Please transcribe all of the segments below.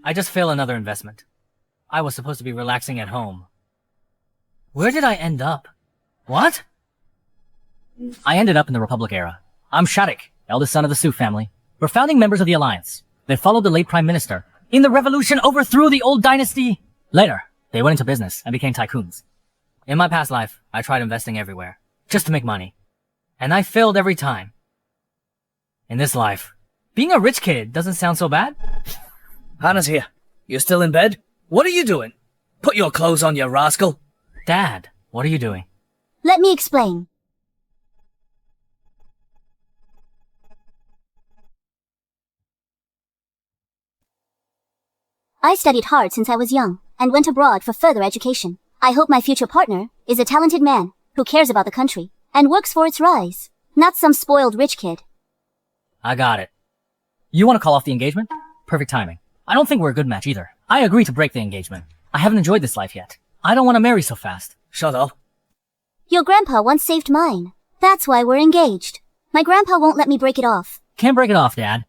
I just failed another investment. I was supposed to be relaxing at home. Where did I end up? What? I ended up in the Republic era. I'm Shadik, eldest son of the Su family. We're founding members of the Alliance. They followed the late Prime Minister. In the revolution, overthrew the old dynasty. Later, they went into business and became tycoons. In my past life, I tried investing everywhere, just to make money. And I failed every time. In this life, being a rich kid doesn't sound so bad. Hannah's here. You're still in bed? What are you doing? Put your clothes on, you rascal. Dad, what are you doing? Let me explain. I studied hard since I was young, and went abroad for further education. I hope my future partner is a talented man, who cares about the country, and works for its rise. Not some spoiled rich kid. I got it. You want to call off the engagement? Perfect timing. I don't think we're a good match either. I agree to break the engagement. I haven't enjoyed this life yet. I don't want to marry so fast. Shut up. Your grandpa once saved mine. That's why we're engaged. My grandpa won't let me break it off. Can't break it off, Dad.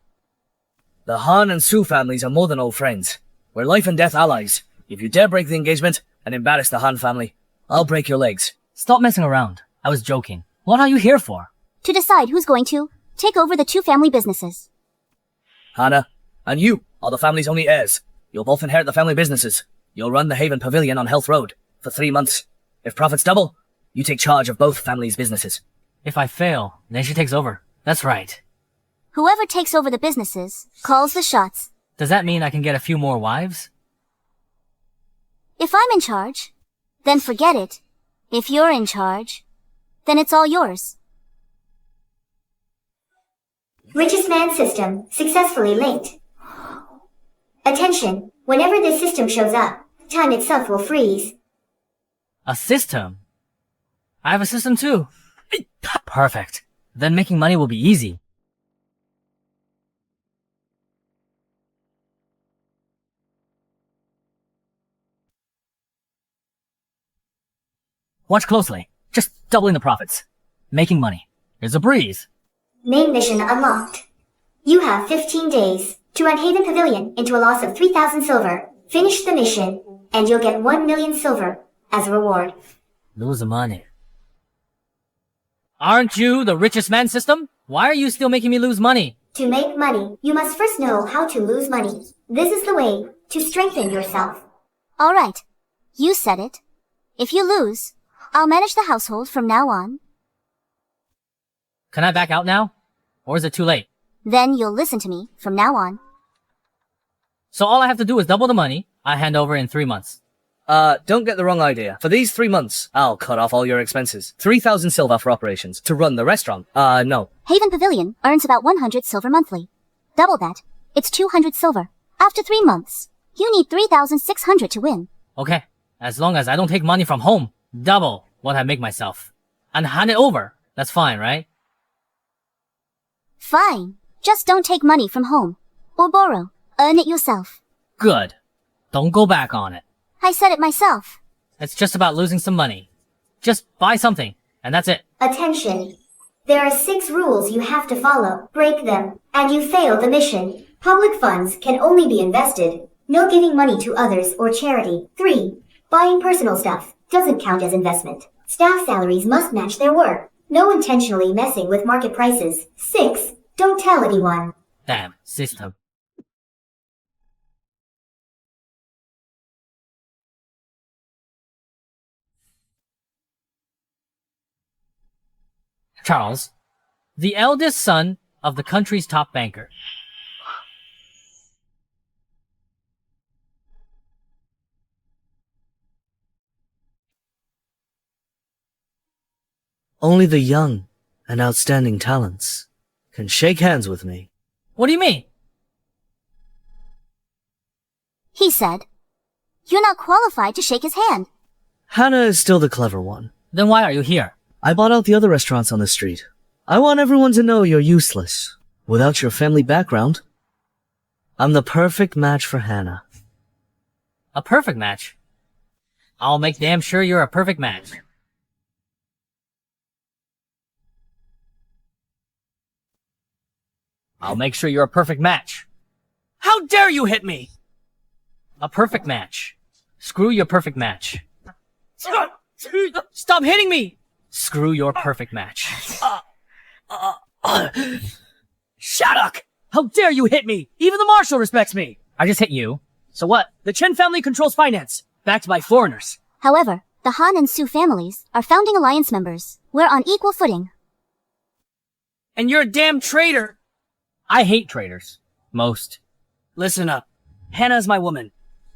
The Han and Su families are more than old friends. We're life and death allies. If you dare break the engagement and embarrass the Han family, I'll break your legs. Stop messing around. I was joking. What are you here for? To decide who's going to take over the two family businesses. Hannah, and you are the family's only heirs. You'll both inherit the family businesses. You'll run the Haven Pavilion on Health Road for 3 months. If profits double, you take charge of both families' businesses. If I fail, then she takes over. That's right. Whoever takes over the businesses calls the shots. Does that mean I can get a few more wives? If I'm in charge, then forget it. If you're in charge, then it's all yours. Richest man system successfully linked. Attention, whenever this system shows up, time itself will freeze. A system? I have a system too. Perfect. Then making money will be easy. Watch closely. Just doubling the profits. Making money. It's a breeze. Main mission unlocked. You have 15 days to run Haven Pavilion into a loss of 3,000 silver. Finish the mission, and you'll get 1 million silver as a reward. Lose money. Aren't you the richest man system? Why are you still making me lose money? To make money, you must first know how to lose money. This is the way to strengthen yourself. All right. You said it. If you lose, I'll manage the household from now on. Can I back out now? Or is it too late? Then you'll listen to me from now on. So all I have to do is double the money I hand over in 3 months. Don't get the wrong idea. For these 3 months, I'll cut off all your expenses. 3,000 silver for operations. To run the restaurant. No. Haven Pavilion earns about 100 silver monthly. Double that. It's 200 silver. After 3 months, you need 3,600 to win. Okay. As long as I don't take money from home. Double what I make myself. And hand it over. That's fine, right? Fine. Just don't take money from home. Or borrow. Earn it yourself. Good. Don't go back on it. I said it myself. It's just about losing some money. Just buy something, and that's it. Attention. There are 6 rules you have to follow. Break them, and you fail the mission. Public funds can only be invested. No giving money to others or charity. 3. Buying personal stuff doesn't count as investment. Staff salaries must match their work. No intentionally messing with market prices. 6. Don't tell anyone. Damn, system. Charles, the eldest son of the country's top banker. Only the young and outstanding talents can shake hands with me. What do you mean? He said, you're not qualified to shake his hand. Hannah is still the clever one. Then why are you here? I bought out the other restaurants on the street. I want everyone to know you're useless. Without your family background, I'm the perfect match for Hannah. A perfect match? I'll make damn sure you're a perfect match. I'll make sure you're a perfect match. How dare you hit me! A perfect match. Screw your perfect match. Stop hitting me! Screw your perfect match. Shattuck! How dare you hit me? Even the marshal respects me. I just hit you. So what? The Chen family controls finance, backed by foreigners. However, the Han and Su families are founding alliance members. We're on equal footing. And you're a damn traitor. I hate traitors. Most. Listen up. Hannah's my woman.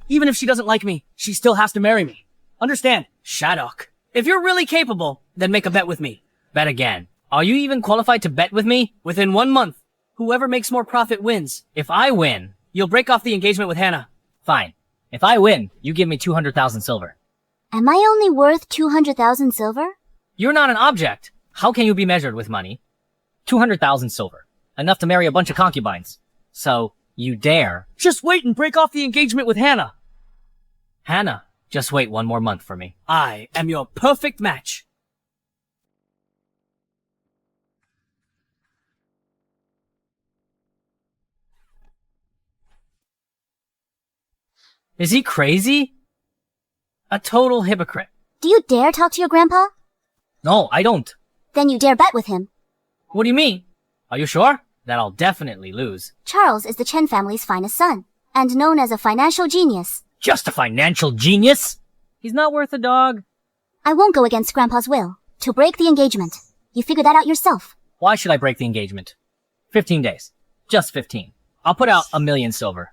Even if she doesn't like me, she still has to marry me. Understand? Shattuck. If you're really capable, then make a bet with me. Bet again. Are you even qualified to bet with me? Within 1 month, whoever makes more profit wins. If I win, You'll break off the engagement with Hannah. fine. If I win, you give me 200,000 silver. Am I only worth 200,000 silver? You're not an object. How can you be measured with money? 200,000 silver. Enough to marry a bunch of concubines. So, you dare. Just wait and break off the engagement with Hannah. Hannah, just wait 1 more month for me. I am your perfect match. Is he crazy? A total hypocrite. Do you dare talk to your grandpa? No, I don't. Then you dare bet with him. What do you mean? Are you sure? That I'll definitely lose. Charles is the Chen family's finest son, and known as a financial genius. Just a financial genius? He's not worth a dog. I won't go against Grandpa's will. To break the engagement. You figure that out yourself. Why should I break the engagement? 15 days. Just 15. I'll put out 1,000,000 silver.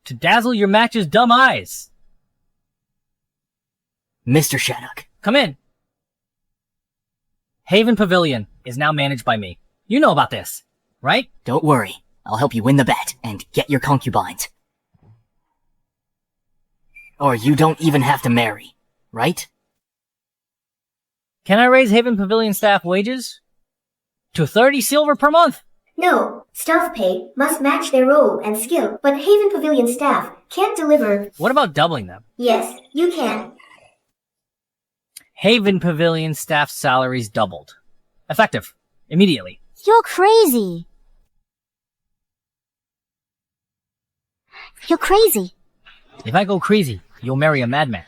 To dazzle your match's dumb eyes. Mr. Shattuck. Come in. Haven Pavilion is now managed by me. You know about this, right? Don't worry. I'll help you win the bet and get your concubines. Or you don't even have to marry, right? Can I raise Haven Pavilion staff wages? To 30 silver per month? No, staff pay must match their role and skill, but Haven Pavilion staff can't deliver. What about doubling them? Yes, you can. Haven Pavilion staff salaries doubled. Effective. Immediately. You're crazy. You're crazy. If I go crazy, you'll marry a madman.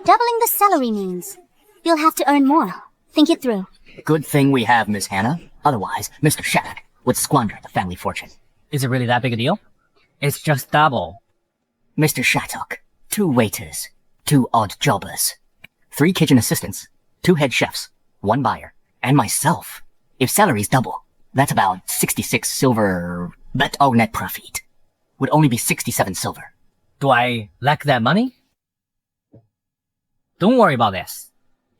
Doubling the salary means you'll have to earn more. Think it through. Good thing we have Miss Hannah. Otherwise, Mr. Shattuck would squander the family fortune. Is it really that big a deal? It's just double. Mr. Shattuck, 2 waiters, 2 odd jobbers, 3 kitchen assistants, 2 head chefs, 1 buyer, and myself. If salaries double, that's about 66 silver, but our net profit would only be 67 silver. Do I lack that money? Don't worry about this.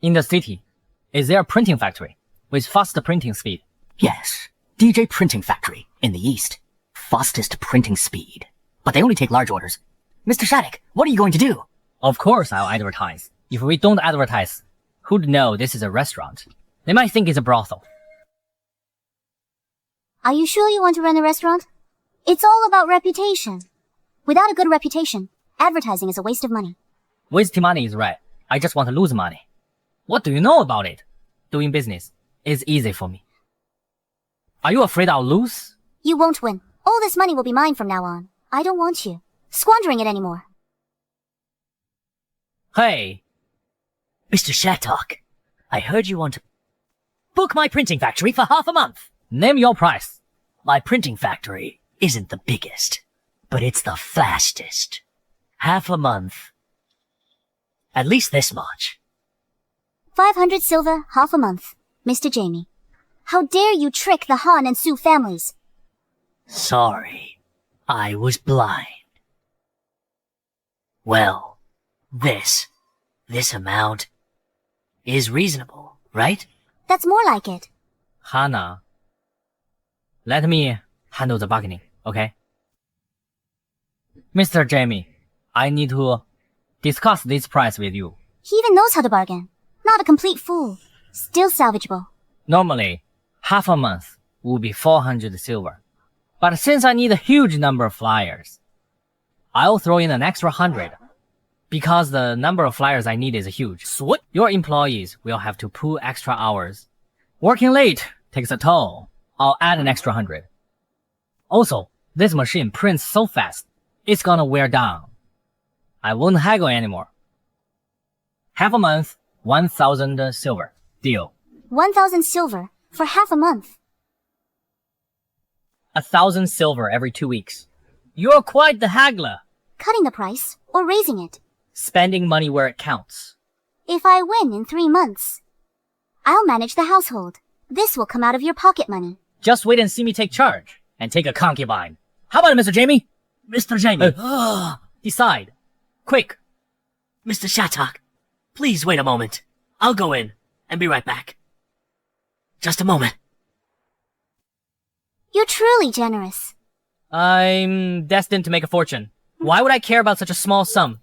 In the city, is there a printing factory with faster printing speed? Yes, DJ Printing Factory in the east. Fastest printing speed. But they only take large orders. Mr. Shattuck, what are you going to do? Of course I'll advertise. If we don't advertise, who'd know this is a restaurant? They might think it's a brothel. Are you sure you want to run a restaurant? It's all about reputation. Without a good reputation, advertising is a waste of money. Wasting money is right. I just want to lose money. What do you know about it? Doing business is easy for me. Are you afraid I'll lose? You won't win. All this money will be mine from now on. I don't want you squandering it anymore. Hey, Mr. Shattuck, I heard you want to book my printing factory for half a month. name your price. My printing factory isn't the biggest, but it's the fastest. Half a month. At least this much. 500 silver, half a month. Mr. Jamie. How dare you trick the Han and Su families? Sorry, I was blind. Well, this amount is reasonable, right? That's more like it. Hannah, let me handle the bargaining, okay? Mr. Jamie, I need to discuss this price with you. He even knows how to bargain. Not a complete fool. Still salvageable. Normally, half a month will be 400 silver. But since I need a huge number of flyers, I'll throw in an extra 100. Because the number of flyers I need is huge. So your employees will have to pull extra hours. Working late takes a toll. I'll add an extra 100. Also, this machine prints so fast, it's gonna wear down. I won't haggle anymore. Half a month, 1,000 silver. Deal. 1,000 silver for half a month. 1,000 silver every 2 weeks. You're quite the haggler. Cutting the price or raising it. Spending money where it counts. If I win in 3 months, I'll manage the household. This will come out of your pocket money. Just wait and see me take charge. And take a concubine. How about it, Mr. Jamie? Mr. Jamie. Decide. Quick. Mr. Shattuck, please wait a moment. I'll go in and be right back. Just a moment. You're truly generous. I'm destined to make a fortune. Why would I care about such a small sum?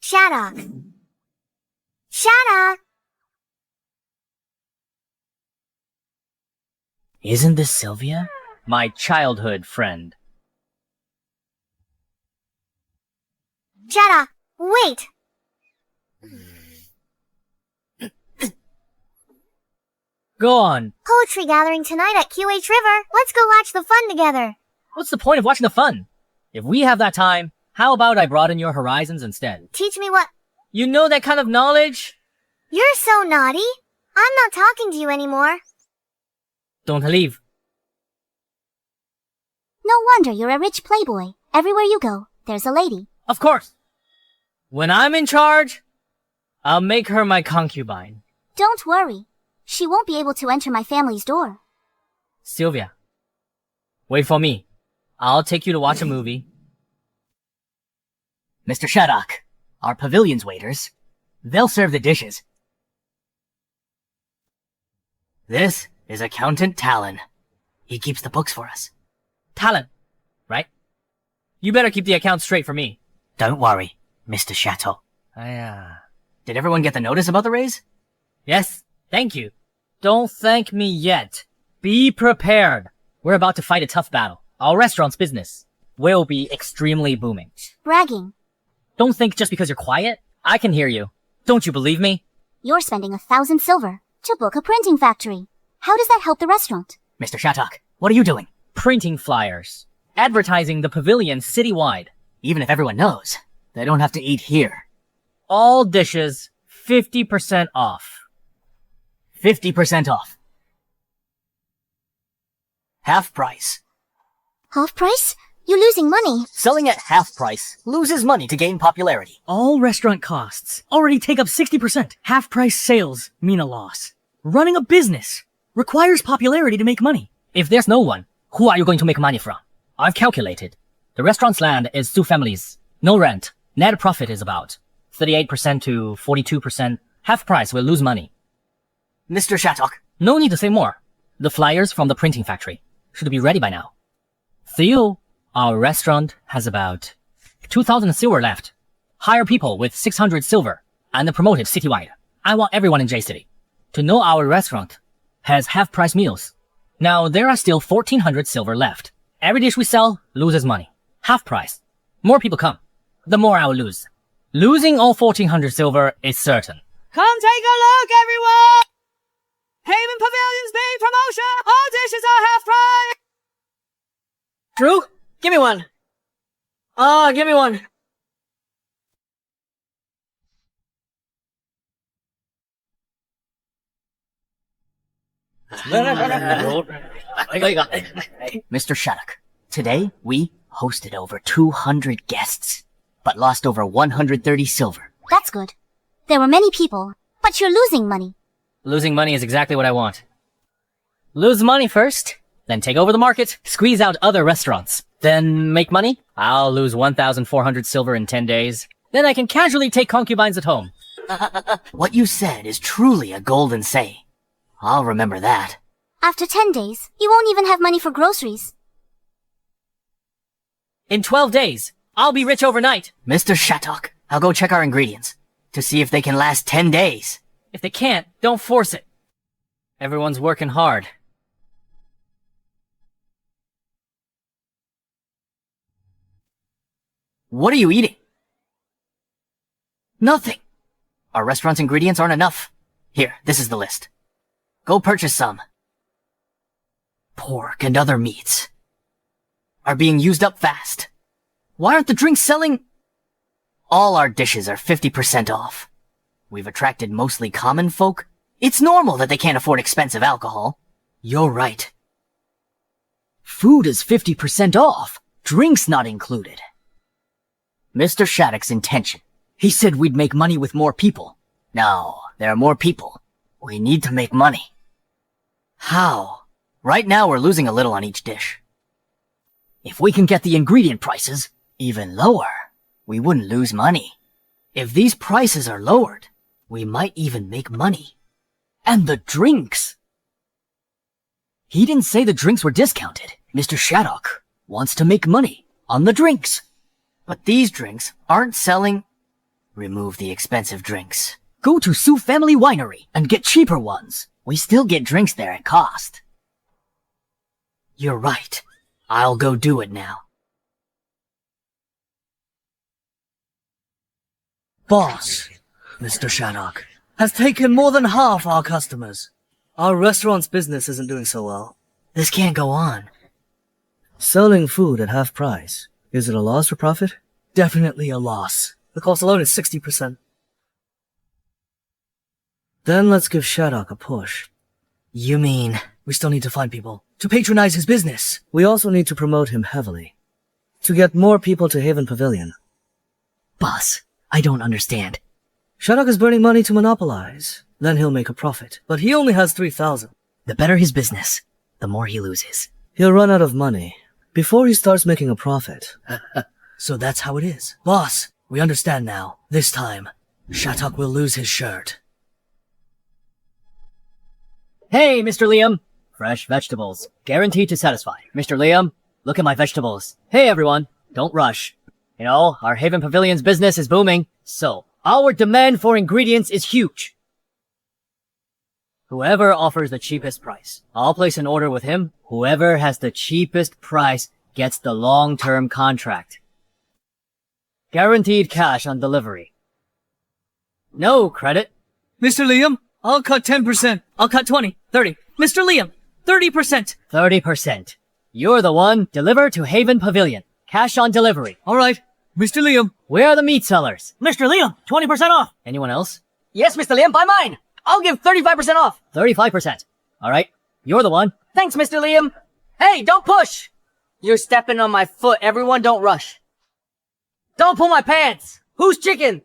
Shattuck. Shattuck. Isn't this Sylvia? My childhood friend. Shattuck, wait. Go on. Poetry gathering tonight at QH River. Let's go watch the fun together. What's the point of watching the fun? If we have that time, how about I broaden your horizons instead? Teach me what? You know that kind of knowledge? You're so naughty. I'm not talking to you anymore. Don't leave. No wonder you're a rich playboy. Everywhere you go, there's a lady. Of course. When I'm in charge, I'll make her my concubine. Don't worry. She won't be able to enter my family's door. Sylvia, wait for me. I'll take you to watch a movie. Mr. Shattuck, our pavilion's waiters. They'll serve the dishes. This is Accountant Talon. He keeps the books for us. Talent, right? You better keep the account straight for me. Don't worry, Mr. Shattuck. Did everyone get the notice about the raise? Yes, thank you. Don't thank me yet. Be prepared. We're about to fight a tough battle. Our restaurant's business will be extremely booming. Bragging. Don't think just because you're quiet, I can hear you. Don't you believe me? You're spending 1,000 silver to book a printing factory. How does that help the restaurant? Mr. Shattuck, what are you doing? Printing flyers. Advertising the pavilion citywide. Even if everyone knows, they don't have to eat here. All dishes 50% off. 50% off. Half price. Half price? You're losing money. Selling at half price loses money to gain popularity. All restaurant costs already take up 60%. Half-price sales mean a loss. Running a business requires popularity to make money. If there's no one, who are you going to make money from? I've calculated. The restaurant's land is 2 families. No rent. Net profit is about 38% to 42%. Half price will lose money. Mr. Shattuck. No need to say more. The flyers from the printing factory should be ready by now. Theo, our restaurant has about 2,000 silver left. Hire people with 600 silver and promote it citywide. I want everyone in J-City to know our restaurant has half-price meals. Now, there are still 1,400 silver left. Every dish we sell loses money. Half price. More people come, the more I will lose. Losing all 1,400 silver is certain. Come take a look, everyone! Haven Pavilion's big promotion! All dishes are half price! Drew, give me one. Give me one. Mr. Shattuck, today we hosted over 200 guests, but lost over 130 silver. That's good. There were many people, but you're losing money. Losing money is exactly what I want. Lose money first, then take over the market, squeeze out other restaurants, then make money. I'll lose 1,400 silver in 10 days. Then I can casually take concubines at home. What you said is truly a golden saying. I'll remember that. After 10 days, you won't even have money for groceries. In 12 days, I'll be rich overnight. Mr. Shattuck, I'll go check our ingredients to see if they can last 10 days. If they can't, don't force it. Everyone's working hard. What are you eating? Nothing. Our restaurant's ingredients aren't enough. Here, this is the list. Go purchase some. Pork and other meats are being used up fast. Why aren't the drinks selling? All our dishes are 50% off. We've attracted mostly common folk. It's normal that they can't afford expensive alcohol. You're right. Food is 50% off. Drinks not included. Mr. Shattuck's intention. He said we'd make money with more people. No, there are more people. We need to make money. How? Right now we're losing a little on each dish. If we can get the ingredient prices Even lower, we wouldn't lose money. if these prices are lowered, we might even make money. And the drinks! He didn't say the drinks were discounted. Mr. Shattuck wants to make money on the drinks. But these drinks aren't selling. Remove the expensive drinks. Go to Sioux Family Winery and get cheaper ones. We still get drinks there at cost. You're right. I'll go do it now. Boss, Mr. Shattuck, has taken more than half our customers. Our restaurant's business isn't doing so well. This can't go on. Selling food at half price. Is it a loss or profit? Definitely a loss. The cost alone is 60%. Then let's give Shattuck a push. You mean We still need to find people to patronize his business. We also need to promote him heavily. To get more people to Haven Pavilion. Boss, I don't understand. Shattuck is burning money to monopolize. Then he'll make a profit. But he only has 3,000. The better his business, the more he loses. He'll run out of money before he starts making a profit. So that's how it is. Boss, we understand now. This time, Shattuck will lose his shirt. Hey, Mr. Liam. Fresh vegetables. Guaranteed to satisfy. Mr. Liam, look at my vegetables. Hey, everyone. Don't rush. You know, our Haven Pavilion's business is booming, so our demand for ingredients is huge. Whoever offers the cheapest price, I'll place an order with him. Whoever has the cheapest price gets the long-term contract. Guaranteed cash on delivery. No credit. Mr. Liam, I'll cut 10%. I'll cut 20, 30. Mr. Liam, 30%. 30%. You're the one. Deliver to Haven Pavilion. Cash on delivery. All right, Mr. Liam. Where are the meat sellers? Mr. Liam, 20% off. Anyone else? Yes, Mr. Liam, buy mine. I'll give 35% off. 35%. Alright. You're the one. Thanks, Mr. Liam. Hey, don't push. You're stepping on my foot. Everyone don't rush. Don't pull my pants. Who's chicken?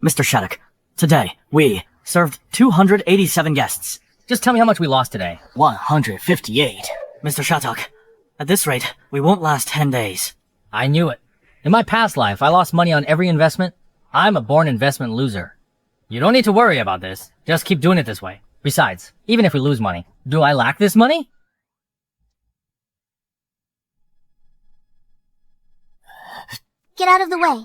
Mr. Shattuck, today, we served 287 guests. Just tell me how much we lost today. 158. Mr. Shattuck, at this rate, we won't last 10 days. I knew it. In my past life, I lost money on every investment. I'm a born investment loser. You don't need to worry about this. Just keep doing it this way. Besides, even if we lose money, do I lack this money? Get out of the way.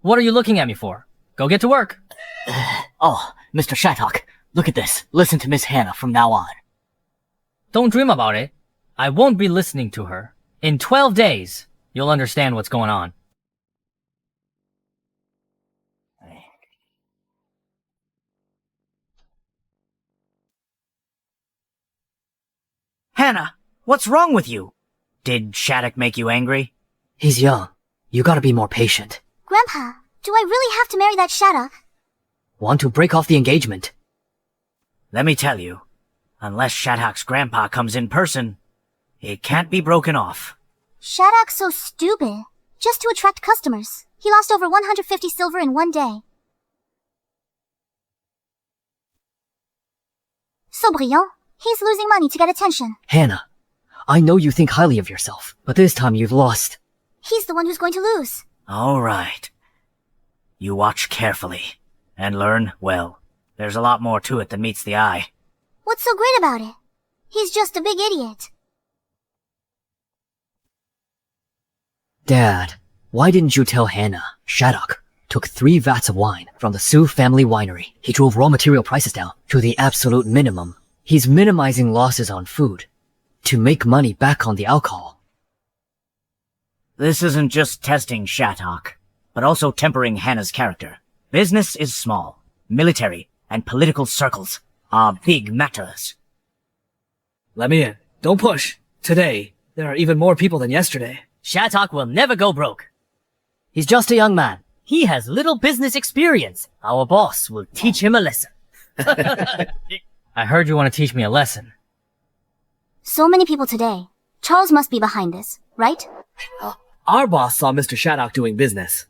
What are you looking at me for? Go get to work. Oh, Mr. Shattuck, look at this. Listen to Miss Hannah from now on. Don't dream about it. I won't be listening to her. In 12 days, you'll understand what's going on. Hannah, what's wrong with you? Did Shattuck make you angry? He's young. You gotta be more patient. Grandpa, do I really have to marry that Shattuck? Want to break off the engagement? Let me tell you, unless Shattuck's grandpa comes in person, it can't be broken off. Shattuck's so stupid. Just to attract customers. He lost over 150 silver in one day. So brilliant. He's losing money to get attention. Hannah, I know you think highly of yourself, but this time you've lost. He's the one who's going to lose. All right. You watch carefully and learn well. There's a lot more to it than meets the eye. What's so great about it? He's just a big idiot. Dad, why didn't you tell Hannah? Shattuck took 3 vats of wine from the Sioux Family Winery. He drove raw material prices down to the absolute minimum. He's minimizing losses on food to make money back on the alcohol. This isn't just testing Shattuck, but also tempering Hannah's character. Business is small. Military and political circles are big matters. Let me in. Don't push. Today, there are even more people than yesterday. Shattuck will never go broke. He's just a young man. He has little business experience. Our boss will teach him a lesson. I heard you want to teach me a lesson. So many people today. Charles must be behind this, right? Our boss saw Mr. Shattuck doing business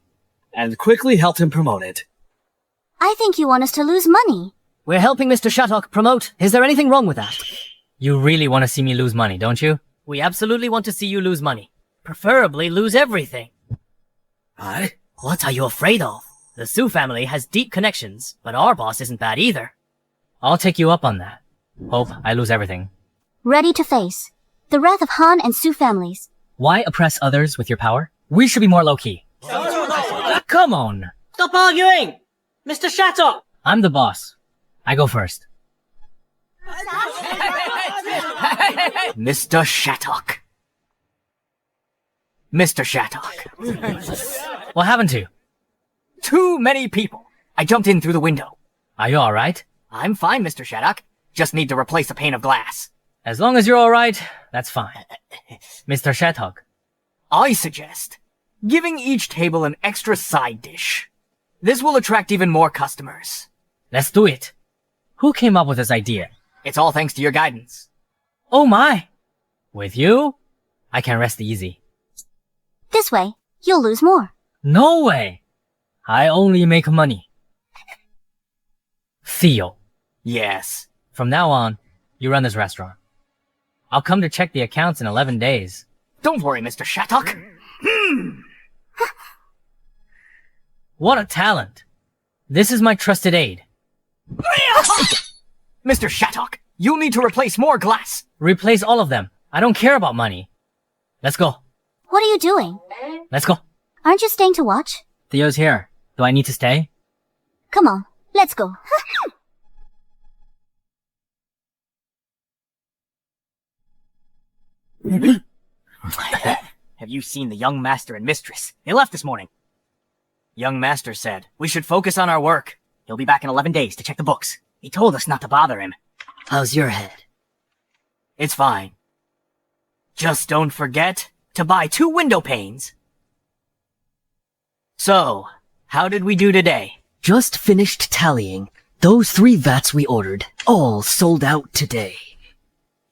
and quickly helped him promote it. I think you want us to lose money. We're helping Mr. Shattuck promote. Is there anything wrong with that? You really want to see me lose money, don't you? We absolutely want to see you lose money. Preferably lose everything. Aye? What are you afraid of? The Su family has deep connections, but our boss isn't bad either. I'll take you up on that. Hope I lose everything. Ready to face the wrath of Han and Su families. Why oppress others with your power? We should be more low-key. Come on! Stop arguing! Mr. Shattuck! I'm the boss. I go first. Mr. Shattuck. Mr. Shattuck. What happened to you? Too many people. I jumped in through the window. Are you alright? I'm fine, Mr. Shattuck. Just need to replace a pane of glass. As long as you're alright, that's fine. Mr. Shattuck. I suggest giving each table an extra side dish. This will attract even more customers. Let's do it. Who came up with this idea? It's all thanks to your guidance. Oh my! With you, I can rest easy. This way, you'll lose more. No way! I only make money. Theo. Yes. From now on, you run this restaurant. I'll come to check the accounts in 11 days. Don't worry, Mr. Shattuck. What a talent. This is my trusted aide. Mr. Shattuck, you'll need to replace more glass. Replace all of them. I don't care about money. Let's go. What are you doing? Let's go. Aren't you staying to watch? Theo's here. Do I need to stay? Come on, let's go. Have you seen the young master and mistress? They left this morning. Young master said we should focus on our work. He'll be back in 11 days to check the books. He told us not to bother him. How's your head? It's fine. Just don't forget to buy 2 window panes. So, how did we do today? Just finished tallying. Those 3 vats we ordered, all sold out today.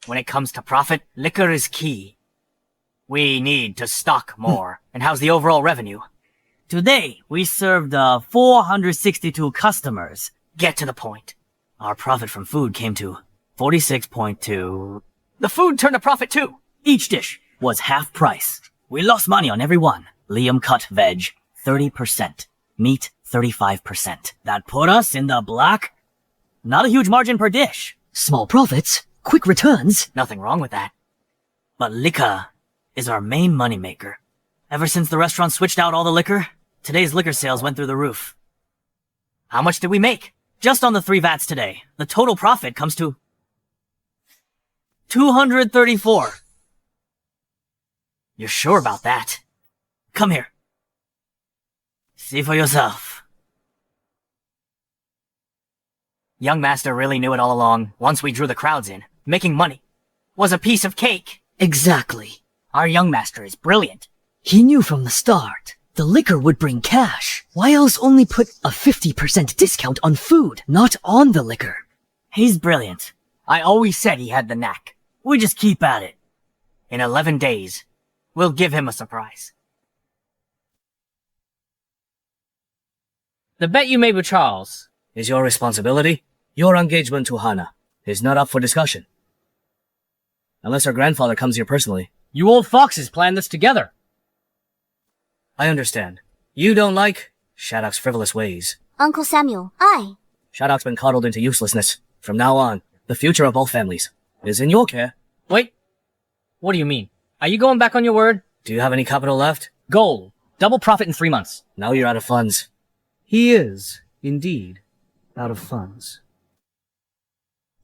When it comes to profit, liquor is key. We need to stock more. And how's the overall revenue? Today, we served 462 customers. Get to the point. Our profit from food came to 46.2. The food turned a profit too. Each dish was half price. We lost money on every one. Liam cut veg, 30%. Meat, 35%. That put us in the black. Not a huge margin per dish. Small profits, quick returns. Nothing wrong with that. But liquor is our main moneymaker. Ever since the restaurant switched out all the liquor, today's liquor sales went through the roof. How much did we make? Just on the 3 vats today, the total profit comes to 234. You're sure about that? Come here. See for yourself. Young master really knew it all along once we drew the crowds in. Making money was a piece of cake. Exactly. Our young master is brilliant. He knew from the start. The liquor would bring cash. Why else only put a 50% discount on food, not on the liquor? He's brilliant. I always said he had the knack. We just keep at it. In 11 days, we'll give him a surprise. The bet you made with Charles. Is your responsibility. Your engagement to Hana is not up for discussion. Unless her grandfather comes here personally. You old foxes planned this together. I understand. You don't like Shattuck's frivolous ways. Uncle Samuel, I. Shattuck's been coddled into uselessness. From now on, the future of both families is in your care. Wait. What do you mean? Are you going back on your word? Do you have any capital left? Goal. Double profit in 3 months. Now you're out of funds. He is, indeed, out of funds.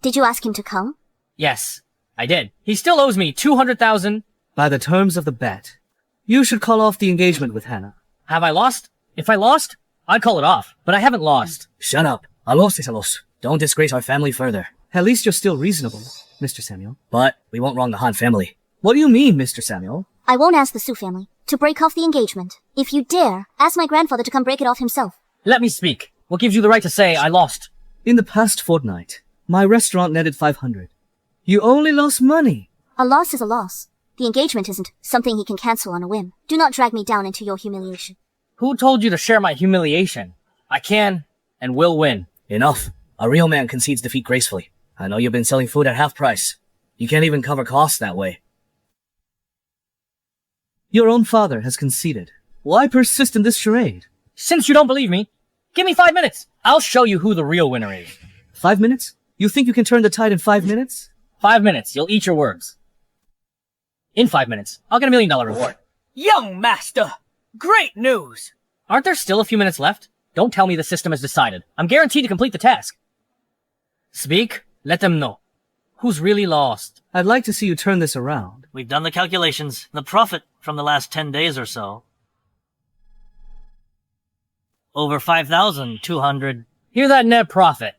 Did you ask him to come? Yes, I did. He still owes me 200,000. By the terms of the bet, you should call off the engagement with Hannah. Have I lost? If I lost, I'd call it off. But I haven't lost. Shut up. A los es a los. Don't disgrace our family further. At least you're still reasonable, Mr. Samuel. But we won't wrong the Han family. What do you mean, Mr. Samuel? I won't ask the Su family to break off the engagement. If you dare, ask my grandfather to come break it off himself. Let me speak. What gives you the right to say I lost? In the past fortnight, my restaurant netted 500. You only lost money. A loss is a loss. The engagement isn't something he can cancel on a whim. Do not drag me down into your humiliation. Who told you to share my humiliation? I can and will win. Enough. A real man concedes defeat gracefully. I know you've been selling food at half price. You can't even cover costs that way. Your own father has conceded. Why persist in this charade? Since you don't believe me, give me 5 minutes. I'll show you who the real winner is. 5 minutes? You think you can turn the tide in 5 minutes? 5 minutes. You'll eat your words. In 5 minutes, I'll get $1 million reward. Young master! Great news! Aren't there still a few minutes left? Don't tell me the system has decided. I'm guaranteed to complete the task. Speak. Let them know. Who's really lost? I'd like to see you turn this around. We've done the calculations. The profit from the last 10 days or so. Over 5,200. Hear that net profit.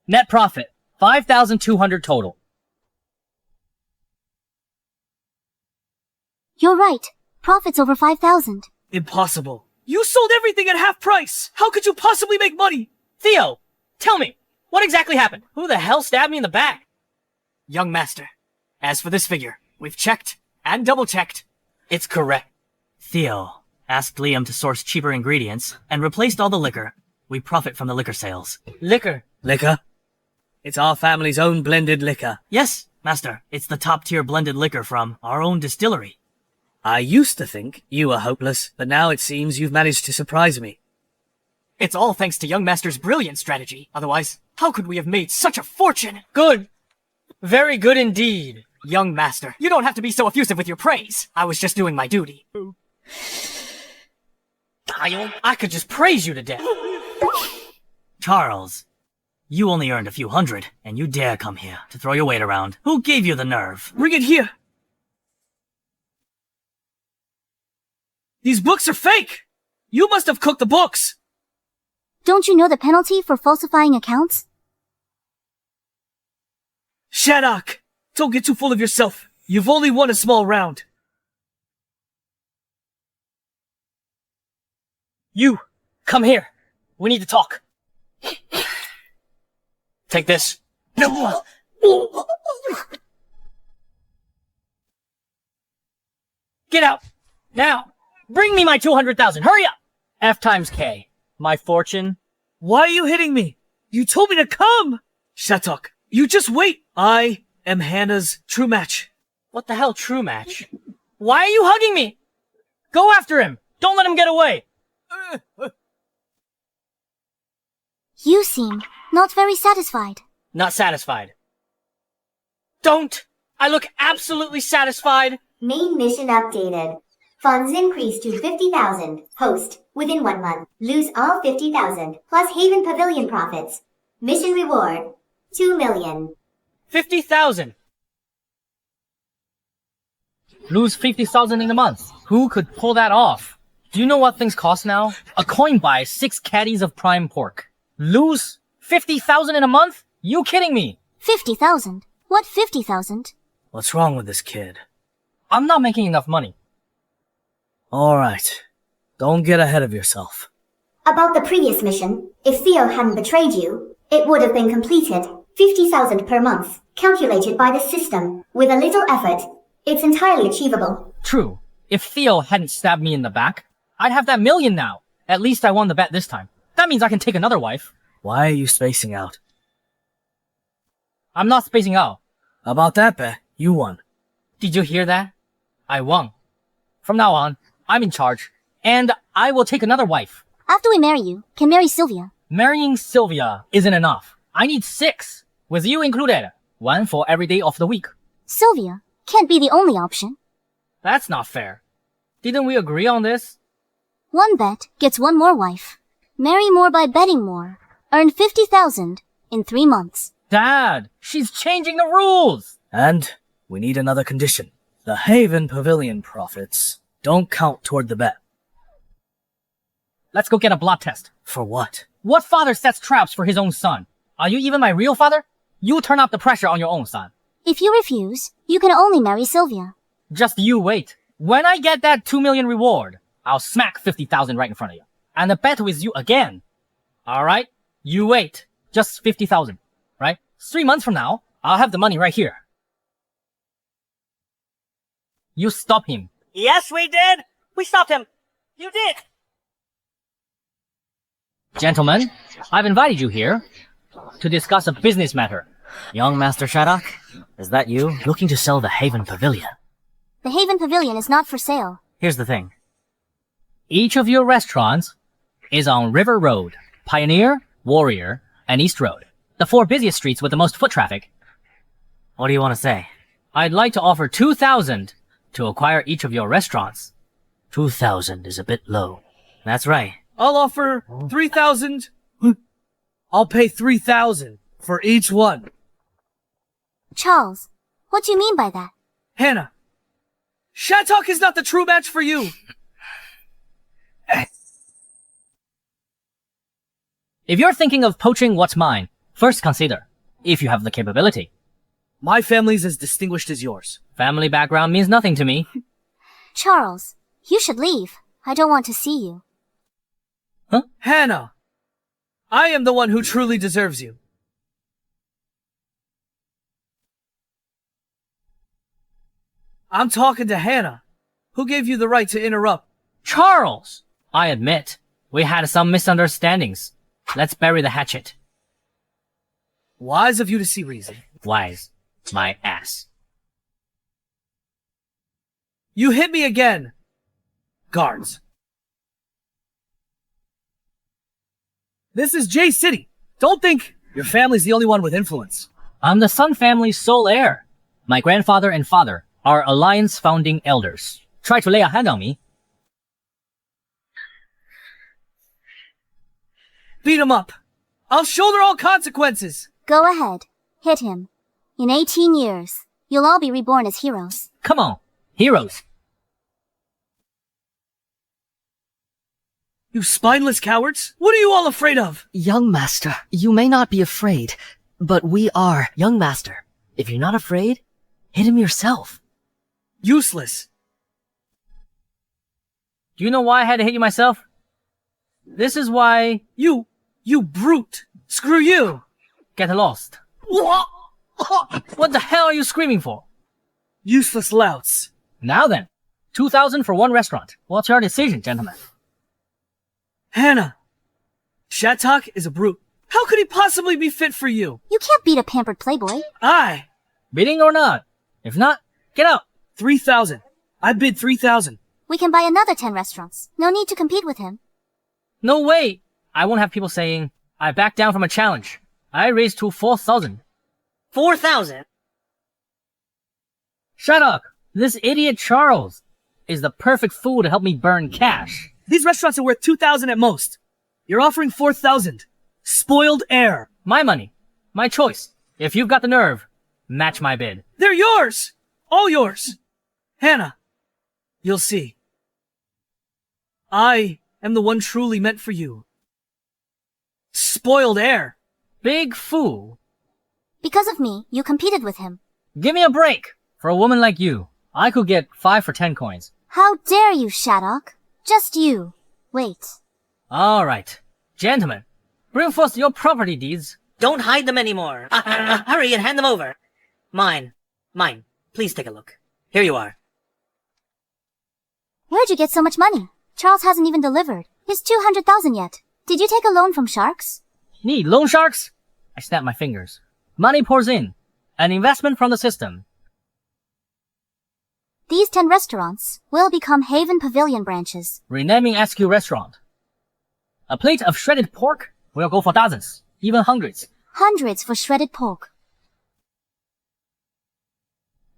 Net profit. 5,200 total. You're right. Profits over 5,000. Impossible. You sold everything at half price. How could you possibly make money? Theo, tell me, what exactly happened? Who the hell stabbed me in the back? Young master, as for this figure, we've checked and double-checked. It's correct. Theo asked Liam to source cheaper ingredients and replaced all the liquor. We profit from the liquor sales. Liquor. Liquor? It's our family's own blended liquor. Yes, master. It's the top-tier blended liquor from our own distillery. I used to think you were hopeless, but now it seems you've managed to surprise me. It's all thanks to young master's brilliant strategy. Otherwise, how could we have made such a fortune? Good. Very good indeed. Young master, you don't have to be so effusive with your praise. I was just doing my duty. I could just praise you to death. Charles, you only earned a few hundred, and you dare come here to throw your weight around. Who gave you the nerve? Bring it here. These books are fake! You must have cooked the books! Don't you know the penalty for falsifying accounts? Shattuck! Don't get too full of yourself. You've only won a small round. You, come here. We need to talk. Take this. Get out. Now. Bring me my 200,000. Hurry up. F times K. My fortune. Why are you hitting me? You told me to come! Shattuck, you just wait. I am Hannah's true match. What the hell, true match? Why are you hugging me? Go after him. Don't let him get away. You seem not very satisfied. Not satisfied. Don't. I look absolutely satisfied. Main mission updated. Funds increased to 50,000. Host, within 1 month. Lose all 50,000, plus Haven Pavilion profits. Mission reward, 2 million. 50,000. Lose 50,000 in a month. Who could pull that off? Do you know what things cost now? A coin buys 6 caddies of prime pork. Lose 50,000 in a month? You kidding me? 50,000? What 50,000? What's wrong with this kid? I'm not making enough money. Alright. Don't get ahead of yourself. About the previous mission, if Theo hadn't betrayed you, it would have been completed. 50,000 per month, calculated by the system. With a little effort, it's entirely achievable. True. If Theo hadn't stabbed me in the back, I'd have that $1 million now. At least I won the bet this time. That means I can take another wife. Why are you spacing out? I'm not spacing out. About that bet, you won. Did you hear that? I won. From now on, I'm in charge. And I will take another wife. After we marry you, can marry Sylvia. Marrying Sylvia isn't enough. I need 6. With you included. 1 for every day of the week. Sylvia can't be the only option. That's not fair. Didn't we agree on this? 1 bet gets 1 more wife. Marry more by betting more. Earn 50,000 in 3 months. Dad, she's changing the rules. And we need another condition. The Haven Pavilion profits don't count toward the bet. Let's go get a blood test. For what? What father sets traps for his own son? Are you even my real father? You turn up the pressure on your own son. If you refuse, you can only marry Sylvia. Just you wait. When I get that 2 million reward, I'll smack 50,000 right in front of you. And a bet with you again. Alright? You wait. Just 50,000. Right? 3 months from now, I'll have the money right here. You stop him. Yes, we did! We stopped him! You did! Gentlemen, I've invited you here to discuss a business matter. Young Master Shattuck, is that you? Looking to sell the Haven Pavilion. The Haven Pavilion is not for sale. Here's the thing. Each of your restaurants is on River Road, Pioneer, Warrior, and East Road. The 4 busiest streets with the most foot traffic. What do you want to say? I'd like to offer 2,000 to acquire each of your restaurants. 2,000 is a bit low. That's right. I'll offer 3,000. I'll pay 3,000 for each one. Charles, what do you mean by that? Hannah, Shattuck is not the true match for you. If you're thinking of poaching what's mine, first consider if you have the capability. My family's as distinguished as yours. Family background means nothing to me. Charles, you should leave. I don't want to see you. Huh? Hannah, I am the one who truly deserves you. I'm talking to Hannah. Who gave you the right to interrupt? Charles! I admit, we had some misunderstandings. Let's bury the hatchet. Wise of you to see reason. Wise. My ass. You hit me again. Guards. This is J City. Don't think your family's the only one with influence. I'm the Sun family's sole heir. My grandfather and father are Alliance founding elders. Try to lay a hand on me. Beat him up. I'll shoulder all consequences. Go ahead. Hit him. In 18 years, you'll all be reborn as heroes. Come on, heroes. You spineless cowards. What are you all afraid of? Young master, you may not be afraid, but we are. Young master, if you're not afraid, hit him yourself. Useless. Do you know why I had to hit you myself? This is why... You brute. Screw you. Get lost. What the hell are you screaming for? Useless louts. Now then, 2,000 for one restaurant. What's your decision, gentlemen? Hannah. Shattuck is a brute. How could he possibly be fit for you? You can't beat a pampered playboy. Bidding or not? If not, get out. 3,000. I bid 3,000. We can buy another 10 restaurants. No need to compete with him. No way. I won't have people saying, I backed down from a challenge. I raised to 4,000. 4,000? Shattuck, this idiot Charles is the perfect fool to help me burn cash. These restaurants are worth 2,000 at most. You're offering 4,000. Spoiled heir. My money. My choice. If you've got the nerve, match my bid. They're yours. All yours. Hannah, you'll see. I am the one truly meant for you. Spoiled heir. Big fool. Because of me, you competed with him. Give me a break. For a woman like you, I could get 5 for 10 coins. How dare you, Shattuck? Just you. Wait. All right. Gentlemen, bring forth your property deeds. Don't hide them anymore. Hurry and hand them over. Mine. Please take a look. Here you are. Where'd you get so much money? Charles hasn't even delivered his 200,000 yet. Did you take a loan from sharks? Need loan sharks? I snap my fingers. Money pours in. An investment from the system. These 10 restaurants will become Haven Pavilion branches. Renaming SQ Restaurant. A plate of shredded pork will go for dozens, even hundreds. Hundreds for shredded pork.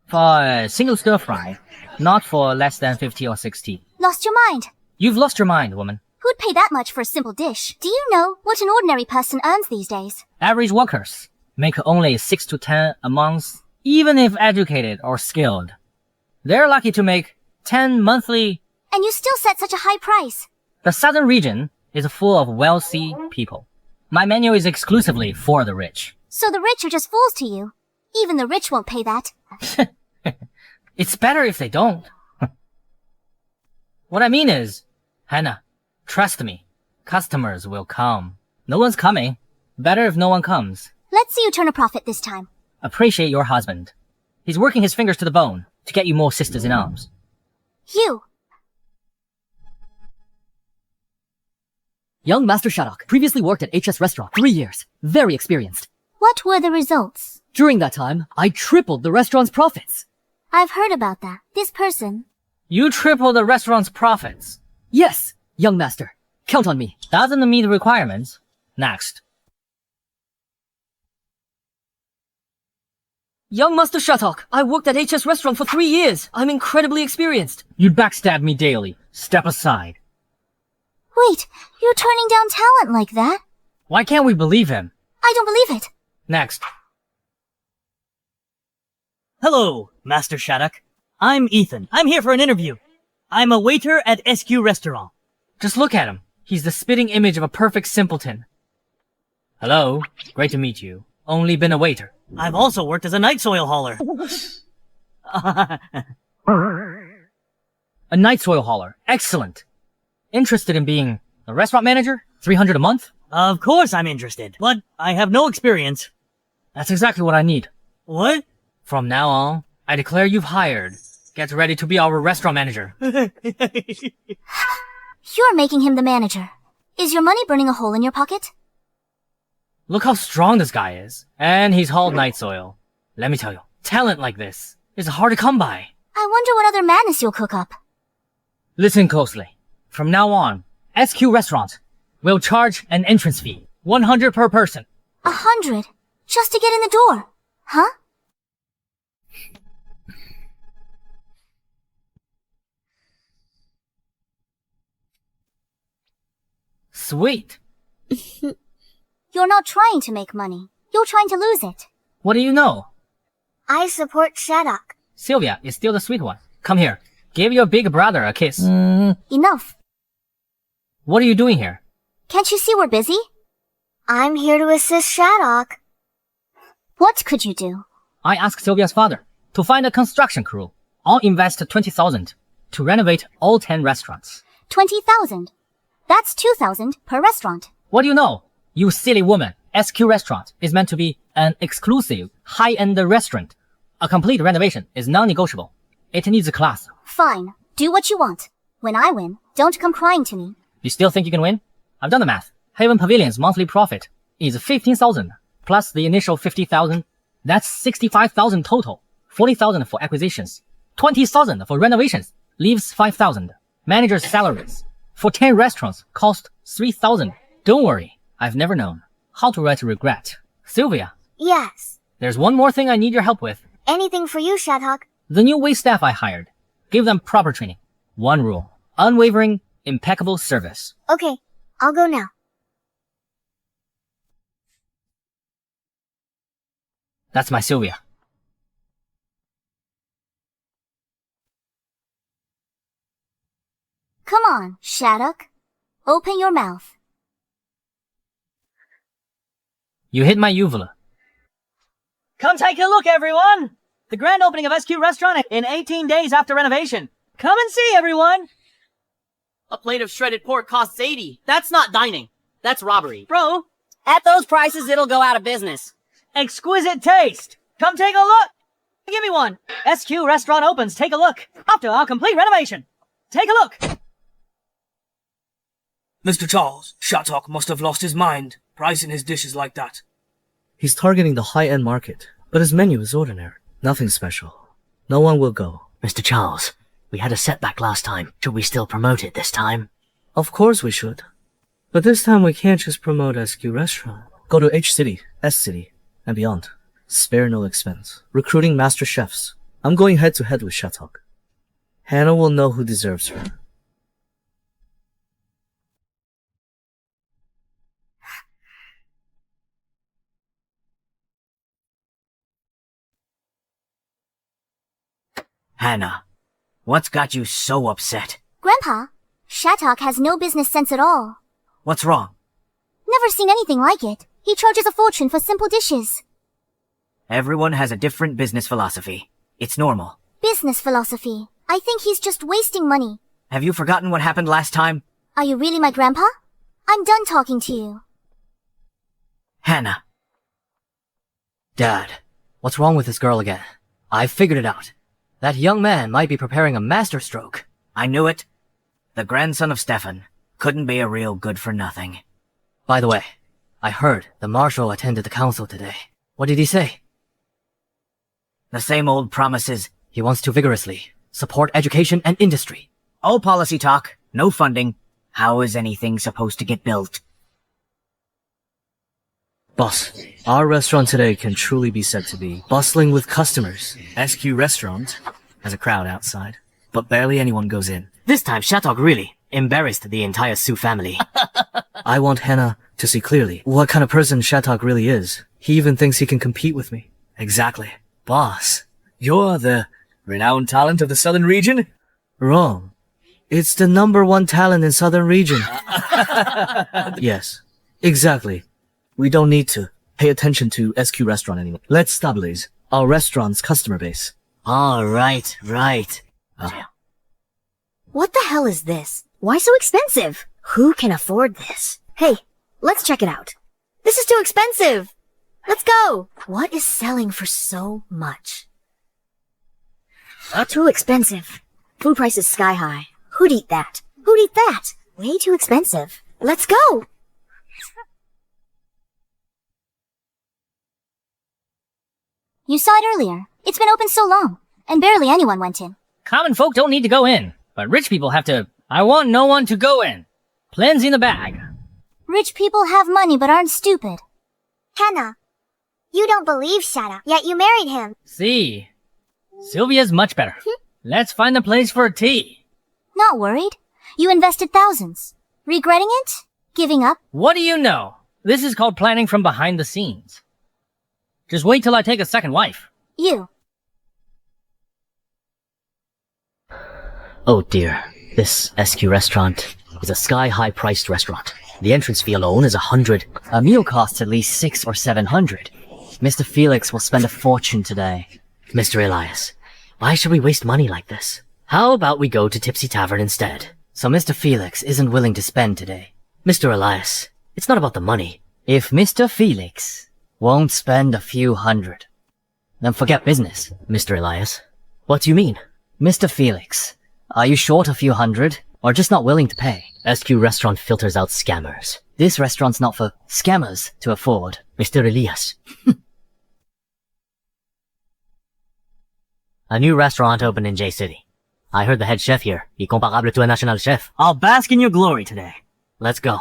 For a single stir fry, not for less than 50 or 60. Lost your mind. You've lost your mind, woman. Who'd pay that much for a simple dish? Do you know what an ordinary person earns these days? Average workers make only 6 to 10 a month, even if educated or skilled. They're lucky to make 10 monthly. And you still set such a high price. The southern region is full of wealthy people. My menu is exclusively for the rich. So the rich are just fools to you. Even the rich won't pay that. It's better if they don't. What I mean is, Hannah, trust me. Customers will come. No one's coming. Better if no one comes. Let's see you turn a profit this time. Appreciate your husband. He's working his fingers to the bone to get you more sisters in arms. You. Young Master Shattuck previously worked at HS Restaurant 3 years. Very experienced. What were the results? During that time, I tripled the restaurant's profits. I've heard about that. This person. You triple the restaurant's profits. Yes, young master. Count on me. Doesn't meet the requirements. Next. Young Master Shattuck, I worked at HS Restaurant for 3 years. I'm incredibly experienced. You'd backstab me daily. Step aside. Wait, you're turning down talent like that? Why can't we believe him? I don't believe it. Next. Hello, Master Shattuck. I'm Ethan. I'm here for an interview. I'm a waiter at SQ Restaurant. Just look at him. He's the spitting image of a perfect simpleton. Hello. Great to meet you. Only been a waiter. I've also worked as a night soil hauler. A night soil hauler. Excellent. Interested in being a restaurant manager? 300 a month? Of course I'm interested, but I have no experience. That's exactly what I need. What? From now on, I declare you've hired. Get ready to be our restaurant manager. You're making him the manager. Is your money burning a hole in your pocket? Look how strong this guy is. And he's hauled night soil. Let me tell you, talent like this is hard to come by. I wonder what other madness you'll cook up. Listen closely. From now on, SQ Restaurant will charge an entrance fee. 100 per person. 100? Just to get in the door? Huh? Sweet. You're not trying to make money. You're trying to lose it. What do you know? I support Shattuck. Sylvia is still the sweet one. Come here. Give your big brother a kiss. Enough. What are you doing here? Can't you see we're busy? I'm here to assist Shattuck. What could you do? I asked Sylvia's father to find a construction crew. I'll invest 20,000 to renovate all 10 restaurants. 20,000. That's 2,000 per restaurant. What do you know? You silly woman. SQ Restaurant is meant to be an exclusive, high-end restaurant. A complete renovation is non-negotiable. It needs a class. Fine. Do what you want. When I win, don't come crying to me. You still think you can win? I've done the math. Haven Pavilion's monthly profit is 15,000 plus the initial 50,000. That's 65,000 total. 40,000 for acquisitions. 20,000 for renovations. Leaves 5,000. Manager's salaries for 10 restaurants cost 3,000. Don't worry. I've never known how to write regret. Sylvia, Yes. there's one more thing I need your help with. Anything for you, Shattuck. The new waitstaff I hired. Give them proper training. One rule. Unwavering, impeccable service. Okay, I'll go now. That's my Sylvia. Come on, Shattuck. Open your mouth. You hit my uvula. Come take a look, everyone! The grand opening of SQ Restaurant in 18 days after renovation. Come and see, everyone! A plate of shredded pork costs 80. That's not dining. That's robbery. Bro, At those prices, it'll go out of business. exquisite taste! Come take a look! Give me one! SQ Restaurant opens, take a look! After our complete renovation! Take a look! Mr. Charles, Shattuck must have lost his mind, pricing his dishes like that. He's targeting the high-end market, but his menu is ordinary. Nothing special. No one will go. Mr. Charles, we had a setback last time. Should we still promote it this time? Of course we should. But this time we can't just promote SQ Restaurant. Go to H City, S City, and beyond. Spare no expense. Recruiting master chefs. I'm going head-to-head with Shattuck. Hannah will know who deserves her. Hannah, what's got you so upset? Grandpa, Shattuck has no business sense at all. What's wrong? Never seen anything like it. He charges a fortune for simple dishes. Everyone has a different business philosophy. It's normal. Business philosophy. I think he's just wasting money. Have you forgotten what happened last time? Are you really my grandpa? I'm done talking to you. Hannah. Dad, what's wrong with this girl again? I figured it out. That young man might be preparing a masterstroke. I knew it. The grandson of Stefan couldn't be a real good-for-nothing. By the way, I heard the marshal attended the council today. What did he say? The same old promises. He wants to vigorously support education and industry. All policy talk, no funding. How is anything supposed to get built? Boss, our restaurant today can truly be said to be bustling with customers. SQ Restaurant has a crowd outside, but barely anyone goes in. This time, Shattuck really embarrassed the entire Su family. I want Hannah to see clearly what kind of person Shattuck really is. He even thinks he can compete with me. Exactly. Boss, you're the renowned talent of the southern region? Wrong. It's the #1 talent in southern region. Yes, exactly. We don't need to pay attention to SQ Restaurant anymore. Let's stabilize our restaurant's customer base. Right. What the hell is this? Why so expensive? Who can afford this? Hey, let's check it out. This is too expensive. Let's go. What is selling for so much? Too expensive. Food prices sky high. Who'd eat that? Who'd eat that? Way too expensive. Let's go. You saw it earlier. It's been open so long, and barely anyone went in. Common folk don't need to go in, but rich people have to. I want no one to go in. Plenty in the bag. Rich people have money but aren't stupid. Hannah, you don't believe Shadow, yet you married him. See, Sylvia's much better. Let's find a place for tea. Not worried. You invested thousands. Regretting it? Giving up? What do you know? This is called planning from behind the scenes. Just wait till I take a second wife. You. Oh dear, this SQ restaurant is a sky-high priced restaurant. The entrance fee alone is 100. A meal costs at least 600 or 700. Mr. Felix will spend a fortune today. Mr. Elias, why should we waste money like this? How about we go to Tipsy Tavern instead? So Mr. Felix isn't willing to spend today. Mr. Elias, it's not about the money. If Mr. Felix won't spend a few hundred, then forget business. Mr. Elias, what do you mean? Mr. Felix, are you short a few hundred, or just not willing to pay? SQ Restaurant filters out scammers. This restaurant's not for scammers to afford. Mr. Elias. A new restaurant opened in J-City. I heard the head chef here, incomparable to a national chef. I'll bask in your glory today. Let's go.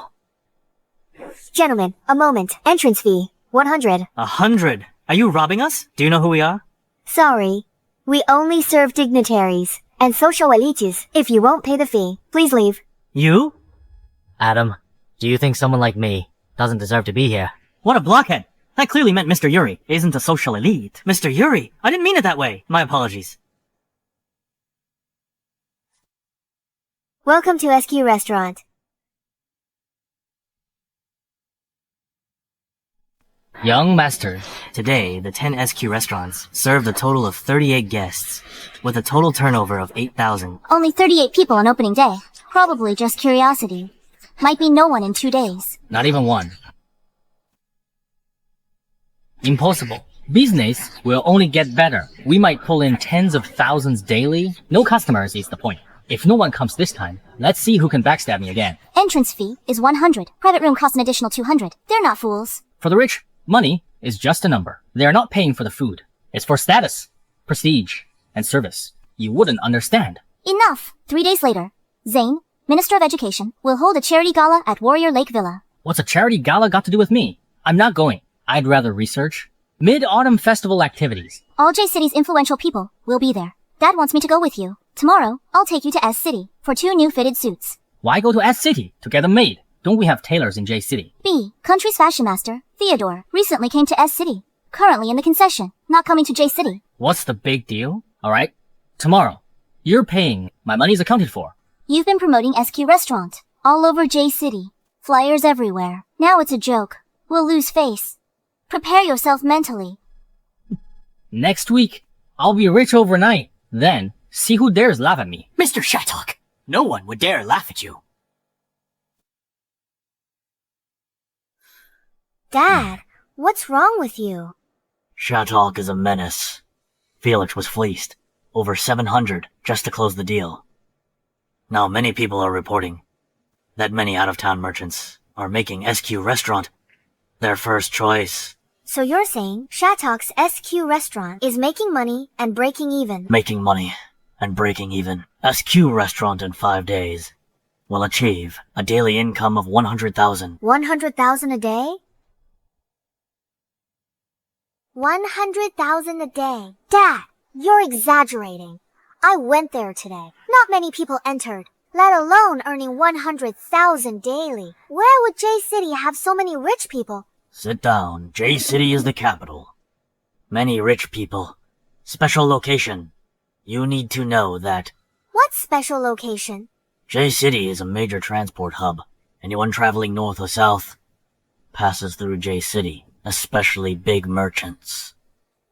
Gentlemen, a moment. Entrance fee, 100. 100? Are you robbing us? Do you know who we are? Sorry. We only serve dignitaries and social elites. If you won't pay the fee, please leave. You? Adam, do you think someone like me doesn't deserve to be here? What a blockhead. I clearly meant Mr. Yuri isn't a social elite. Mr. Yuri, I didn't mean it that way. My apologies. Welcome to SQ Restaurant. Young master. Today, the 10 SQ restaurants served a total of 38 guests, with a total turnover of 8,000. Only 38 people on opening day. Probably just curiosity. Might be no one in 2 days. Not even one. Impossible. Business will only get better. We might pull in tens of thousands daily. No customers is the point. If no one comes this time, let's see who can backstab me again. Entrance fee is 100. Private room costs an additional 200. They're not fools. For the rich, money is just a number. They are not paying for the food. It's for status, prestige, and service. You wouldn't understand. Enough. 3 days later, Zane, Minister of Education, will hold a charity gala at Warrior Lake Villa. What's a charity gala got to do with me? I'm not going. I'd rather research. Mid-autumn festival activities. All J-City's influential people will be there. Dad wants me to go with you. Tomorrow, I'll take you to S-City for 2 new fitted suits. Why go to S-City to get them made? Don't we have tailors in J-City? B, country's fashion master, Theodore, recently came to S-City. Currently in the concession, not coming to J-City. What's the big deal? Alright, tomorrow. You're paying. My money's accounted for. You've been promoting SQ Restaurant all over J-City. Flyers everywhere. Now it's a joke. We'll lose face. Prepare yourself mentally. Next week, I'll be rich overnight. Then, see who dares laugh at me. Mr. Shattuck, no one would dare laugh at you. Dad, what's wrong with you? Shattuck is a menace. Felix was fleeced. Over 700 just to close the deal. Now many people are reporting that many out-of-town merchants are making SQ Restaurant their first choice. So you're saying Shattuck's SQ restaurant is making money and breaking even? Making money and breaking even. SQ Restaurant in 5 days will achieve a daily income of 100,000. 100,000 a day? 100,000 a day. Dad, you're exaggerating. I went there today. Not many people entered, let alone earning 100,000 daily. Where would J-City have so many rich people? Sit down. J-City is the capital. Many rich people. Special location. You need to know that What special location? J-City is a major transport hub. Anyone traveling north or south passes through J-City, especially big merchants.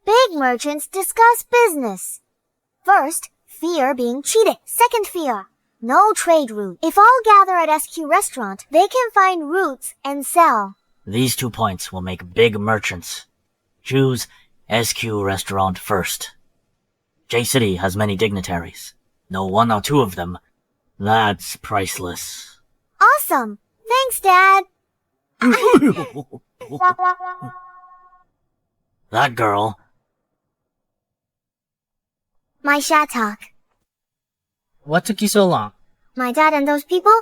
Big merchants discuss business. First, fear being cheated. Second fear, no trade route. If all gather at SQ Restaurant, they can find routes and sell. These 2 points will make big merchants choose SQ Restaurant first. J-City has many dignitaries. Know 1 or 2 of them. That's priceless. Awesome. Thanks, Dad. That girl. My Shattuck. What took you so long? My dad and those people,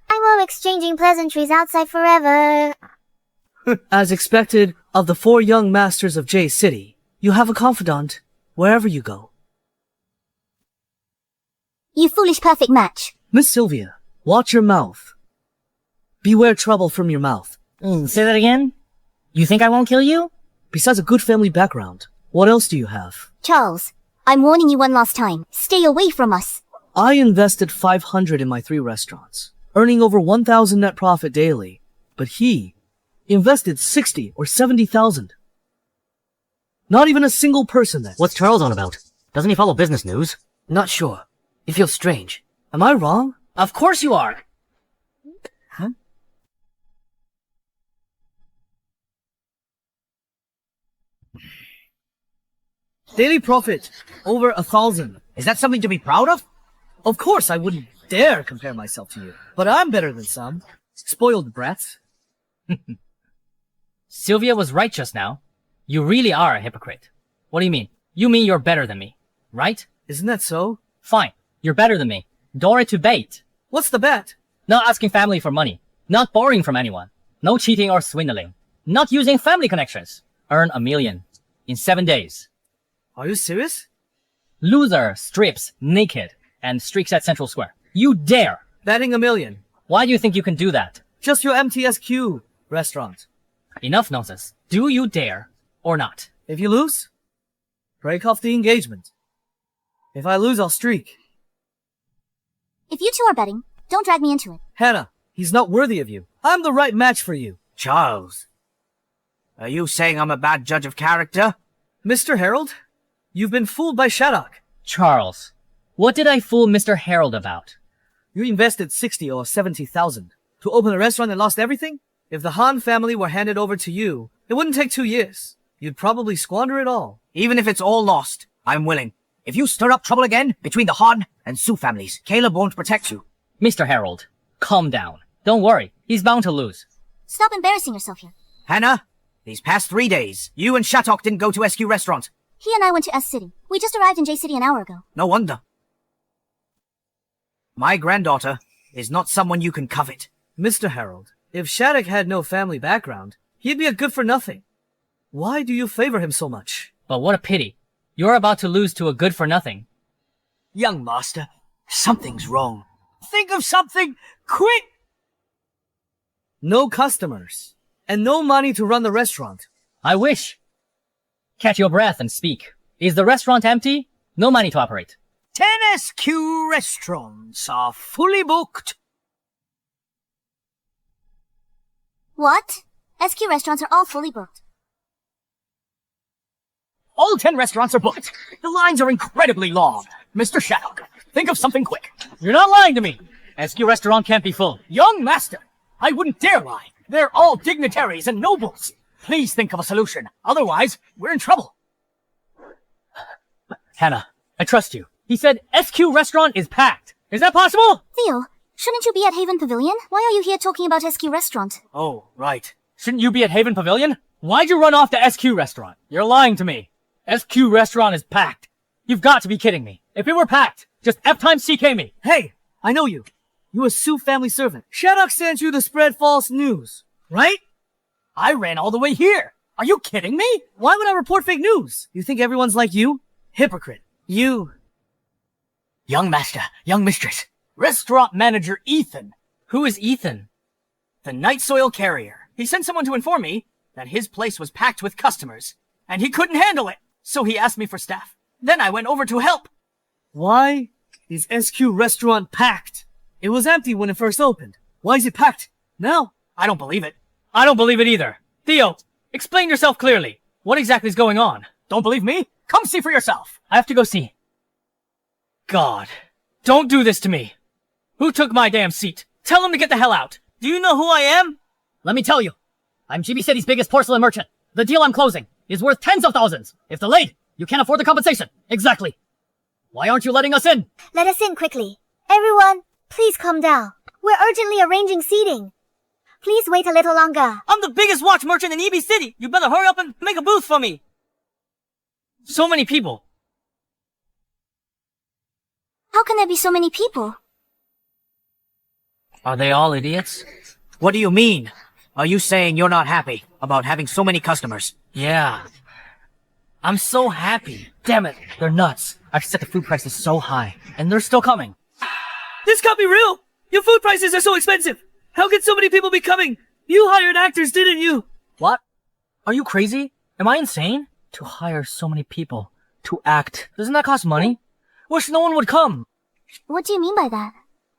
I love exchanging pleasantries outside forever. As expected of the 4 young masters of J-City, you have a confidant wherever you go. You foolish perfect match. Miss Sylvia, watch your mouth. Beware trouble from your mouth. Say that again? You think I won't kill you? Besides a good family background, what else do you have? Charles, I'm warning you one last time. Stay away from us. I invested 500 in my 3 restaurants, earning over 1,000 net profit daily, but he invested 60 or 70,000. Not even a single person then. What's Charles on about? Doesn't he follow business news? Not sure. It feels strange. Am I wrong? Of course you are. Daily profit, over 1,000. Is that something to be proud of? Of course I wouldn't dare compare myself to you, but I'm better than some. Spoiled brats. Sylvia was right just now. You really are a hypocrite. What do you mean? You mean you're better than me, right? Isn't that so? Fine. You're better than me. Dora to bait. What's the bet? Not asking family for money. Not borrowing from anyone. No cheating or swindling. Not using family connections. Earn 1 million. In 7 days. Are you serious? Loser strips naked and streaks at Central Square. You dare! Betting 1 million. Why do you think you can do that? Just your MTSQ restaurant. Enough nonsense. Do you dare or not? If you lose, break off the engagement. If I lose, I'll streak. If you two are betting, don't drag me into it. Hannah, he's not worthy of you. I'm the right match for you. Charles, are you saying I'm a bad judge of character? Mr. Harold, you've been fooled by Shattuck. Charles, what did I fool Mr. Harold about? You invested 60 or 70,000 to open a restaurant and lost everything? If the Han family were handed over to you, it wouldn't take 2 years. You'd probably squander it all. Even if it's all lost, I'm willing. If you stir up trouble again between the Han and Su families, Caleb won't protect you. Mr. Harold, calm down. Don't worry, he's bound to lose. Stop embarrassing yourself here. Hannah, these past 3 days, you and Shattuck didn't go to SQ Restaurant. He and I went to S City. We just arrived in J City an hour ago. No wonder. My granddaughter is not someone you can covet. Mr. Harold, if Shattuck had no family background, he'd be a good-for-nothing. Why do you favor him so much? But what a pity. You're about to lose to a good-for-nothing. Young master, something's wrong. Think of something, quick! No customers, and no money to run the restaurant. I wish. Catch your breath and speak. Is the restaurant empty? No money to operate. 10 SQ restaurants are fully booked. What? SQ restaurants are all fully booked. All 10 restaurants are booked. The lines are incredibly long. Mr. Shattuck, think of something quick. You're not lying to me. SQ restaurant can't be full. Young master, I wouldn't dare lie. They're all dignitaries and nobles. Please think of a solution. Otherwise, we're in trouble. Hannah, I trust you. He said SQ restaurant is packed. Is that possible? Theo, shouldn't you be at Haven Pavilion? Why are you here talking about SQ restaurant? Oh, right. Shouldn't you be at Haven Pavilion? Why'd you run off to SQ restaurant? You're lying to me. SQ restaurant is packed. You've got to be kidding me. If it were packed, just F times CK me. Hey, I know you. You a Sioux family servant. Shattuck sent you to spread false news, right? I ran all the way here. Are you kidding me? Why would I report fake news? You think everyone's like you? Hypocrite. You. Young master, young mistress, restaurant manager Ethan. Who is Ethan? The night soil carrier. He sent someone to inform me that his place was packed with customers, and he couldn't handle it. So he asked me for staff. Then I went over to help. Why is SQ restaurant packed? It was empty when it first opened. Why is it packed now? I don't believe it. I don't believe it either. Theo, explain yourself clearly. What exactly is going on? Don't believe me? Come see for yourself. I have to go see. God, don't do this to me. Who took my damn seat? Tell him to get the hell out. Do you know who I am? Let me tell you. I'm GB City's biggest porcelain merchant. The deal I'm closing is worth tens of thousands. If delayed, you can't afford the compensation. Exactly. Why aren't you letting us in? Let us in quickly. Everyone, please calm down. We're urgently arranging seating. Please wait a little longer. I'm the biggest watch merchant in EB City. You better hurry up and make a booth for me. So many people. How can there be so many people? Are they all idiots? What do you mean? Are you saying you're not happy about having so many customers? Yeah. I'm so happy. Damn it, they're nuts. I've set the food prices so high, and they're still coming. This can't be real! Your food prices are so expensive! How can so many people be coming? You hired actors, didn't you? What? Are you crazy? Am I insane? To hire so many people to act. Doesn't that cost money? Wish no one would come. What do you mean by that?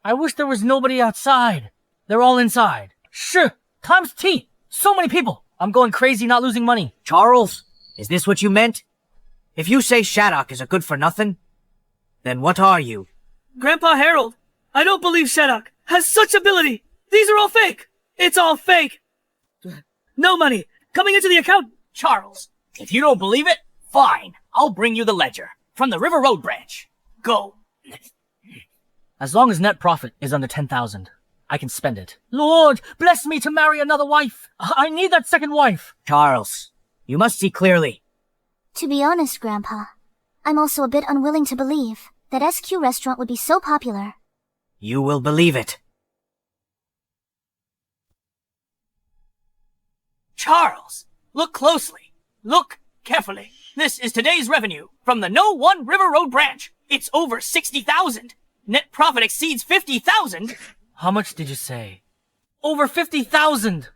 I wish there was nobody outside. They're all inside. Sure, times T. So many people. I'm going crazy not losing money. Charles, is this what you meant? If you say Shattuck is a good-for-nothing, then what are you? Grandpa Harold, I don't believe Shattuck has such ability. These are all fake. It's all fake. No money coming into the account. Charles, if you don't believe it, fine. I'll bring you the ledger from the River Road branch. Go. As long as net profit is under 10,000, I can spend it. Lord, bless me to marry another wife. I need that second wife. Charles, you must see clearly. To be honest, Grandpa, I'm also a bit unwilling to believe that SQ restaurant would be so popular. You will believe it. Charles, look closely. Look carefully. This is today's revenue from the No 1 River Road branch. It's over 60,000. Net profit exceeds 50,000. How much did you say? Over 50,000.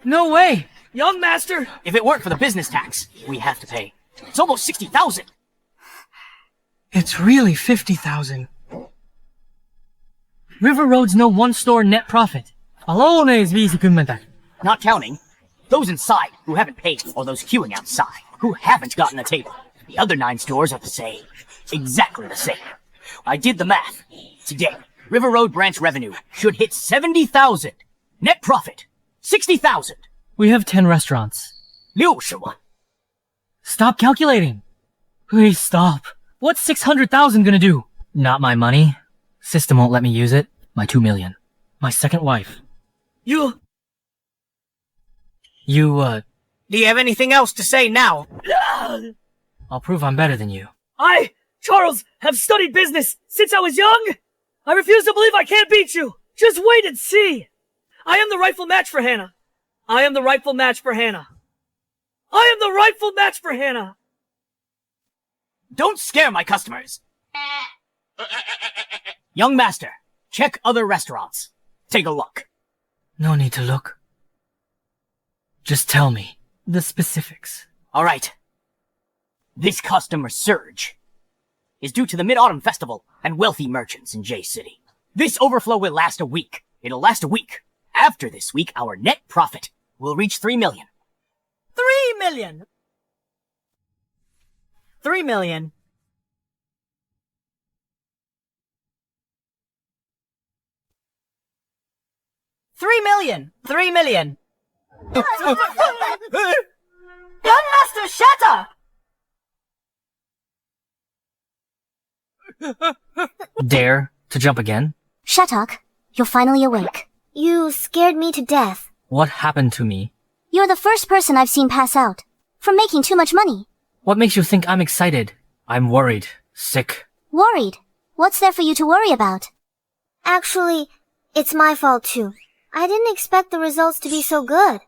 No way. Young master. If it weren't for the business tax we have to pay, it's almost 60,000. It's really 50,000. River Road's no one store net profit. Alone is 20금만. Not counting those inside who haven't paid or those queuing outside who haven't gotten a table. The other 9 stores are the same. Exactly the same. I did the math. Today, River Road branch revenue should hit 70,000. Net profit, 60,000. We have 10 restaurants. 60万. Stop calculating. Please stop. What's 600,000 gonna do? Not my money. System won't let me use it. My 2 million. My second wife. You... You, Do you have anything else to say now? I'll prove I'm better than you. I, Charles, have studied business since I was young. I refuse to believe I can't beat you. Just wait and see. I am the rightful match for Hannah. I am the rightful match for Hannah. I am the rightful match for Hannah. Don't scare my customers. Young master, check other restaurants. Take a look. No need to look. Just tell me the specifics. All right. This customer surge is due to the Mid-Autumn Festival and wealthy merchants in J City. This overflow will last a week. It'll last a week. After this week, our net profit will reach 3 million. 3 million! 3 million. $3 million! Young Master Shatter! Dare to jump again? Shattuck, you're finally awake. You scared me to death. What happened to me? You're the first person I've seen pass out. From making too much money. What makes you think I'm excited? I'm worried. Sick. Worried? What's there for you to worry about? Actually, it's my fault too. I didn't expect the results to be so good.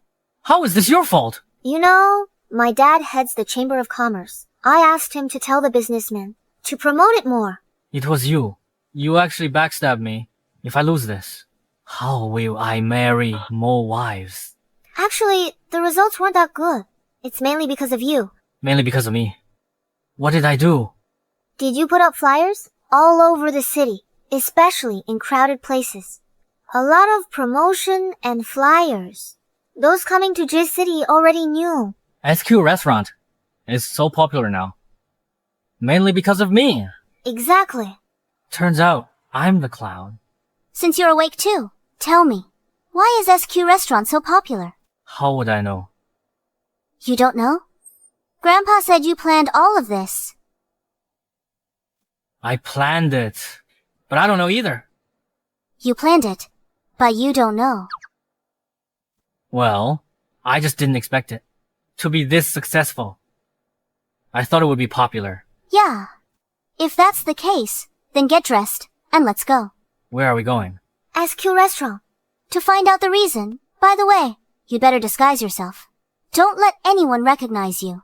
How is this your fault? You know, my dad heads the Chamber of Commerce. I asked him to tell the businessmen to promote it more. It was you. You actually backstabbed me. If I lose this, how will I marry more wives? Actually, the results weren't that good. It's mainly because of you. Mainly because of me. What did I do? Did you put up flyers? All over the city, especially in crowded places. A lot of promotion and flyers. Those coming to J City already knew. SQ Restaurant is so popular now. Mainly because of me. Exactly. Turns out, I'm the clown. Since you're awake too, tell me, why is SQ Restaurant so popular? How would I know? You don't know? Grandpa said you planned all of this. I planned it, but I don't know either. You planned it, but you don't know. Well, I just didn't expect it to be this successful. I thought it would be popular. Yeah. If that's the case, then get dressed and let's go. Where are we going? SQ Restaurant. To find out the reason, by the way, you'd better disguise yourself. Don't let anyone recognize you.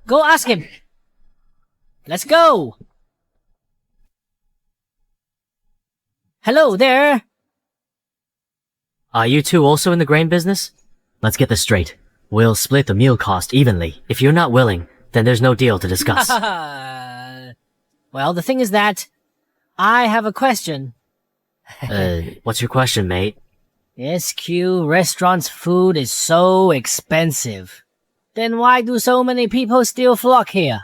Go ask him. Let's go. Hello there. Are you two also in the grain business? Let's get this straight. We'll split the meal cost evenly. If you're not willing, then there's no deal to discuss. Well, the thing is that I have a question. What's your question, mate? SQ Restaurant's food is so expensive. Then why do so many people still flock here?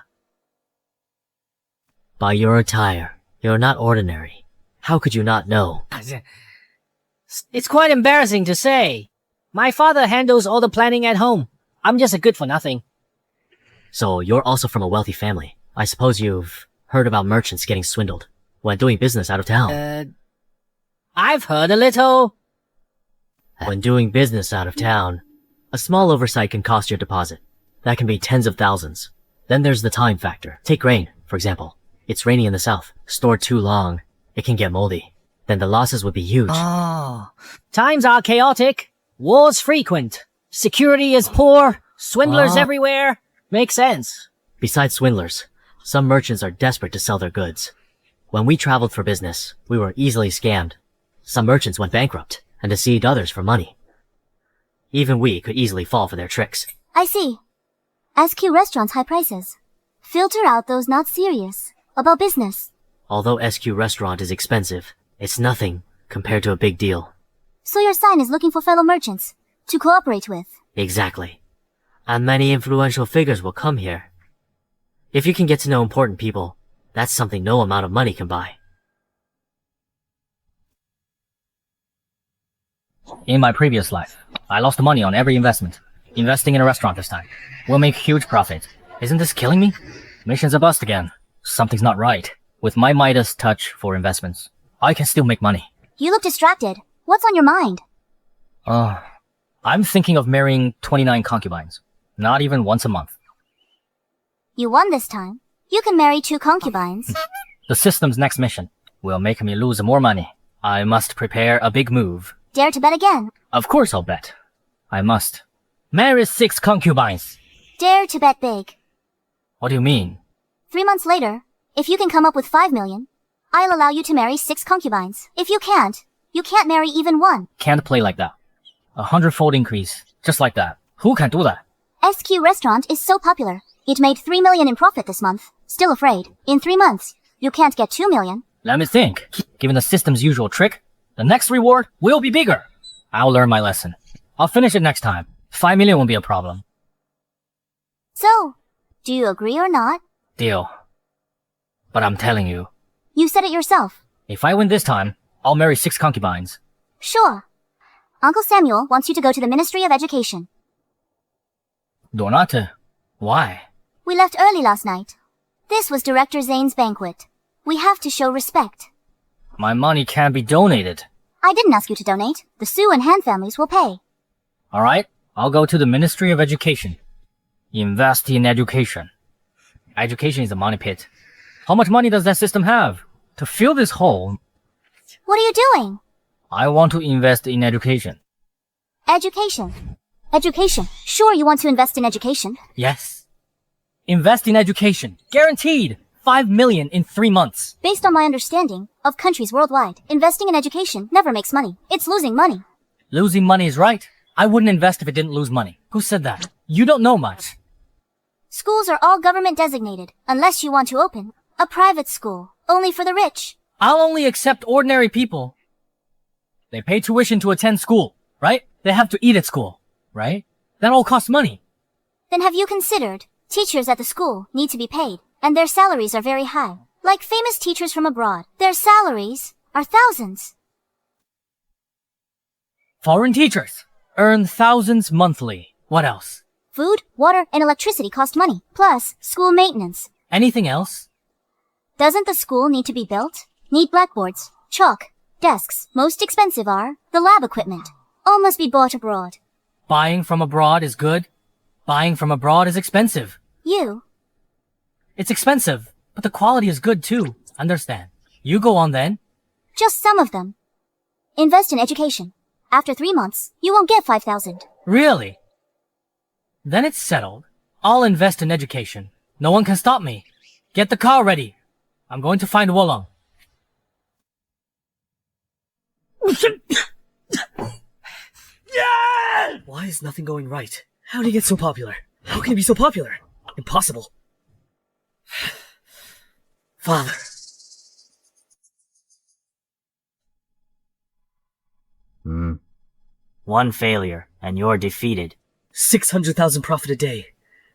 By your attire, you're not ordinary. How could you not know? It's quite embarrassing to say. My father handles all the planning at home. I'm just a good-for-nothing. So you're also from a wealthy family. I suppose you've heard about merchants getting swindled when doing business out of town. I've heard a little. When doing business out of town, a small oversight can cost your deposit. That can be tens of thousands. Then there's the time factor. Take grain, for example. It's rainy in the south. Stored too long, it can get moldy. Then the losses would be huge. Oh. Times are chaotic. Wars frequent. Security is poor. Swindlers everywhere. Makes sense. Besides swindlers, some merchants are desperate to sell their goods. When we traveled for business, we were easily scammed. Some merchants went bankrupt and deceived others for money. Even we could easily fall for their tricks. I see. SQ Restaurant's high prices. Filter out those not serious about business. Although SQ Restaurant is expensive, it's nothing compared to a big deal. So your sign is looking for fellow merchants to cooperate with. Exactly. And many influential figures will come here. If you can get to know important people, that's something no amount of money can buy. In my previous life, I lost money on every investment. Investing in a restaurant this time. We'll make huge profit. Isn't this killing me? Mission's a bust again. Something's not right. With my Midas touch for investments, I can still make money. You look distracted. What's on your mind? I'm thinking of marrying 29 concubines. Not even once a month. You won this time. You can marry 2 concubines. The system's next mission will make me lose more money. I must prepare a big move. Dare to bet again. Of course I'll bet. I must. Marry 6 concubines. Dare to bet big. What do you mean? 3 months later, if you can come up with 5 million, I'll allow you to marry 6 concubines. If you can't marry even one. Can't play like that. 100-fold increase, just like that. Who can do that? SQ restaurant is so popular. It made 3 million in profit this month. Still afraid. In 3 months, you can't get 2 million. Let me think. Given the system's usual trick, the next reward will be bigger. I'll learn my lesson. I'll finish it next time. 5 million won't be a problem. So, do you agree or not? Deal. But I'm telling you, You said it yourself. if I win this time, I'll marry 6 concubines. Sure. Uncle Samuel wants you to go to the Ministry of Education. Donate. Why? We left early last night. This was Director Zane's banquet. We have to show respect. My money can't be donated. I didn't ask you to donate. The Sue and Han families will pay. Alright, I'll go to the Ministry of Education. Invest in education. Education is a money pit. How much money does that system have? To fill this hole, What are you doing? I want to invest in education. Education. Education. Sure you want to invest in education. Yes. Invest in education. Guaranteed. 5 million in 3 months. Based on my understanding of countries worldwide, investing in education never makes money. It's losing money. Losing money is right. I wouldn't invest if it didn't lose money. Who said that? You don't know much. Schools are all government designated, unless you want to open a private school, only for the rich. I'll only accept ordinary people. They pay tuition to attend school, right? They have to eat at school, right? That all costs money. Then have you considered teachers at the school need to be paid, and their salaries are very high? Like famous teachers from abroad, their salaries are thousands. Foreign teachers earn thousands monthly. What else? Food, water, and electricity cost money, plus school maintenance. Anything else? Doesn't the school need to be built? Need blackboards, chalk, desks. Most expensive are the lab equipment. All must be bought abroad. Buying from abroad is good. Buying from abroad is expensive. It's expensive, but the quality is good too. Understand? You go on then. Just some of them. Invest in education. After 3 months, you won't get 5,000. Really? Then it's settled. I'll invest in education. No one can stop me. Get the car ready. I'm going to find Wolong. Why is nothing going right? How did he get so popular? How can he be so popular? Impossible. Father. One failure, and you're defeated. 600,000 profit a day.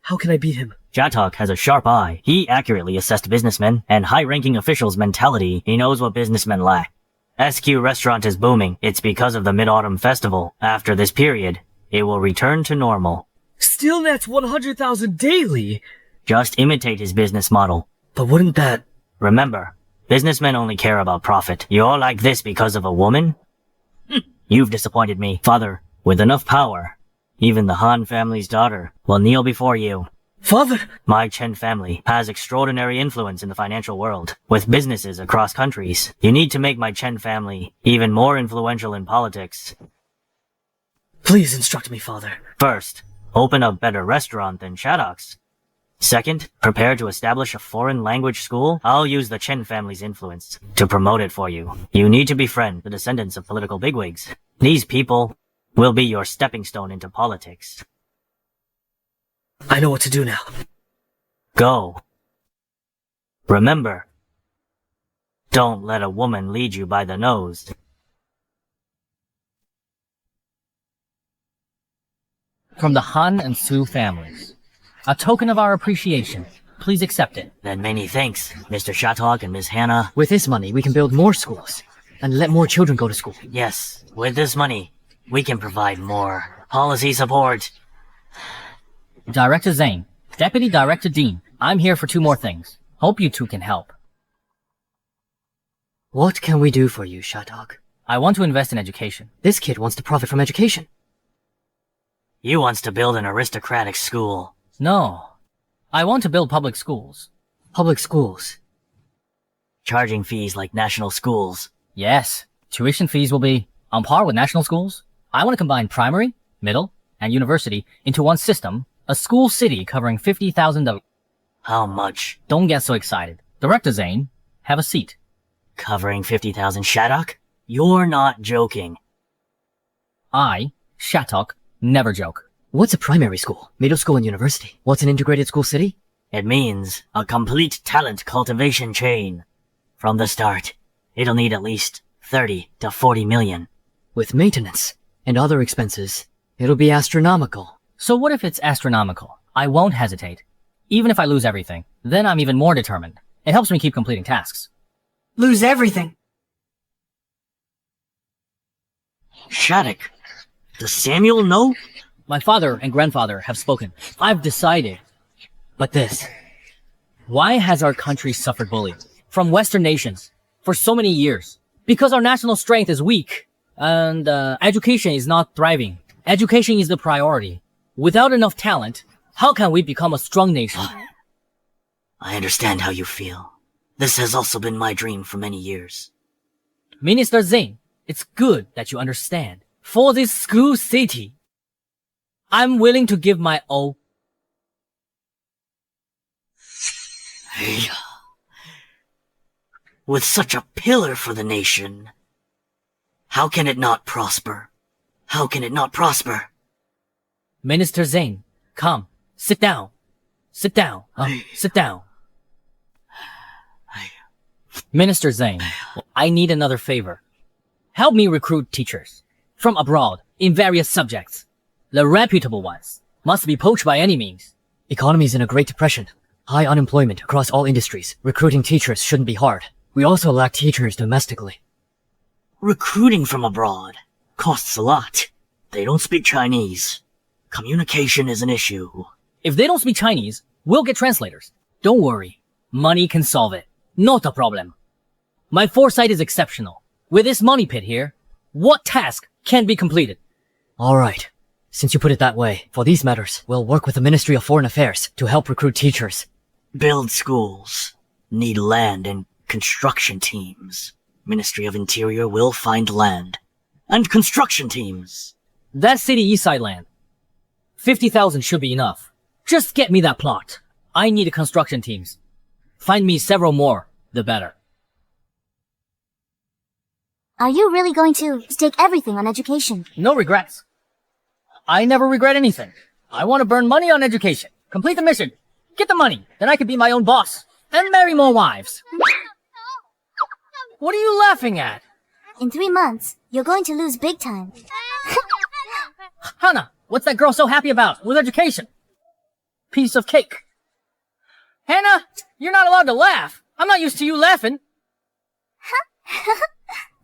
How can I beat him? Jatok has a sharp eye. He accurately assessed businessmen and high-ranking officials' mentality. He knows what businessmen lack. SQ Restaurant is booming. It's because of the Mid-Autumn Festival. After this period, it will return to normal. Still nets 100,000 daily. Just imitate his business model. But wouldn't that... Remember, businessmen only care about profit. You're like this because of a woman? You've disappointed me, father. With enough power, even the Han family's daughter will kneel before you. Father! My Chen family has extraordinary influence in the financial world, with businesses across countries. You need to make my Chen family even more influential in politics. Please instruct me, father. First, open a better restaurant than Shadok's. Second, prepare to establish a foreign language school. I'll use the Chen family's influence to promote it for you. You need to befriend the descendants of political bigwigs. These people will be your stepping stone into politics. I know what to do now. Go. Remember, don't let a woman lead you by the nose. From the Han and Su families. A token of our appreciation. Please accept it. Then many thanks, Mr. Shatok and Miss Hannah. With this money, we can build more schools and let more children go to school. Yes, with this money, we can provide more policy support. Director Zane, Deputy Director Dean, I'm here for 2 more things. Hope you 2 can help. What can we do for you, Shatok? I want to invest in education. This kid wants to profit from education. You wants to build an aristocratic school. No. I want to build public schools. Public schools. Charging fees like national schools. Yes. Tuition fees will be on par with national schools. I want to combine primary, middle, and university into one system. A school city covering 50,000 of... How much? Don't get so excited. Director Zane, have a seat. Covering 50,000 Shattuck? You're not joking. I, Shattuck, never joke. What's a primary school, middle school, and university? What's an integrated school city? It means a complete talent cultivation chain. From the start, it'll need at least 30 to 40 million. With maintenance and other expenses, it'll be astronomical. So what if it's astronomical? I won't hesitate. Even if I lose everything, then I'm even more determined. It helps me keep completing tasks. Lose everything. Shattuck, does Samuel know? My father and grandfather have spoken. I've decided. But this. Why has our country suffered bullying from Western nations for so many years? Because our national strength is weak and education is not thriving. Education is the priority. Without enough talent, how can we become a strong nation? I understand how you feel. This has also been my dream for many years. Minister Zane, it's good that you understand. For this school city, I'm willing to give my all. Hey. With such a pillar for the nation, how can it not prosper? How can it not prosper? Minister Zane, come, sit down. Sit down. Sit down. Minister Zane, I need another favor. Help me recruit teachers from abroad in various subjects. The reputable ones must be poached by any means. Economy's in a Great Depression. High unemployment across all industries. Recruiting teachers shouldn't be hard. We also lack teachers domestically. Recruiting from abroad costs a lot. They don't speak Chinese. Communication is an issue. If they don't speak Chinese, we'll get translators. Don't worry. Money can solve it. Not a problem. My foresight is exceptional. With this money pit here, what task can be completed? Alright. Since you put it that way, for these matters, we'll work with the Ministry of Foreign Affairs to help recruit teachers. Build schools. Need land and construction teams. Ministry of Interior will find land. And construction teams. That city east side land. 50,000 should be enough. Just get me that plot. I need construction teams. Find me several more, the better. Are you really going to stake everything on education? No regrets. I never regret anything. I want to burn money on education. Complete the mission. Get the money. Then I can be my own boss. And marry more wives. What are you laughing at? In 3 months, you're going to lose big time. Hannah, what's that girl so happy about with education? Piece of cake. Hannah, you're not allowed to laugh. I'm not used to you laughing.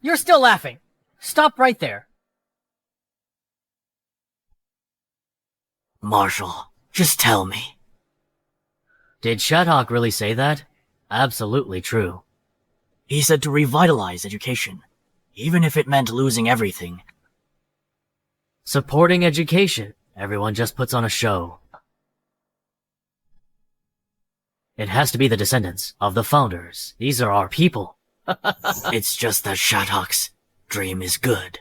You're still laughing. Stop right there. Marshall, just tell me. Did Shattuck really say that? Absolutely true. He said to revitalize education, even if it meant losing everything. Supporting education. Everyone just puts on a show. It has to be the descendants of the founders. These are our people. It's just that Shattuck's dream is good.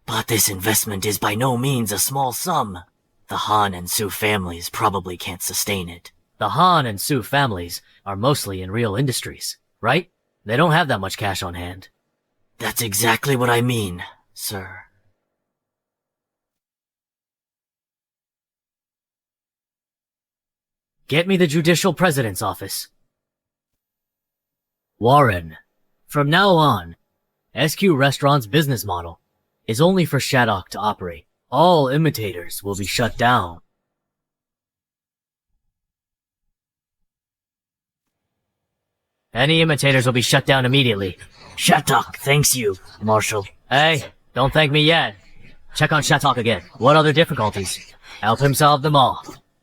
But this investment is by no means a small sum. The Han and Su families probably can't sustain it. The Han and Su families are mostly in real industries, right? They don't have that much cash on hand. That's exactly what I mean, sir. Get me the judicial president's office. Warren, from now on, SQ Restaurant's business model is only for Shattuck to operate. All imitators will be shut down. Any imitators will be shut down immediately. Shattuck thanks you, Marshall. Hey, don't thank me yet. Check on Shattuck again. What other difficulties? Help him solve them all.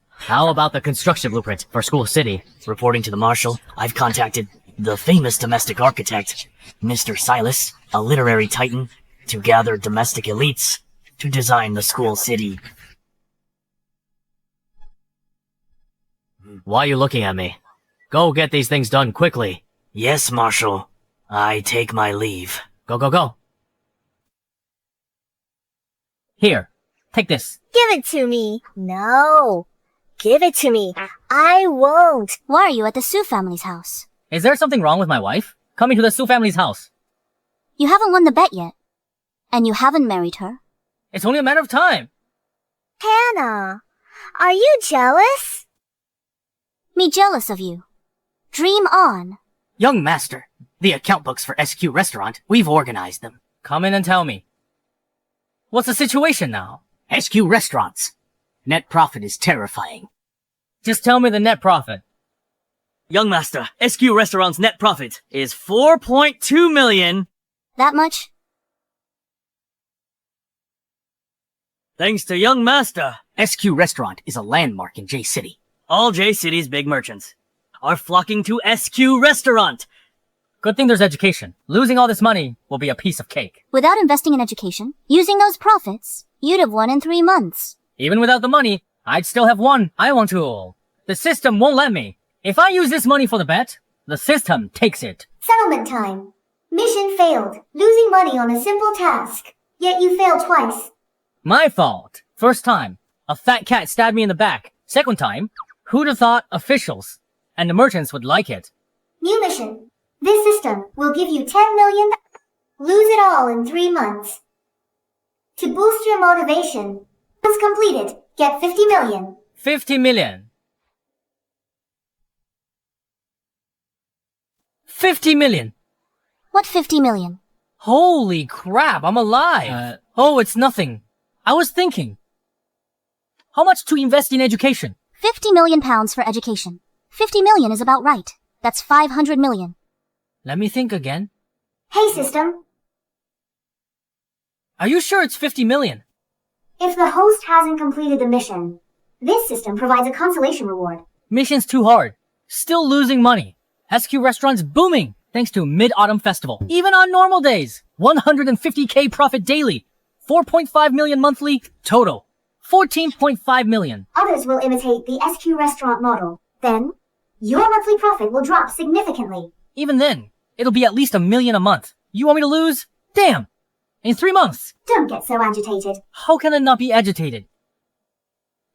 How about the construction blueprint for School City? Reporting to the Marshal, I've contacted the famous domestic architect, Mr. Silas, a literary titan, to gather domestic elites to design the School City. Why are you looking at me? Go get these things done quickly. Yes, Marshal. I take my leave. Go, go, go. Here, take this. Give it to me. No. Give it to me. I won't. Why are you at the Su family's house? Is there something wrong with my wife? Coming to the Su family's house. You haven't won the bet yet. And you haven't married her. It's only a matter of time. Hannah, are you jealous? Me jealous of you. Dream on. Young master, the account books for SQ Restaurant, we've organized them. Come in and tell me. What's the situation now? SQ Restaurants. Net profit is terrifying. Just tell me the net profit. Young master, SQ Restaurant's net profit is 4.2 million. That much? Thanks to young master. SQ Restaurant is a landmark in J City. All J City's big merchants are flocking to SQ Restaurant. Good thing there's education. Losing all this money will be a piece of cake. Without investing in education, using those profits, you'd have won in 3 months. Even without the money, I'd still have won. I want to. The system won't let me. If I use this money for the bet, the system takes it. Settlement time. Mission failed. Losing money on a simple task. Yet you failed twice. My fault. First time, a fat cat stabbed me in the back. Second time, who'd have thought officials and the merchants would like it? New mission. This system will give you 10 million. Lose it all in 3 months. To boost your motivation, once completed, get 50 million. 50 million. 50 million. What 50 million? Holy crap, I'm alive. Oh, it's nothing. I was thinking. How much to invest in education? 50 million pounds for education. 50 million is about right. That's 500 million. Let me think again. Hey system, Are you sure it's 50 million? if the host hasn't completed the mission, this system provides a consolation reward. Mission's too hard. Still losing money. SQ Restaurant's booming thanks to Mid-Autumn Festival. Even on normal days, 150k profit daily. 4.5 million monthly total. 14.5 million. Others will imitate the SQ restaurant model. Then, your monthly profit will drop significantly. Even then, it'll be at least $1 million a month. You want me to lose? Damn! In 3 months! Don't get so agitated. How can I not be agitated?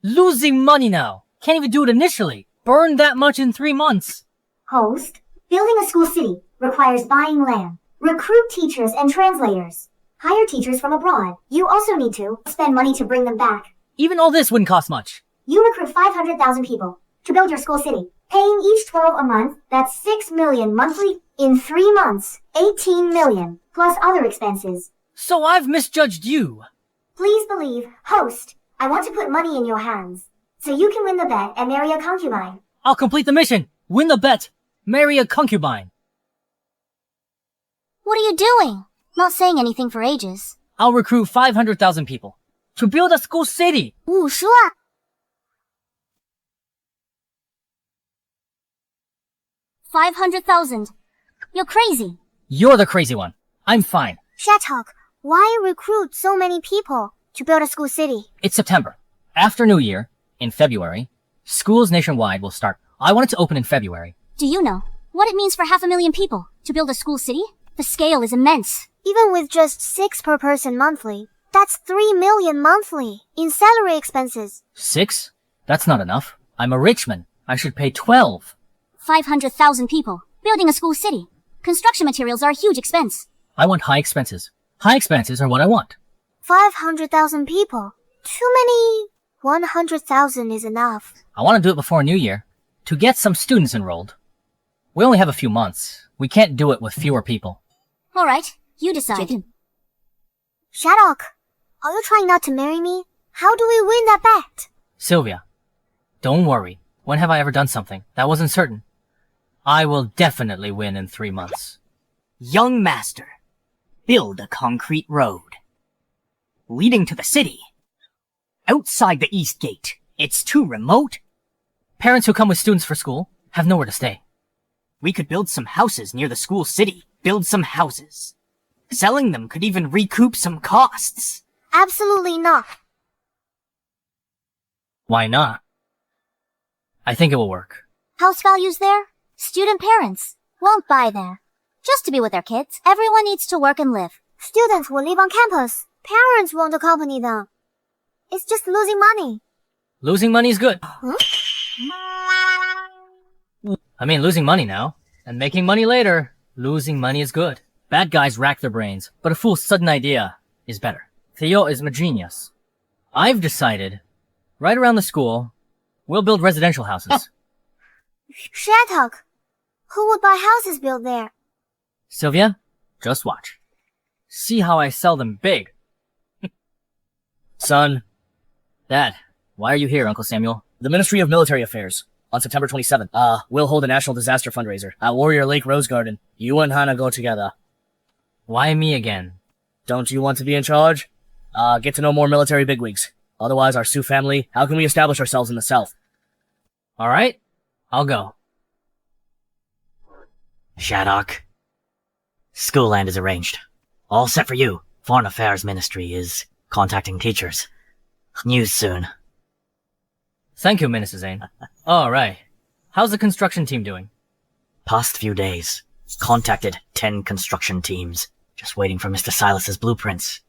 Losing money now. Can't even do it initially. Burn that much in 3 months. Host, building a school city requires buying land. Recruit teachers and translators. Hire teachers from abroad. You also need to spend money to bring them back. Even all this wouldn't cost much. You recruit 500,000 people to build your school city. Paying each 12 a month, that's 6 million monthly. In 3 months, 18 million, plus other expenses. So I've misjudged you. Please believe, host, I want to put money in your hands, so you can win the bet and marry a concubine. I'll complete the mission. Win the bet. Marry a concubine. What are you doing? Not saying anything for ages. I'll recruit 500,000 people to build a school city. 50啊 500,000. You're crazy. You're the crazy one. I'm fine. Shatok, why recruit so many people to build a school city? It's September. After New Year, in February, schools nationwide will start. I want it to open in February. Do you know what it means for 500,000 people to build a school city? The scale is immense. Even with just 6 per person monthly, that's 3 million monthly in salary expenses. 6? That's not enough. I'm a rich man. I should pay 12. 500,000 people building a school city. Construction materials are a huge expense. I want high expenses. High expenses are what I want. 500,000 people. Too many. 100,000 is enough. I want to do it before New Year to get some students enrolled. We only have a few months. We can't do it with fewer people. All right, you decide. Shatok, are you trying not to marry me? How do we win that bet? Sylvia, don't worry. When have I ever done something that wasn't certain? I will definitely win in 3 months. Young master, build a concrete road leading to the city. Outside the east gate. It's too remote. Parents who come with students for school have nowhere to stay. We could build some houses near the school city. Build some houses. Selling them could even recoup some costs. Absolutely not. Why not? I think it will work. House values there? Student parents won't buy there. Just to be with their kids, everyone needs to work and live. Students will live on campus. Parents won't accompany them. It's just losing money. Losing money is good. Huh? I mean, losing money now, and making money later. Losing money is good. Bad guys rack their brains, but a fool's sudden idea is better. Theo is my genius. I've decided, right around the school, we'll build residential houses. Shattuck, who would buy houses built there? Sylvia, just watch. See how I sell them big. Son, Dad, why are you here, Uncle Samuel? the Ministry of Military Affairs, on September 27th, will hold a national disaster fundraiser at Warrior Lake Rose Garden. You and Hannah go together. Why me again? Don't you want to be in charge? Get to know more military bigwigs. Otherwise, our Sioux family, how can we establish ourselves in the South? Alright, I'll go. Shattuck. School land is arranged. All set for you. Foreign Affairs Ministry is contacting teachers. News soon. Thank you, Minister Zane. Alright, how's the construction team doing? Past few days. Contacted 10 construction teams. Just waiting for Mr. Silas's blueprints.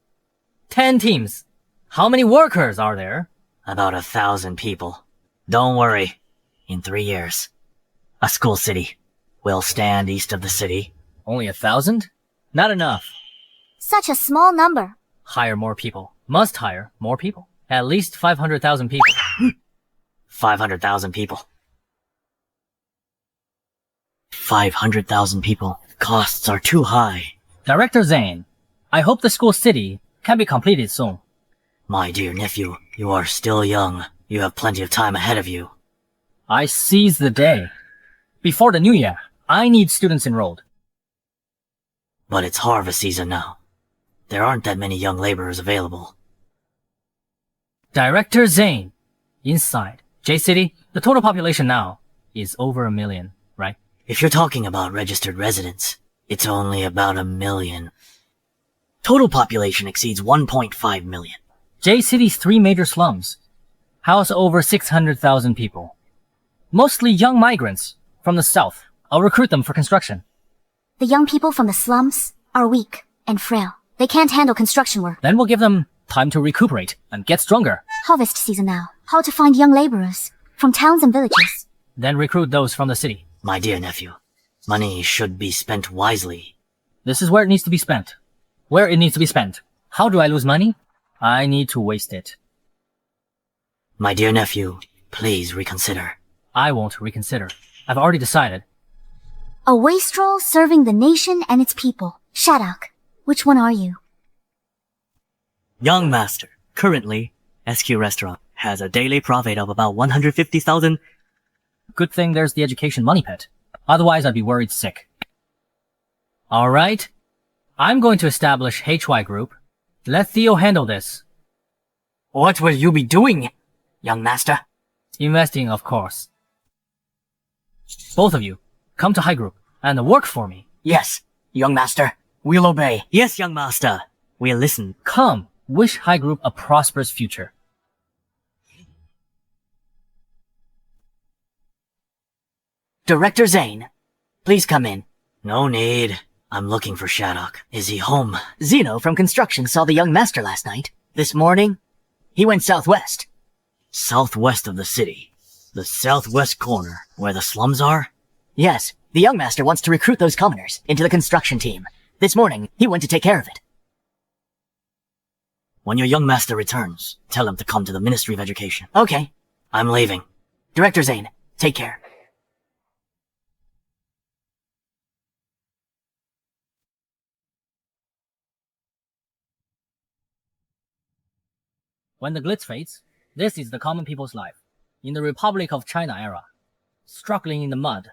10 teams. How many workers are there? About 1,000 people. Don't worry. In 3 years, a school city will stand east of the city. Only 1,000? Not enough. Such a small number. Hire more people. Must hire more people. At least 500,000 people. 500,000 people. 500,000 people. Costs are too high. Director Zane, I hope the school city can be completed soon. My dear nephew, you are still young. You have plenty of time ahead of you. I seize the day. Before the new year, I need students enrolled. But it's harvest season now. There aren't that many young laborers available. Director Zane, inside J-City, the total population now is over 1 million, right? If you're talking about registered residents, it's only about 1 million. Total population exceeds 1.5 million. J-City's 3 major slums house over 600,000 people. Mostly young migrants from the south. I'll recruit them for construction. The young people from the slums are weak and frail. They can't handle construction work. Then we'll give them time to recuperate and get stronger. Harvest season now. How to find young laborers from towns and villages. Then recruit those from the city. My dear nephew, money should be spent wisely. This is where it needs to be spent. Where it needs to be spent. How do I lose money? I need to waste it. My dear nephew, please reconsider. I won't reconsider. I've already decided. A wastrel serving the nation and its people. Shattuck, which one are you? Young master, currently, SQ Restaurant has a daily profit of about 150,000. Good thing there's the education money pit. Otherwise, I'd be worried sick. Alright. I'm going to establish HY Group. Let Theo handle this. What will you be doing, young master? Investing, of course. Both of you, come to High Group and work for me. Yes, young master. We'll obey. Yes, young master. We'll listen. Come, wish High Group a prosperous future. Director Zane, please come in. No need. I'm looking for Shattuck. Is he home? Zeno from construction saw the young master last night. This morning, he went southwest. Southwest of the city. The southwest corner, where the slums are? Yes, the young master wants to recruit those commoners into the construction team. This morning, he went to take care of it. When your young master returns, tell him to come to the Ministry of Education. Okay. I'm leaving. Director Zane, take care. When the glitz fades, this is the common people's life. In the Republic of China era. Struggling in the mud.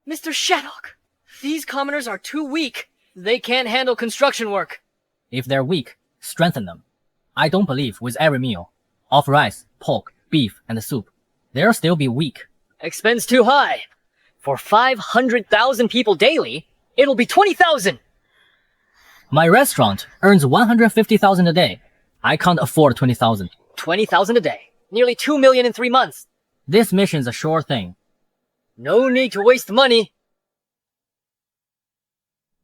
Mr. Shattuck, these commoners are too weak. They can't handle construction work. If they're weak, strengthen them. I don't believe with every meal, of rice, pork, beef, and the soup, they'll still be weak. Expense too high. For 500,000 people daily, it'll be 20,000. My restaurant earns 150,000 a day. I can't afford 20,000. 20,000 a day. Nearly 2 million in 3 months. This mission's a sure thing. No need to waste money.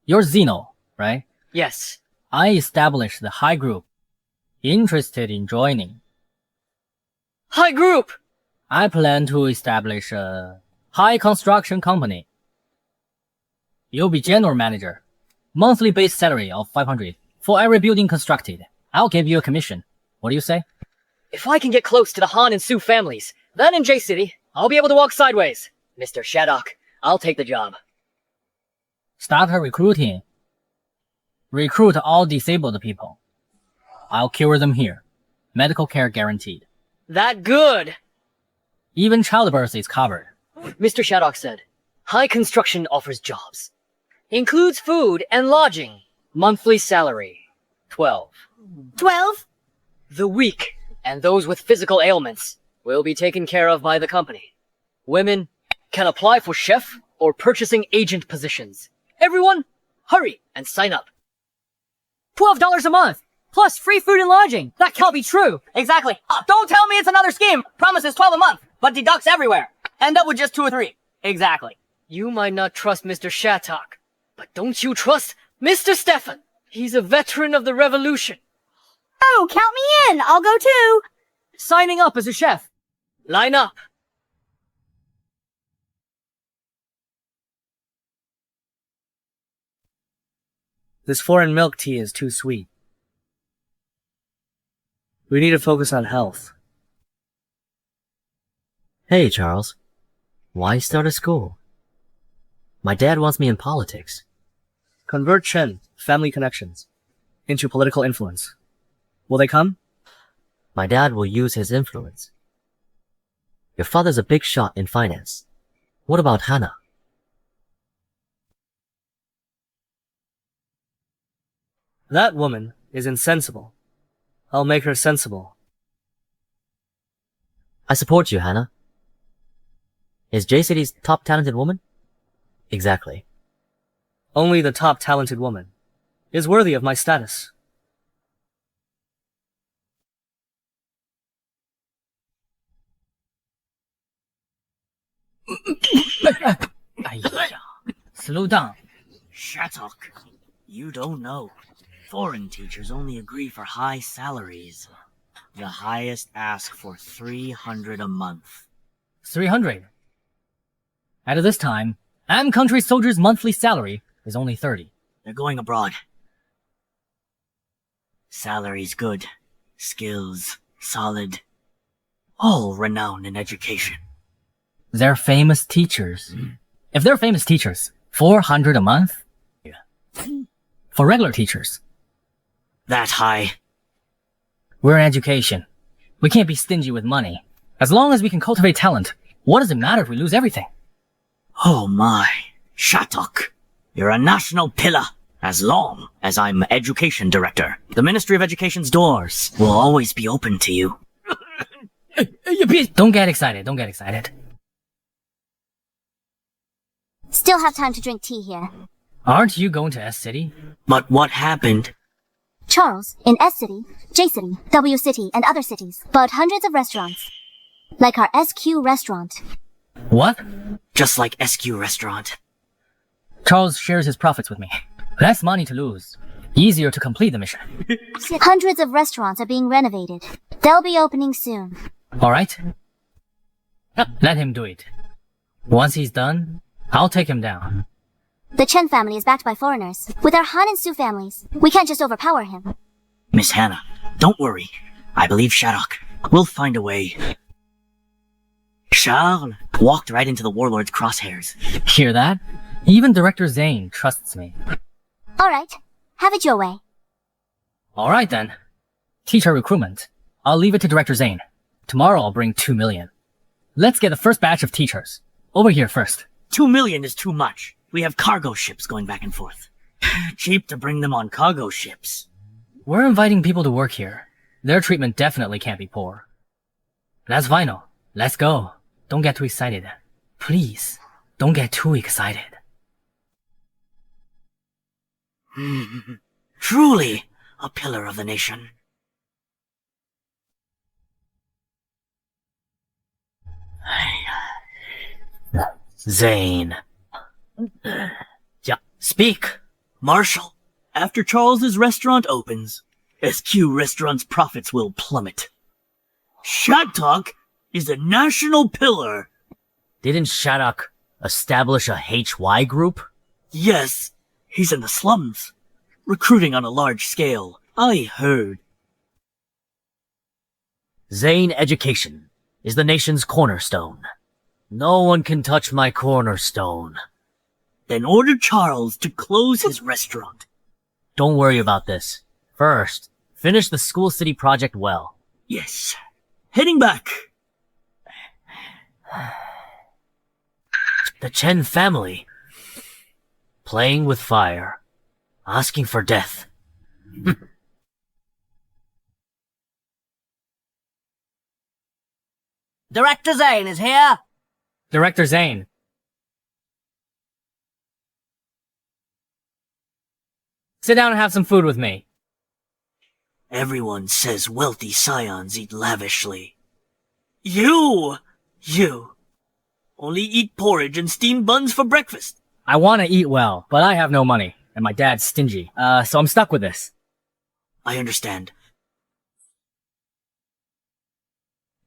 You're Zeno, right? Yes. I established the High Group. Interested in joining? Huayin Group! I plan to establish a high construction company. You'll be general manager. Monthly base salary of 500 for every building constructed. I'll give you a commission. What do you say? If I can get close to the Han and Su families, then in J City, I'll be able to walk sideways. Mr. Shadok, I'll take the job. Start recruiting. Recruit all disabled people. I'll cure them here. Medical care guaranteed. That good! Even childbirth is covered. Mr. Shadok said, high construction offers jobs. Includes food and lodging. Monthly salary, 12. 12? The weak and those with physical ailments will be taken care of by the company. Women can apply for chef or purchasing agent positions. Everyone, hurry and sign up. $12 a month, plus free food and lodging. That can't be true. Exactly. Don't tell me it's another scheme. Promises 12 a month, but deducts everywhere. End up with just 2 or 3. Exactly. You might not trust Mr. Shatok, but don't you trust Mr. Stefan? He's a veteran of the revolution. Oh, count me in. I'll go too. Signing up as a chef. Line up. This foreign milk tea is too sweet. We need to focus on health. Hey, Charles. Why start a school? My dad wants me in politics. Convert Chen, family connections, into political influence. Will they come? My dad will use his influence. Your father's a big shot in finance. What about Hannah? That woman is insensible. I'll make her sensible. I support you, Hannah. Is J-City's top talented woman? Exactly. Only the top talented woman is worthy of my status. Slow down. Shatok, you don't know. Foreign teachers only agree for high salaries. The highest ask for 300 a month. 300. At this time, Am country soldiers' monthly salary is only 30. They're going abroad. Salary's good. Skills solid. All renowned in education. They're famous teachers. If they're famous teachers, 400 a month? For regular teachers. That high. We're in education. We can't be stingy with money. As long as we can cultivate talent, what does it matter if we lose everything? Oh my. Shatok. You're a national pillar. As long as I'm education director, the Ministry of Education's doors will always be open to you. Don't get excited, don't get excited. Still have time to drink tea here. Aren't you going to S City? But what happened? Charles, in S City, J City, W City, and other cities, bought hundreds of restaurants. Like our SQ restaurant. What? Just like SQ restaurant. Charles shares his profits with me. Less money to lose. Easier to complete the mission. Hundreds of restaurants are being renovated. They'll be opening soon. Alright? Let him do it. Once he's done, I'll take him down. The Chen family is backed by foreigners. With our Han and Su families, we can't just overpower him. Miss Hannah, don't worry. I believe Shatok. We'll find a way. Charles walked right into the warlord's crosshairs. Hear that? Even Director Zane trusts me. Alright, have it your way. Alright then. Teacher recruitment. I'll leave it to Director Zane. Tomorrow I'll bring 2 million. Let's get the first batch of teachers. Over here first. 2 million is too much. We have cargo ships going back and forth. Cheap to bring them on cargo ships. We're inviting people to work here. Their treatment definitely can't be poor. That's final. Let's go. Don't get too excited. Please, don't get too excited. Truly a pillar of the nation. Zane. Speak. Marshal, after Charles's restaurant opens, SQ Restaurant's profits will plummet. Shatok is a national pillar. Didn't Shattuck establish a HY group? Yes, he's in the slums, recruiting on a large scale. I heard. Zane education is the nation's cornerstone. No one can touch my cornerstone. Then order Charles to close his restaurant. Don't worry about this. First, finish the school city project well. Yes. Heading back. The Chen family. Playing with fire. Asking for death. Director Zane is here. Director Zane. Sit down and have some food with me. Everyone says wealthy scions eat lavishly. You only eat porridge and steamed buns for breakfast. I want to eat well, but I have no money, and my dad's stingy, so I'm stuck with this. I understand.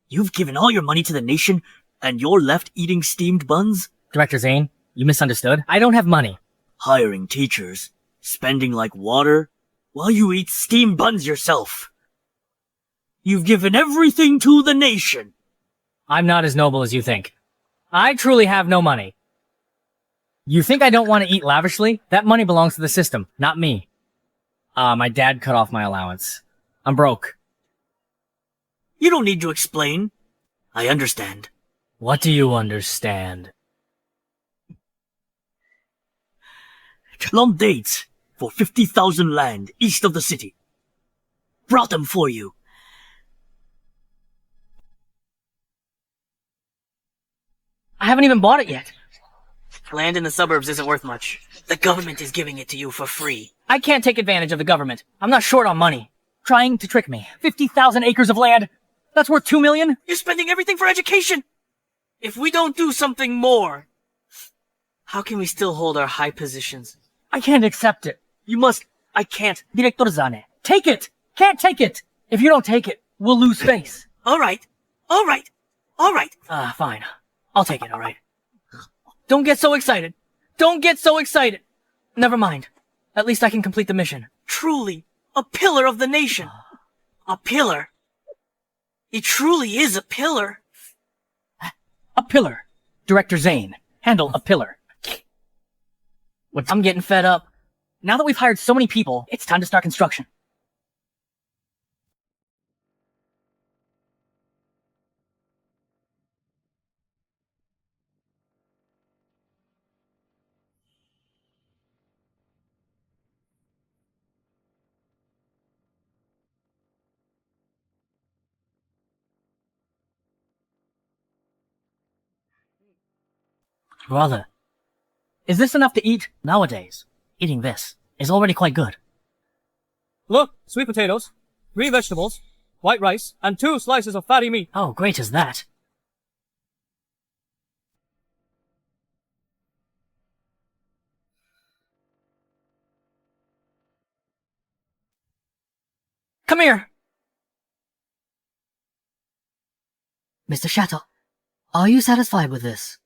You've given all your money to the nation, and you're left eating steamed buns? Director Zane, you misunderstood. I don't have money. Hiring teachers, spending like water, while you eat steamed buns yourself. You've given everything to the nation. I'm not as noble as you think. I truly have no money. You think I don't want to eat lavishly? That money belongs to the system, not me. My dad cut off my allowance. I'm broke. You don't need to explain. I understand. What do you understand? Plum dates for 50,000 land east of the city. Brought them for you. I haven't even bought it yet. Land in the suburbs isn't worth much. The government is giving it to you for free. I can't take advantage of the government. I'm not short on money. Trying to trick me. 50,000 acres of land. That's worth 2 million? You're spending everything for education. If we don't do something more, how can we still hold our high positions? I can't accept it. You must. I can't. Director Zane. Take it! Can't take it! If you don't take it, we'll lose face. Alright. Fine. I'll take it, alright. Don't get so excited. Don't get so excited. Never mind. At least I can complete the mission. Truly, a pillar of the nation. A pillar. He truly is a pillar. A pillar. Director Zane. Handle a pillar. I'm getting fed up. Now that we've hired so many people, it's time to start construction. Brother, is this enough to eat? Nowadays, eating this is already quite good. Look, sweet potatoes, 3 vegetables, white rice, and 2 slices of fatty meat. Oh, great is that. Come here! Mr. Shattuck, are you satisfied with this?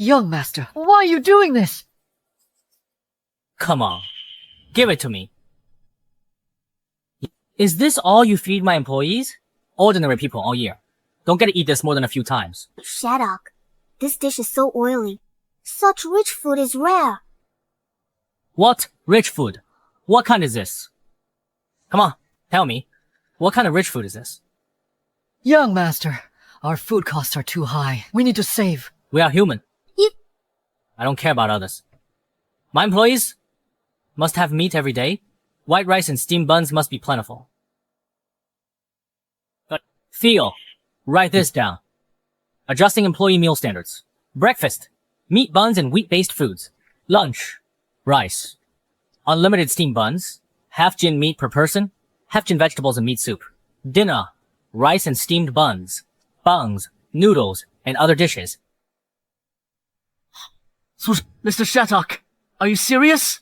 Young master, why are you doing this? Come on. Give it to me. Is this all you feed my employees? Ordinary people all year. Don't get to eat this more than a few times. Shattuck, this dish is so oily. Such rich food is rare. What rich food? What kind is this? Come on, tell me. What kind of rich food is this? Young master, our food costs are too high. We need to save. We are human. I don't care about others. My employees must have meat every day. White rice and steamed buns must be plentiful. But Theo, write this down. Adjusting employee meal standards. Breakfast, meat buns and wheat-based foods. Lunch, rice. Unlimited steamed buns. Half gin meat per person. Half gin vegetables and meat soup. Dinner, rice and steamed buns. Bungs, noodles, and other dishes. So, Mr. Shattuck, are you serious?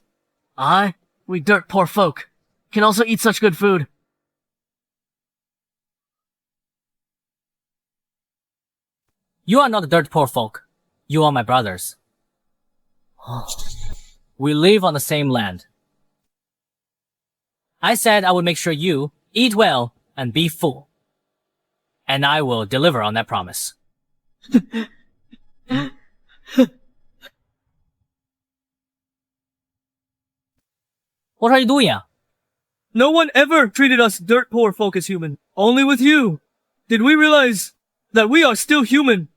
We dirt poor folk. can also eat such good food. You are not dirt poor folk. You are my brothers. We live on the same land. I said I would make sure you eat well and be full. And I will deliver on that promise. What are you doing? No one ever treated us dirt poor folk as human. Only with you did we realize that we are still human.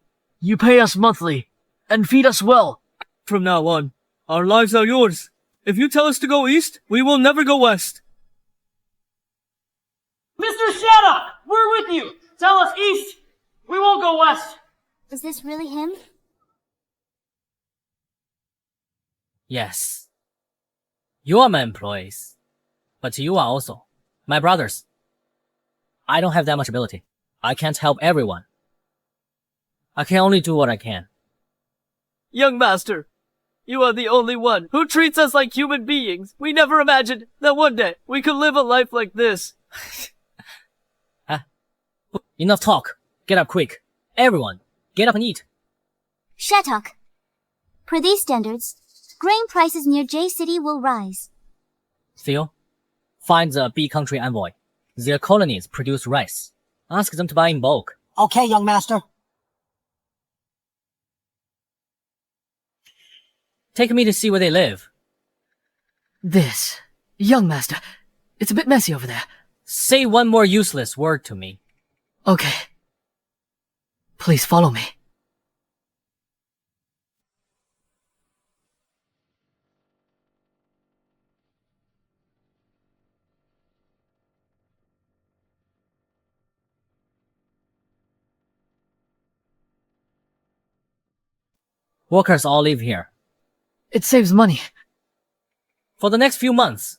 You pay us monthly and feed us well. From now on, our lives are yours. If you tell us to go east, we will never go west. Mr. Shattuck, we're with you. Tell us east. We won't go west. Is this really him? Yes. You are my employees. But you are also my brothers. I don't have that much ability. I can't help everyone. I can only do what I can. Young master, you are the only one who treats us like human beings. We never imagined that one day we could live a life like this. Enough talk. Get up quick. Everyone, get up and eat. Shattuck. Per these standards, grain prices near J City will rise. Theo, find the B country envoy. Their colonies produce rice. Ask them to buy in bulk. Okay, young master. Take me to see where they live. This, young master, it's a bit messy over there. Say one more useless word to me. Okay. Please follow me. Workers all live here. It saves money. For the next few months,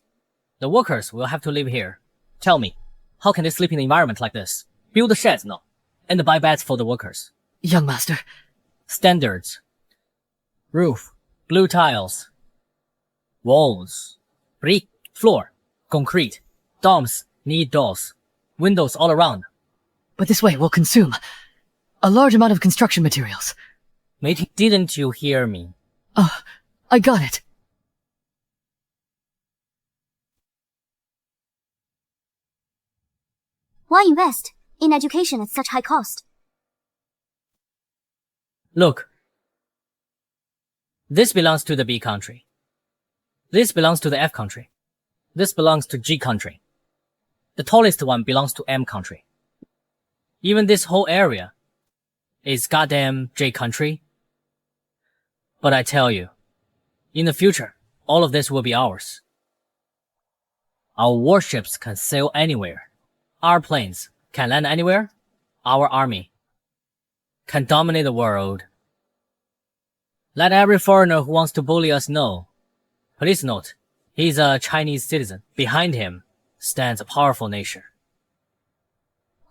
the workers will have to live here. Tell me, how can they sleep in an environment like this? Build the sheds, no, and buy beds for the workers. Young master. Standards. Roof, blue tiles. Walls, brick, floor, concrete. Domes need doors. Windows all around. But this way will consume a large amount of construction materials. Didn't you hear me? I got it. Why invest in education at such high cost? Look. This belongs to the B country. This belongs to the F country. This belongs to G country. The tallest one belongs to M country. Even this whole area is goddamn J country. But I tell you, in the future, all of this will be ours. Our warships can sail anywhere. Our planes can land anywhere. Our army can dominate the world. Let every foreigner who wants to bully us know. Please note, he's a Chinese citizen. Behind him stands a powerful nation.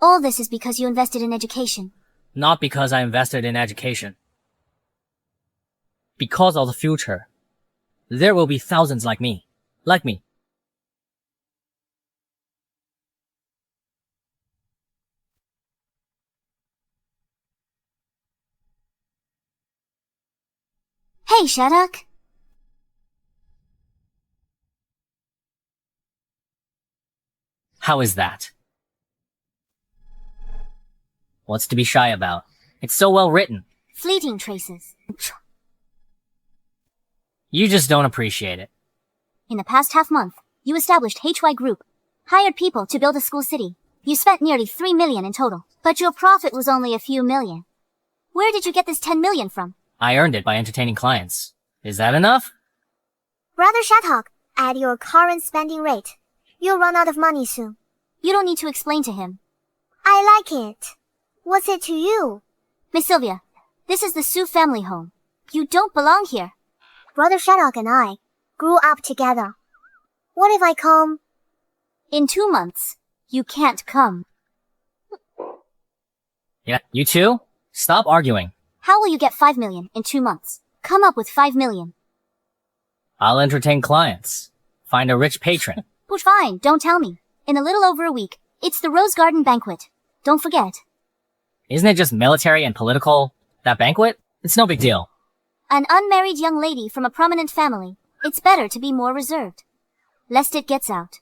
All this is because you invested in education. Not because I invested in education. Because of the future, there will be thousands like me. Like me. Hey, Shattuck. How is that? What's to be shy about? It's so well written. Fleeting traces. You just don't appreciate it. In the past half-month, you established Huayin Group, hired people to build a school city. You spent nearly 3 million in total, but your profit was only a few million. Where did you get this 10 million from? I earned it by entertaining clients. Is that enough? Brother Shattuck, at your current spending rate, you'll run out of money soon. You don't need to explain to him. I like it. What's it to you? Miss Sylvia, this is the Su family home. You don't belong here. Brother Shattuck and I grew up together. What if I come? In 2 months, you can't come. Yeah, you two? Stop arguing. How will you get 5 million in 2 months? Come up with 5 million. I'll entertain clients. Find a rich patron. Push fine, don't tell me. In a little over a week, it's the Rose Garden banquet. Don't forget. Isn't it just military and political? That banquet? It's no big deal. An unmarried young lady from a prominent family. It's better to be more reserved. Lest it gets out.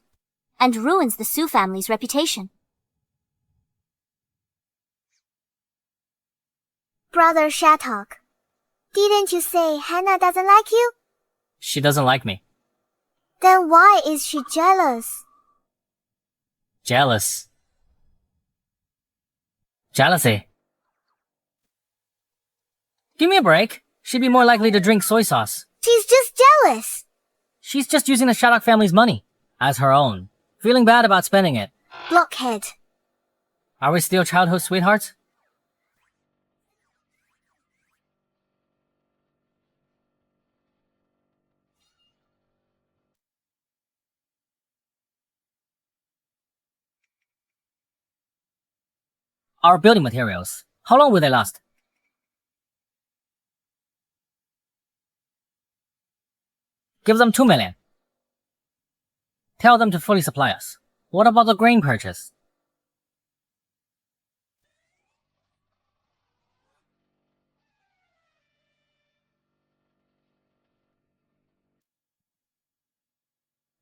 And ruins the Su family's reputation. Brother Shattuck, didn't you say Hannah doesn't like you? She doesn't like me. Then why is she jealous? Jealous. Jealousy. Give me a break. She'd be more likely to drink soy sauce. She's just jealous. She's just using the Shattuck family's money as her own. Feeling bad about spending it. Blockhead. Are we still childhood sweethearts? Our building materials. How long will they last? Give them 2 million. Tell them to fully supply us. What about the grain purchase?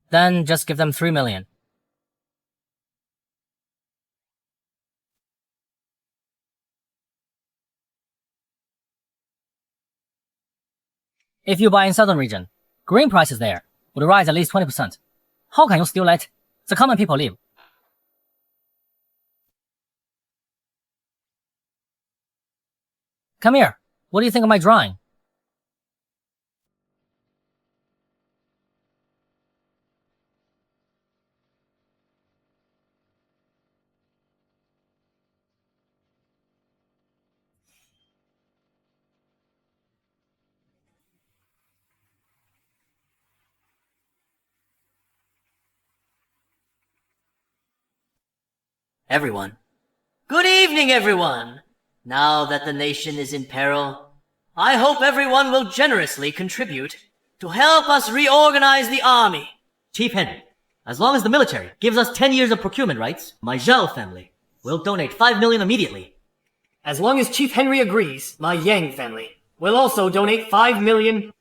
Then just give them 3 million. If you buy in southern region, grain prices there would rise at least 20%. How can you still let the common people live? Come here. What do you think of my drawing? Everyone. Good evening, everyone! Now that the nation is in peril, I hope everyone will generously contribute to help us reorganize the army. Chief Henry, as long as the military gives us 10 years of procurement rights, my Zhao family will donate 5 million immediately. As long as Chief Henry agrees, my Yang family will also donate 5 million.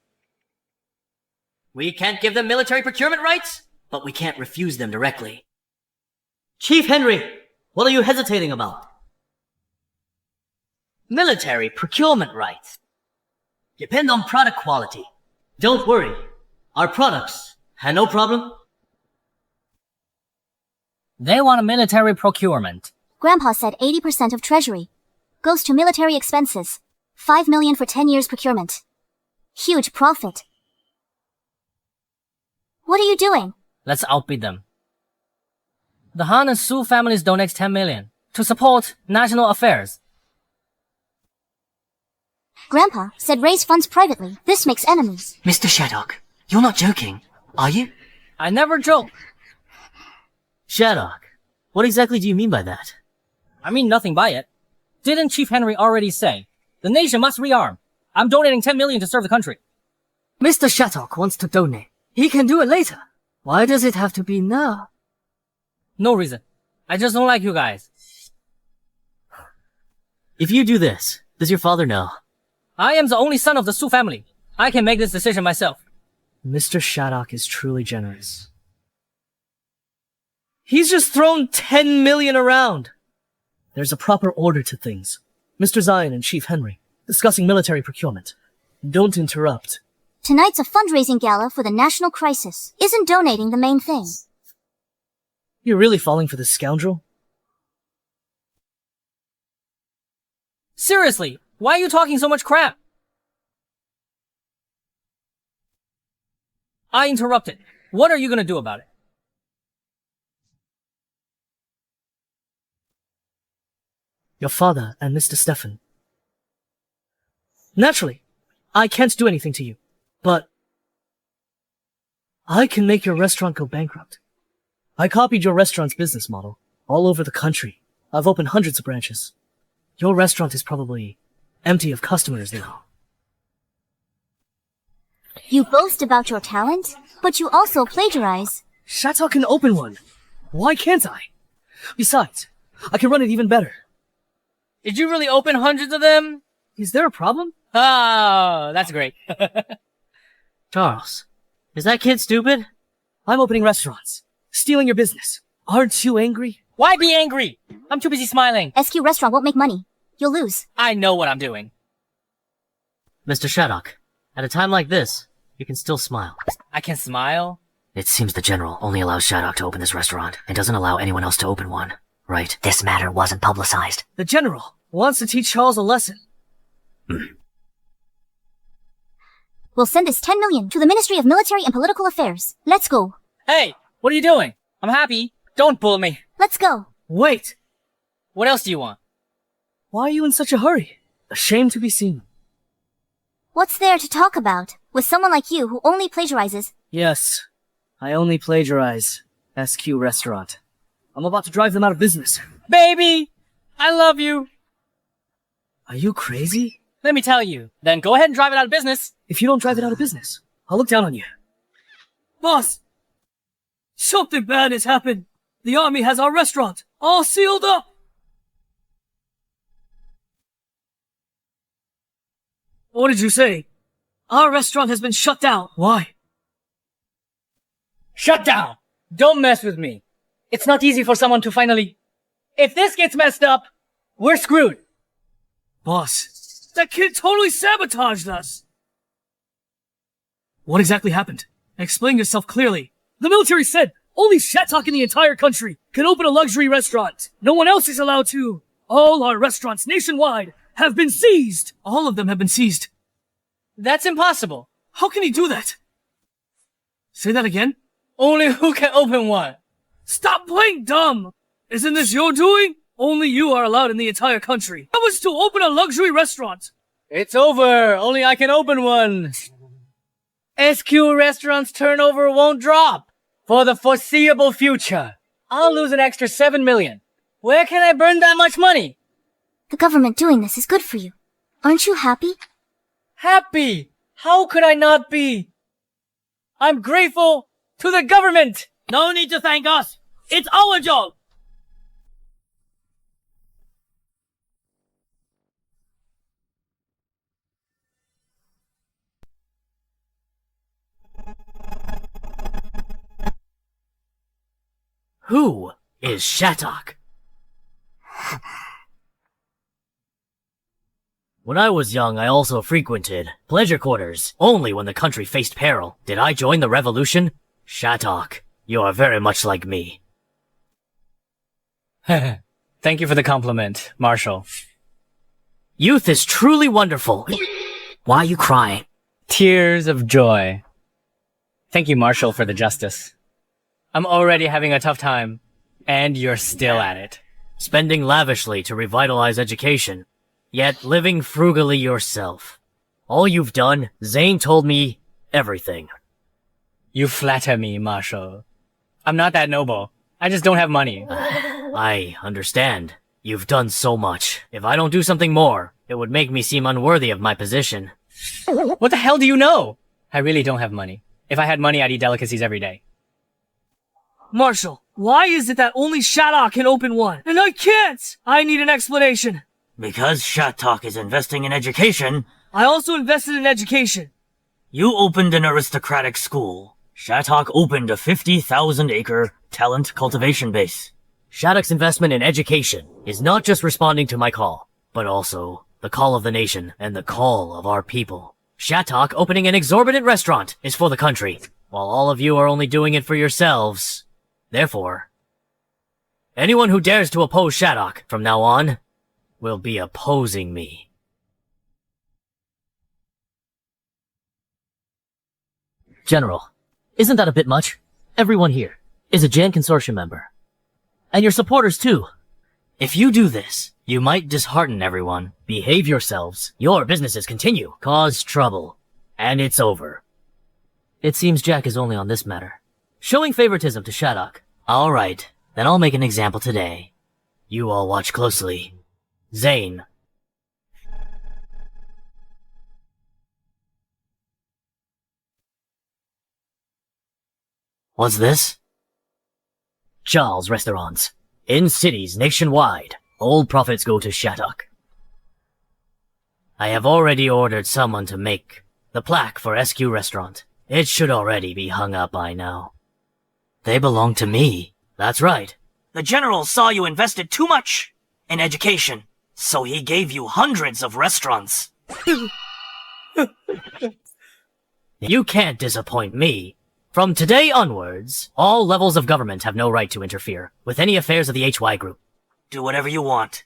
We can't give them military procurement rights, but we can't refuse them directly. Chief Henry! What are you hesitating about? Military procurement rights depend on product quality. Don't worry. Our products have no problem. They want a military procurement. Grandpa said 80% of treasury goes to military expenses. 5 million for 10 years procurement. Huge profit. What are you doing? Let's outbid them. The Han and Su families donate 10 million to support national affairs. Grandpa said raise funds privately. This makes enemies. Mr. Shattuck, you're not joking, are you? I never joke. Shattuck, what exactly do you mean by that? I mean nothing by it. Didn't Chief Henry already say, the nation must rearm? I'm donating 10 million to serve the country. Mr. Shattuck wants to donate. He can do it later. Why does it have to be now? No reason. I just don't like you guys. If you do this, does your father know? I am the only son of the Su family. I can make this decision myself. Mr. Shattuck is truly generous. He's just thrown 10 million around. There's a proper order to things. Mr. Zion and Chief Henry, discussing military procurement. Don't interrupt. Tonight's a fundraising gala for the national crisis. Isn't donating the main thing? You're really falling for this scoundrel? Seriously, why are you talking so much crap? I interrupted. What are you gonna do about it? Your father and Mr. Stefan. Naturally, I can't do anything to you, but I can make your restaurant go bankrupt. I copied your restaurant's business model all over the country. I've opened hundreds of branches. Your restaurant is probably empty of customers now. You boast about your talent, but you also plagiarize. Shattuck can open one. Why can't I? Besides, I can run it even better. Did you really open hundreds of them? Is there a problem? Oh, that's great. Charles, is that kid stupid? I'm opening restaurants. Stealing your business. Aren't you angry? Why be angry? I'm too busy smiling. SQ restaurant won't make money. You'll lose. I know what I'm doing. Mr. Shattuck, at a time like this, you can still smile. I can smile? It seems the General only allows Shattuck to open this restaurant and doesn't allow anyone else to open one. Right. This matter wasn't publicized. The General wants to teach Charles a lesson. We'll send this 10 million to the Ministry of Military and Political Affairs. Let's go. Hey, what are you doing? I'm happy. Don't pull me. Let's go. Wait! What else do you want? Why are you in such a hurry? Ashamed to be seen. What's there to talk about with someone like you who only plagiarizes? Yes, I only plagiarize. SQ Restaurant. I'm about to drive them out of business. Baby! I love you. Are you crazy? Let me tell you. Then go ahead and drive it out of business. If you don't drive it out of business, I'll look down on you. Boss! Something bad has happened. The army has our restaurant all sealed up. What did you say? Our restaurant has been shut down. Why? Shut down! Don't mess with me. It's not easy for someone to finally... If this gets messed up, we're screwed. Boss, that kid totally sabotaged us. What exactly happened? Explain yourself clearly. The military said only Shattuck in the entire country can open a luxury restaurant. No one else is allowed to. All our restaurants nationwide have been seized. All of them have been seized. That's impossible. How can he do that? Say that again? Only who can open one? Stop playing dumb! Isn't this your doing? Only you are allowed in the entire country. How was to open a luxury restaurant? It's over. Only I can open one. SQ Restaurant's turnover won't drop for the foreseeable future. I'll lose an extra 7 million. Where can I burn that much money? The government doing this is good for you. Aren't you happy? Happy? How could I not be? I'm grateful to the government. No need to thank us. It's our job. Who is Shattuck? When I was young, I also frequented pleasure quarters, only when the country faced peril. Did I join the revolution? Shattuck, you are very much like me. Thank you for the compliment, Marshal. Youth is truly wonderful. Why are you crying? Tears of joy. Thank you, Marshal, for the justice. I'm already having a tough time, and you're still at it. Spending lavishly to revitalize education, yet living frugally yourself. All you've done, Zane told me everything. You flatter me, Marshal. I'm not that noble. I just don't have money. I understand. You've done so much. If I don't do something more, it would make me seem unworthy of my position. What the hell do you know? I really don't have money. If I had money, I'd eat delicacies every day. Marshal, why is it that only Shattuck can open one, and I can't? I need an explanation. Because Shattuck is investing in education. I also invested in education. You opened an aristocratic school. Shattuck opened a 50,000-acre talent cultivation base. Shattuck's investment in education is not just responding to my call, but also the call of the nation and the call of our people. Shattuck opening an exorbitant restaurant is for the country, while all of you are only doing it for yourselves. Therefore, anyone who dares to oppose Shattuck from now on will be opposing me. General, isn't that a bit much? Everyone here is a Jan Consortium member. And your supporters too. If you do this, you might dishearten everyone. Behave yourselves. Your businesses continue. Cause trouble. And it's over. It seems Jack is only on this matter, showing favoritism to Shattuck. Alright, then I'll make an example today. You all watch closely. Zane. What's this? Charles restaurants. In cities nationwide, all profits go to Shattuck. I have already ordered someone to make the plaque for SQ Restaurant. It should already be hung up by now. They belong to me. That's right. The general saw you invested too much in education, so he gave you hundreds of restaurants. You can't disappoint me. From today onwards, all levels of government have no right to interfere with any affairs of the HY Group. Do whatever you want.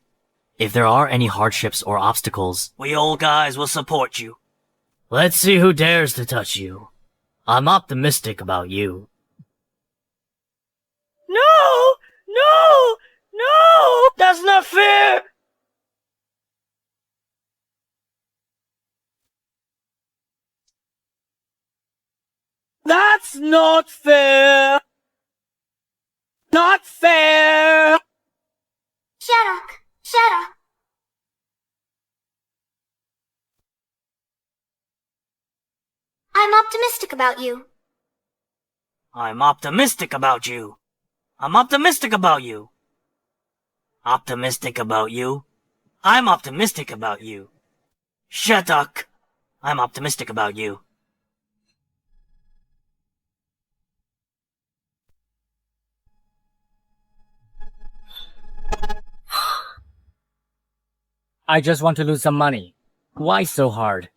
If there are any hardships or obstacles, we old guys will support you. Let's see who dares to touch you. I'm optimistic about you. No! No! No! That's not fair! That's not fair! Not fair! Shattuck! Shattuck! I'm optimistic about you. I'm optimistic about you. I'm optimistic about you. Optimistic about you. I'm optimistic about you. Shattuck. I'm optimistic about you. I just want to lose some money. Why so hard?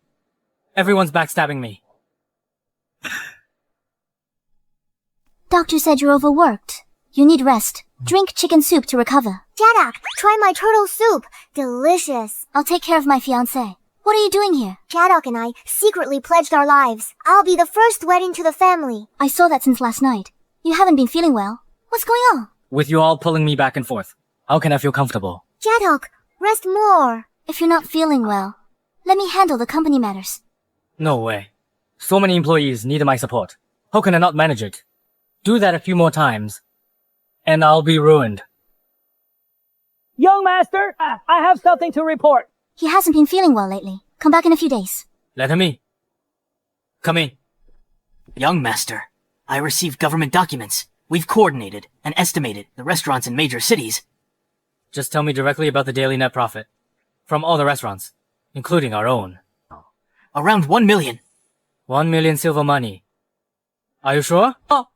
Everyone's backstabbing me. Doctor said you're overworked. You need rest. Drink chicken soup to recover. Shattuck, try my turtle soup. Delicious. I'll take care of my fiancé. What are you doing here? Shattuck and I secretly pledged our lives. I'll be the first wedding to the family. I saw that since last night. You haven't been feeling well. What's going on? With you all pulling me back and forth, how can I feel comfortable? Shattuck, rest more. If you're not feeling well, let me handle the company matters. No way. So many employees needed my support. How can I not manage it? Do that a few more times, and I'll be ruined. Young master, I have something to report. He hasn't been feeling well lately. Come back in a few days. Let him in. Come in. Young master, I received government documents. We've coordinated and estimated the restaurants in major cities. Just tell me directly about the daily net profit. From all the restaurants, including our own. Around 1 million. 1 million silver money. Are you sure? Oh.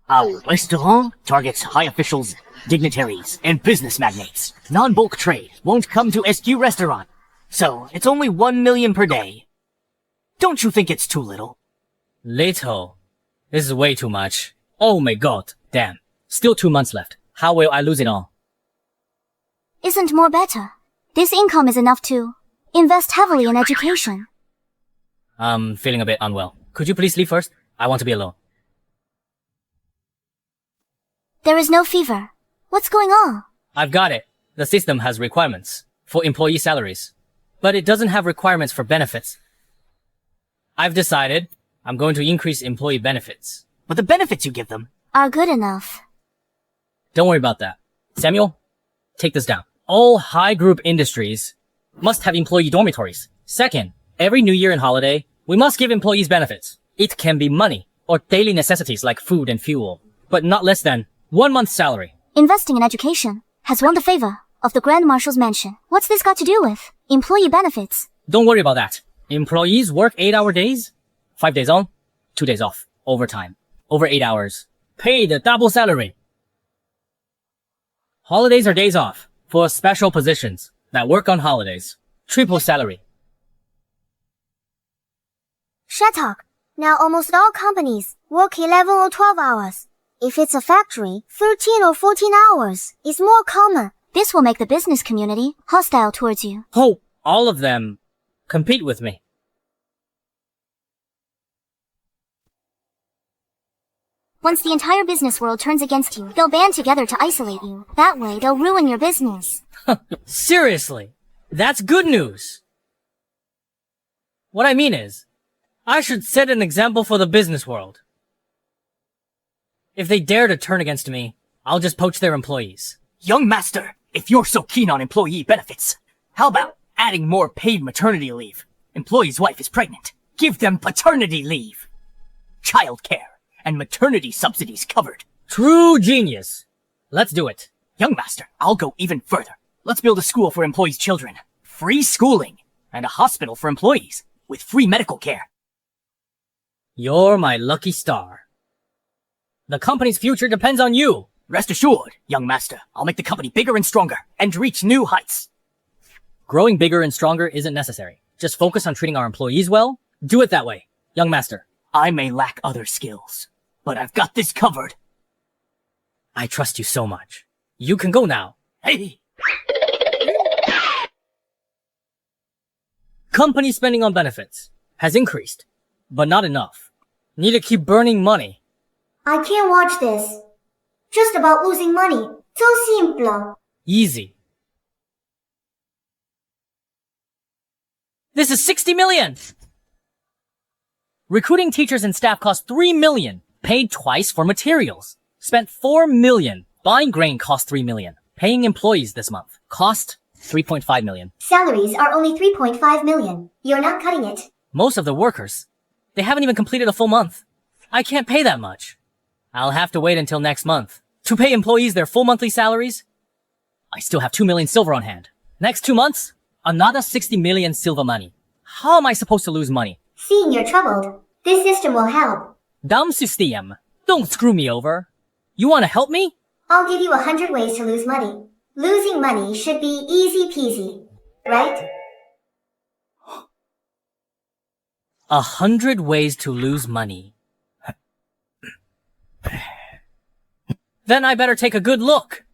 Our restaurant targets high officials, dignitaries, and business magnates. Non-bulk trade won't come to SQ Restaurant. So, it's only 1 million per day. Don't you think it's too little? Little? This is way too much. Oh my god, damn. Still 2 months left. How will I lose it all? Isn't more better? This income is enough to invest heavily in education. I'm feeling a bit unwell. Could you please leave first? I want to be alone. There is no fever. What's going on? I've got it. The system has requirements for employee salaries, but it doesn't have requirements for benefits. I've decided I'm going to increase employee benefits. But the benefits you give them are good enough. Don't worry about that. Samuel, take this down. All high group industries must have employee dormitories. Second, every New Year and holiday, we must give employees benefits. It can be money or daily necessities like food and fuel, but not less than 1 month's salary. Investing in education has won the favor of the Grand Marshal's mansion. What's this got to do with employee benefits? Don't worry about that. Employees work 8-hour days, 5 days on, 2 days off, overtime, over 8 hours, paid a double salary. Holidays are days off for special positions that work on holidays, triple salary. Shattuck, now almost all companies work 11 or 12 hours. If it's a factory, 13 or 14 hours is more common. This will make the business community hostile towards you. Hope all of them compete with me. Once the entire business world turns against you, they'll band together to isolate you. That way, they'll ruin your business. Seriously, that's good news. What I mean is, I should set an example for the business world. If they dare to turn against me, I'll just poach their employees. Young master, if you're so keen on employee benefits, how about adding more paid maternity leave? Employee's wife is pregnant. Give them paternity leave. Childcare and maternity subsidies covered. True genius. Let's do it. Young master, I'll go even further. Let's build a school for employees' children. Free schooling. And a hospital for employees. With free medical care. You're my lucky star. The company's future depends on you. Rest assured, young master, I'll make the company bigger and stronger, and reach new heights. Growing bigger and stronger isn't necessary. Just focus on treating our employees well. Do it that way, young master. I may lack other skills, but I've got this covered. I trust you so much. You can go now. Hey! Company spending on benefits has increased, but not enough. Need to keep burning money. I can't watch this. Just about losing money. So simple. Easy. This is 60 million! Recruiting teachers and staff cost 3 million. Paid twice for materials. Spent 4 million. Buying grain cost 3 million. Paying employees this month. Cost 3.5 million. Salaries are only 3.5 million. You're not cutting it. Most of the workers, they haven't even completed a full month. I can't pay that much. I'll have to wait until next month. To pay employees their full monthly salaries, I still have 2 million silver on hand. Next 2 months, another 60 million silver money. How am I supposed to lose money? Seeing you're troubled, this system will help. Dumb system. Don't screw me over. You want to help me? I'll give you 100 ways to lose money. Losing money should be easy peasy, right? 100 ways to lose money. Then I better take a good look.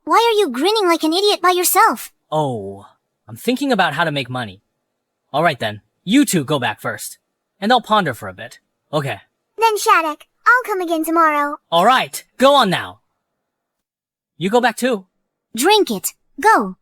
Why are you grinning like an idiot by yourself? Oh, I'm thinking about how to make money. Alright then, you two go back first. And I'll ponder for a bit. Okay. Then Shattuck, I'll come again tomorrow. Alright, go on now. You go back too. Drink it. Go.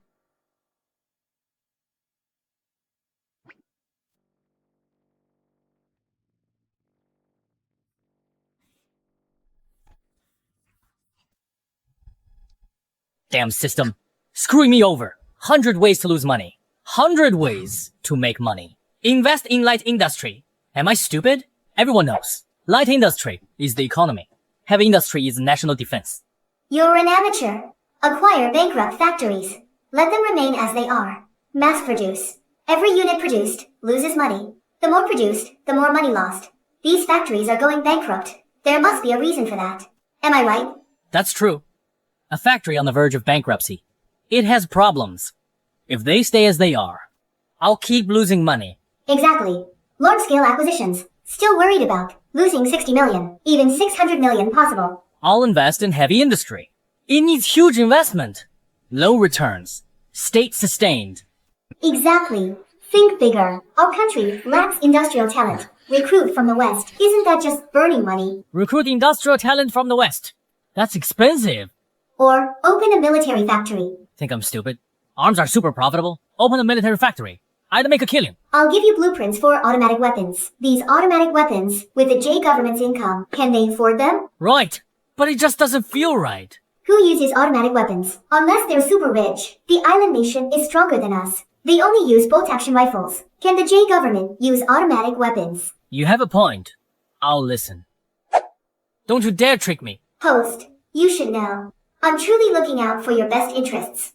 Damn system. Screwing me over. 100 ways to lose money. 100 ways to make money. Invest in light industry. Am I stupid? Everyone knows. Light industry is the economy. Heavy industry is national defense. You're an amateur. Acquire bankrupt factories. Let them remain as they are. Mass produce. Every unit produced loses money. The more produced, the more money lost. These factories are going bankrupt. There must be a reason for that. Am I right? That's true. A factory on the verge of bankruptcy. It has problems. If they stay as they are, I'll keep losing money. Exactly. Large-scale acquisitions. Still worried about losing 60 million, even 600 million possible. I'll invest in heavy industry. It needs huge investment. Low returns. State-sustained. Exactly. Think bigger. Our country lacks industrial talent. Recruit from the West. Isn't that just burning money? Recruit industrial talent from the West. That's expensive. Or open a military factory. Think I'm stupid? Arms are super profitable. Open a military factory. I'd make a killing. I'll give you blueprints for automatic weapons. These automatic weapons, with the J government's income, can they afford them? Right. But it just doesn't feel right. Who uses automatic weapons? Unless they're super rich. The island nation is stronger than us. They only use bolt-action rifles. Can the J government use automatic weapons? You have a point. I'll listen. Don't you dare trick me. Host, you should know. I'm truly looking out for your best interests.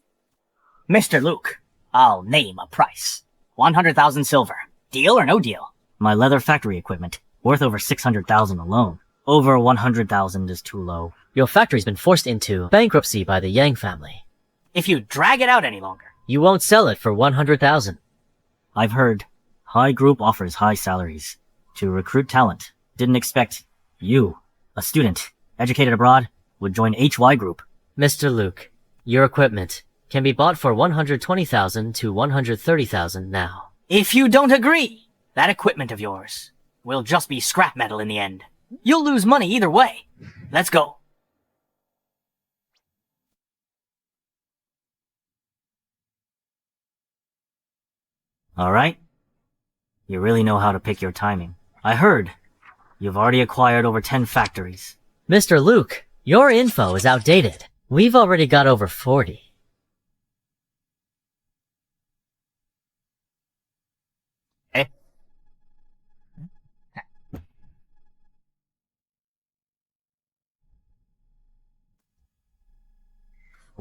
Mr. Luke, I'll name a price. 100,000 silver. Deal or no deal? My leather factory equipment, worth over 600,000 alone. Over 100,000 is too low. Your factory's been forced into bankruptcy by the Yang family. If you drag it out any longer, You won't sell it for 100,000. I've heard Huayin Group offers high salaries to recruit talent. Didn't expect you, a student, educated abroad, would join HY Group. Mr. Luke, your equipment can be bought for 120,000 to 130,000 now. If you don't agree, that equipment of yours will just be scrap metal in the end. You'll lose money either way. Let's go. Alright. You really know how to pick your timing. I heard you've already acquired over 10 factories. Mr. Luke, your info is outdated. We've already got over 40.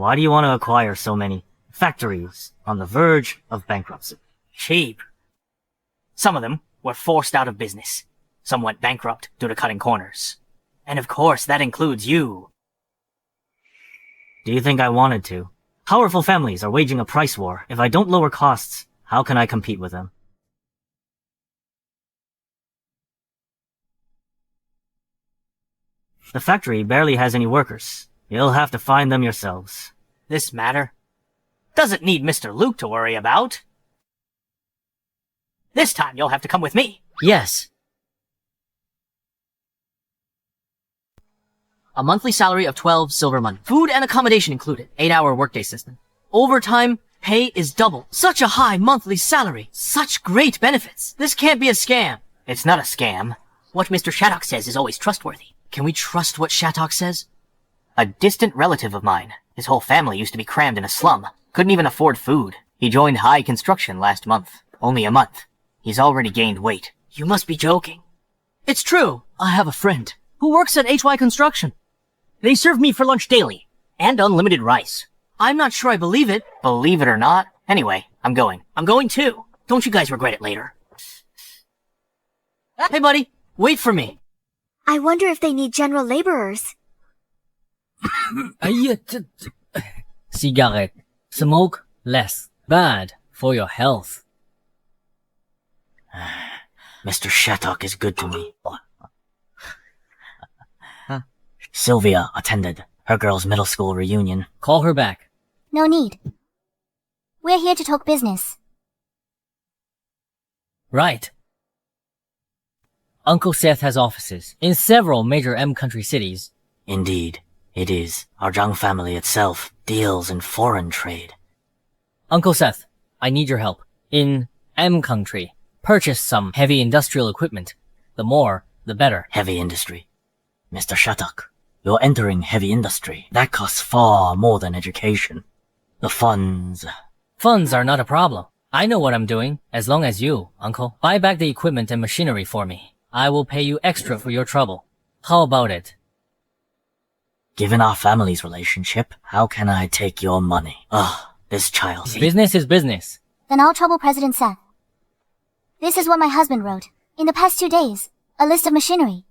Why do you want to acquire so many factories on the verge of bankruptcy? Cheap. Some of them were forced out of business. Some went bankrupt due to cutting corners. And of course, that includes you. Do you think I wanted to? Powerful families are waging a price war. If I don't lower costs, how can I compete with them? The factory barely has any workers. You'll have to find them yourselves. This matter doesn't need Mr. Luke to worry about. This time you'll have to come with me. Yes. A monthly salary of 12 silver money. Food and accommodation included. 8-hour workday system. Overtime pay is double. Such a high monthly salary. Such great benefits. This can't be a scam. It's not a scam. What Mr. Shattuck says is always trustworthy. Can we trust what Shattuck says? A distant relative of mine. His whole family used to be crammed in a slum. Couldn't even afford food. He joined high construction last month. Only a month. He's already gained weight. You must be joking. It's true. I have a friend who works at HY Construction. They serve me for lunch daily. And unlimited rice. I'm not sure I believe it. Believe it or not. Anyway, I'm going. I'm going too. Don't you guys regret it later? Hey buddy, wait for me. I wonder if they need general laborers. Cigarette. Smoke less. Bad for your health. Mr. Shattuck is good to me. Sylvia attended her girls' middle school reunion. Call her back. No need. We're here to talk business. Right. Uncle Seth has offices in several major M country cities. Indeed, it is. Our Zhang family itself deals in foreign trade. Uncle Seth, I need your help. In M country, purchase some heavy industrial equipment. The more, the better. Heavy industry. Mr. Shattuck, you're entering heavy industry. That costs far more than education. The funds... Funds are not a problem. I know what I'm doing, as long as you, Uncle, buy back the equipment and machinery for me. I will pay you extra for your trouble. How about it? Given our family's relationship, how can I take your money? Ugh, this child... Business is business. Then I'll trouble President Seth. This is what my husband wrote. In the past 2 days, a list of machinery.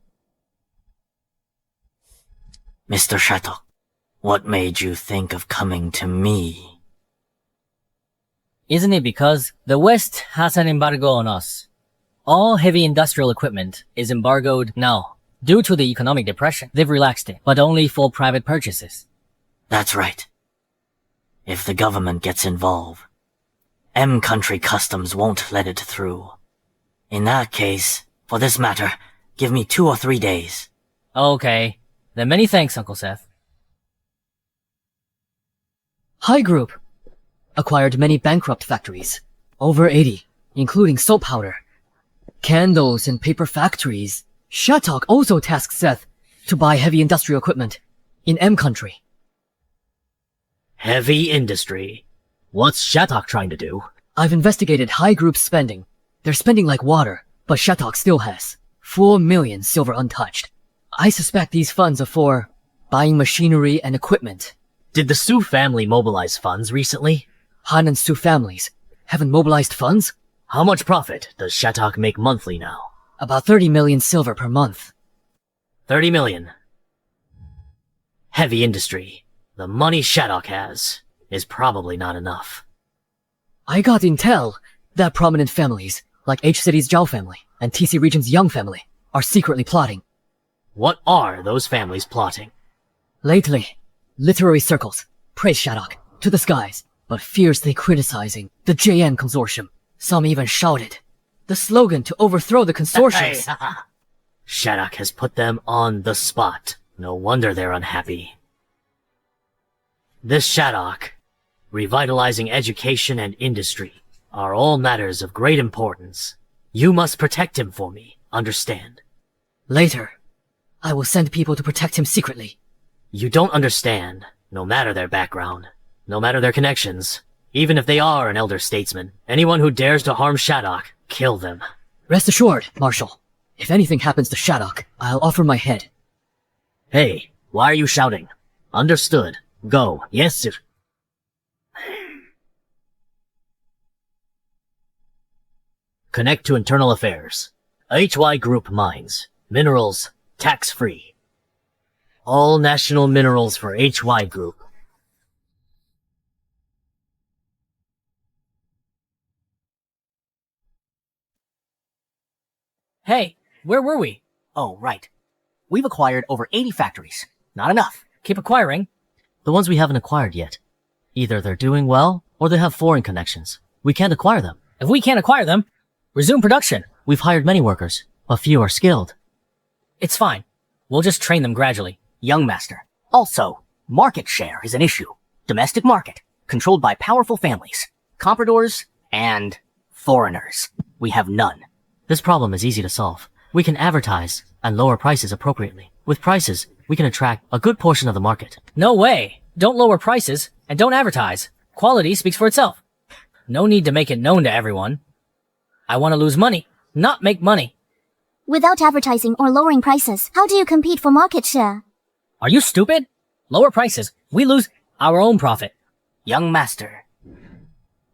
Mr. Shattuck, what made you think of coming to me? Isn't it because the West has an embargo on us? All heavy industrial equipment is embargoed now. Due to the economic depression, they've relaxed it, but only for private purchases. That's right. If the government gets involved, M country customs won't let it through. In that case, for this matter, give me 2 or 3 days. Okay. Then many thanks, Uncle Seth. Huayin Group acquired many bankrupt factories, over 80, including soap powder, candles and paper factories. Shattuck also tasked Seth to buy heavy industrial equipment in M country. Heavy industry? What's Shattuck trying to do? I've investigated Huayin Group's spending. They're spending like water, but Shattuck still has 4 million silver untouched. I suspect these funds are for buying machinery and equipment. Did the Su family mobilize funds recently? Han and Su families haven't mobilized funds? How much profit does Shattuck make monthly now? About 30 million silver per month. 30 million. Heavy industry. The money Shattuck has is probably not enough. I got intel that prominent families, like H City's Zhao family and TC Region's Young family, are secretly plotting. What are those families plotting? Lately, literary circles praise Shattuck to the skies, but fiercely criticizing the JN consortium. Some even shouted the slogan to overthrow the consortiums. Shattuck has put them on the spot. No wonder they're unhappy. This Shattuck, revitalizing education and industry, are all matters of great importance. You must protect him for me, understand? Later, I will send people to protect him secretly. You don't understand, no matter their background, no matter their connections, even if they are an elder statesman, anyone who dares to harm Shattuck, kill them. Rest assured, Marshal. If anything happens to Shattuck, I'll offer my head. Hey, why are you shouting? Understood. Go. Yes, sir. Connect to internal affairs. HY Group mines. Minerals. Tax-free. All national minerals for HY Group. Hey, where were we? Oh, right. We've acquired over 80 factories. Not enough. Keep acquiring. The ones we haven't acquired yet. Either they're doing well, or they have foreign connections. We can't acquire them. If we can't acquire them, resume production. We've hired many workers. A few are skilled. It's fine. We'll just train them gradually. Young master. Also, market share is an issue. Domestic market, controlled by powerful families, compradors, and foreigners. We have none. This problem is easy to solve. We can advertise and lower prices appropriately. With prices, we can attract a good portion of the market. No way. Don't lower prices, and don't advertise. Quality speaks for itself. No need to make it known to everyone. I want to lose money, not make money. Without advertising or lowering prices, how do you compete for market share? Are you stupid? Lower prices. We lose our own profit. Young master.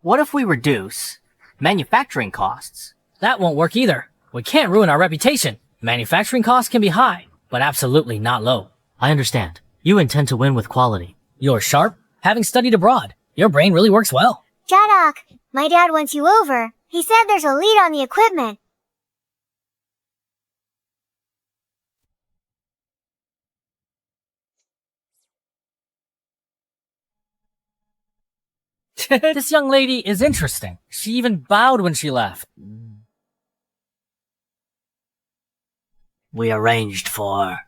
What if we reduce manufacturing costs? That won't work either. We can't ruin our reputation. Manufacturing costs can be high, but absolutely not low. I understand. You intend to win with quality. You're sharp. Having studied abroad, your brain really works well. Jadok, my dad wants you over. He said there's a lead on the equipment. This young lady is interesting. She even bowed when she left. We arranged for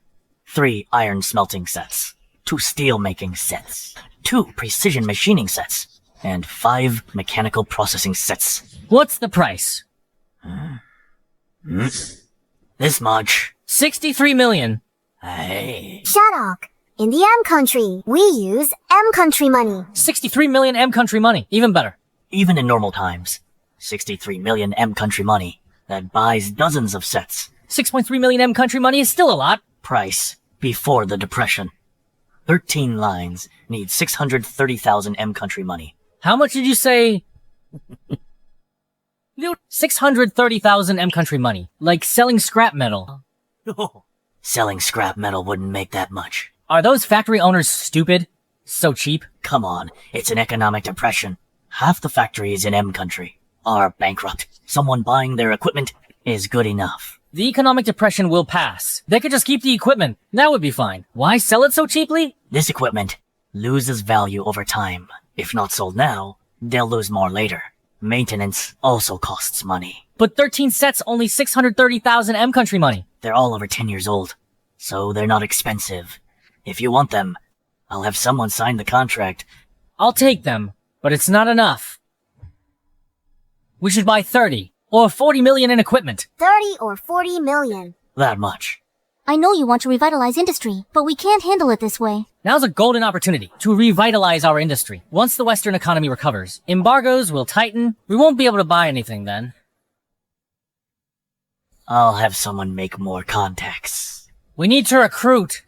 3 iron smelting sets, 2 steel making sets, 2 precision machining sets, and 5 mechanical processing sets. What's the price? This much. 63 million. Hey. Jadok, in the M country, we use M country money. 63 million M country money. Even better. Even in normal times, 63 million M country money. That buys dozens of sets. 6.3 million M country money is still a lot. Price before the depression. 13 lines need 630,000 M country money. How much did you say? 630,000 M country money. Like selling scrap metal. Selling scrap metal wouldn't make that much. Are those factory owners stupid? So cheap? Come on, it's an economic depression. Half the factories in M country are bankrupt. Someone buying their equipment is good enough. The economic depression will pass. They could just keep the equipment. That would be fine. Why sell it so cheaply? This equipment loses value over time. If not sold now, they'll lose more later. Maintenance also costs money. But 13 sets only 630,000 M country money. They're all over 10 years old, so they're not expensive. If you want them, I'll have someone sign the contract. I'll take them, but it's not enough. We should buy 30 or 40 million in equipment. 30 or 40 million. That much. I know you want to revitalize industry, but we can't handle it this way. Now's a golden opportunity to revitalize our industry. Once the Western economy recovers, embargoes will tighten. We won't be able to buy anything then. I'll have someone make more contacts. We need to recruit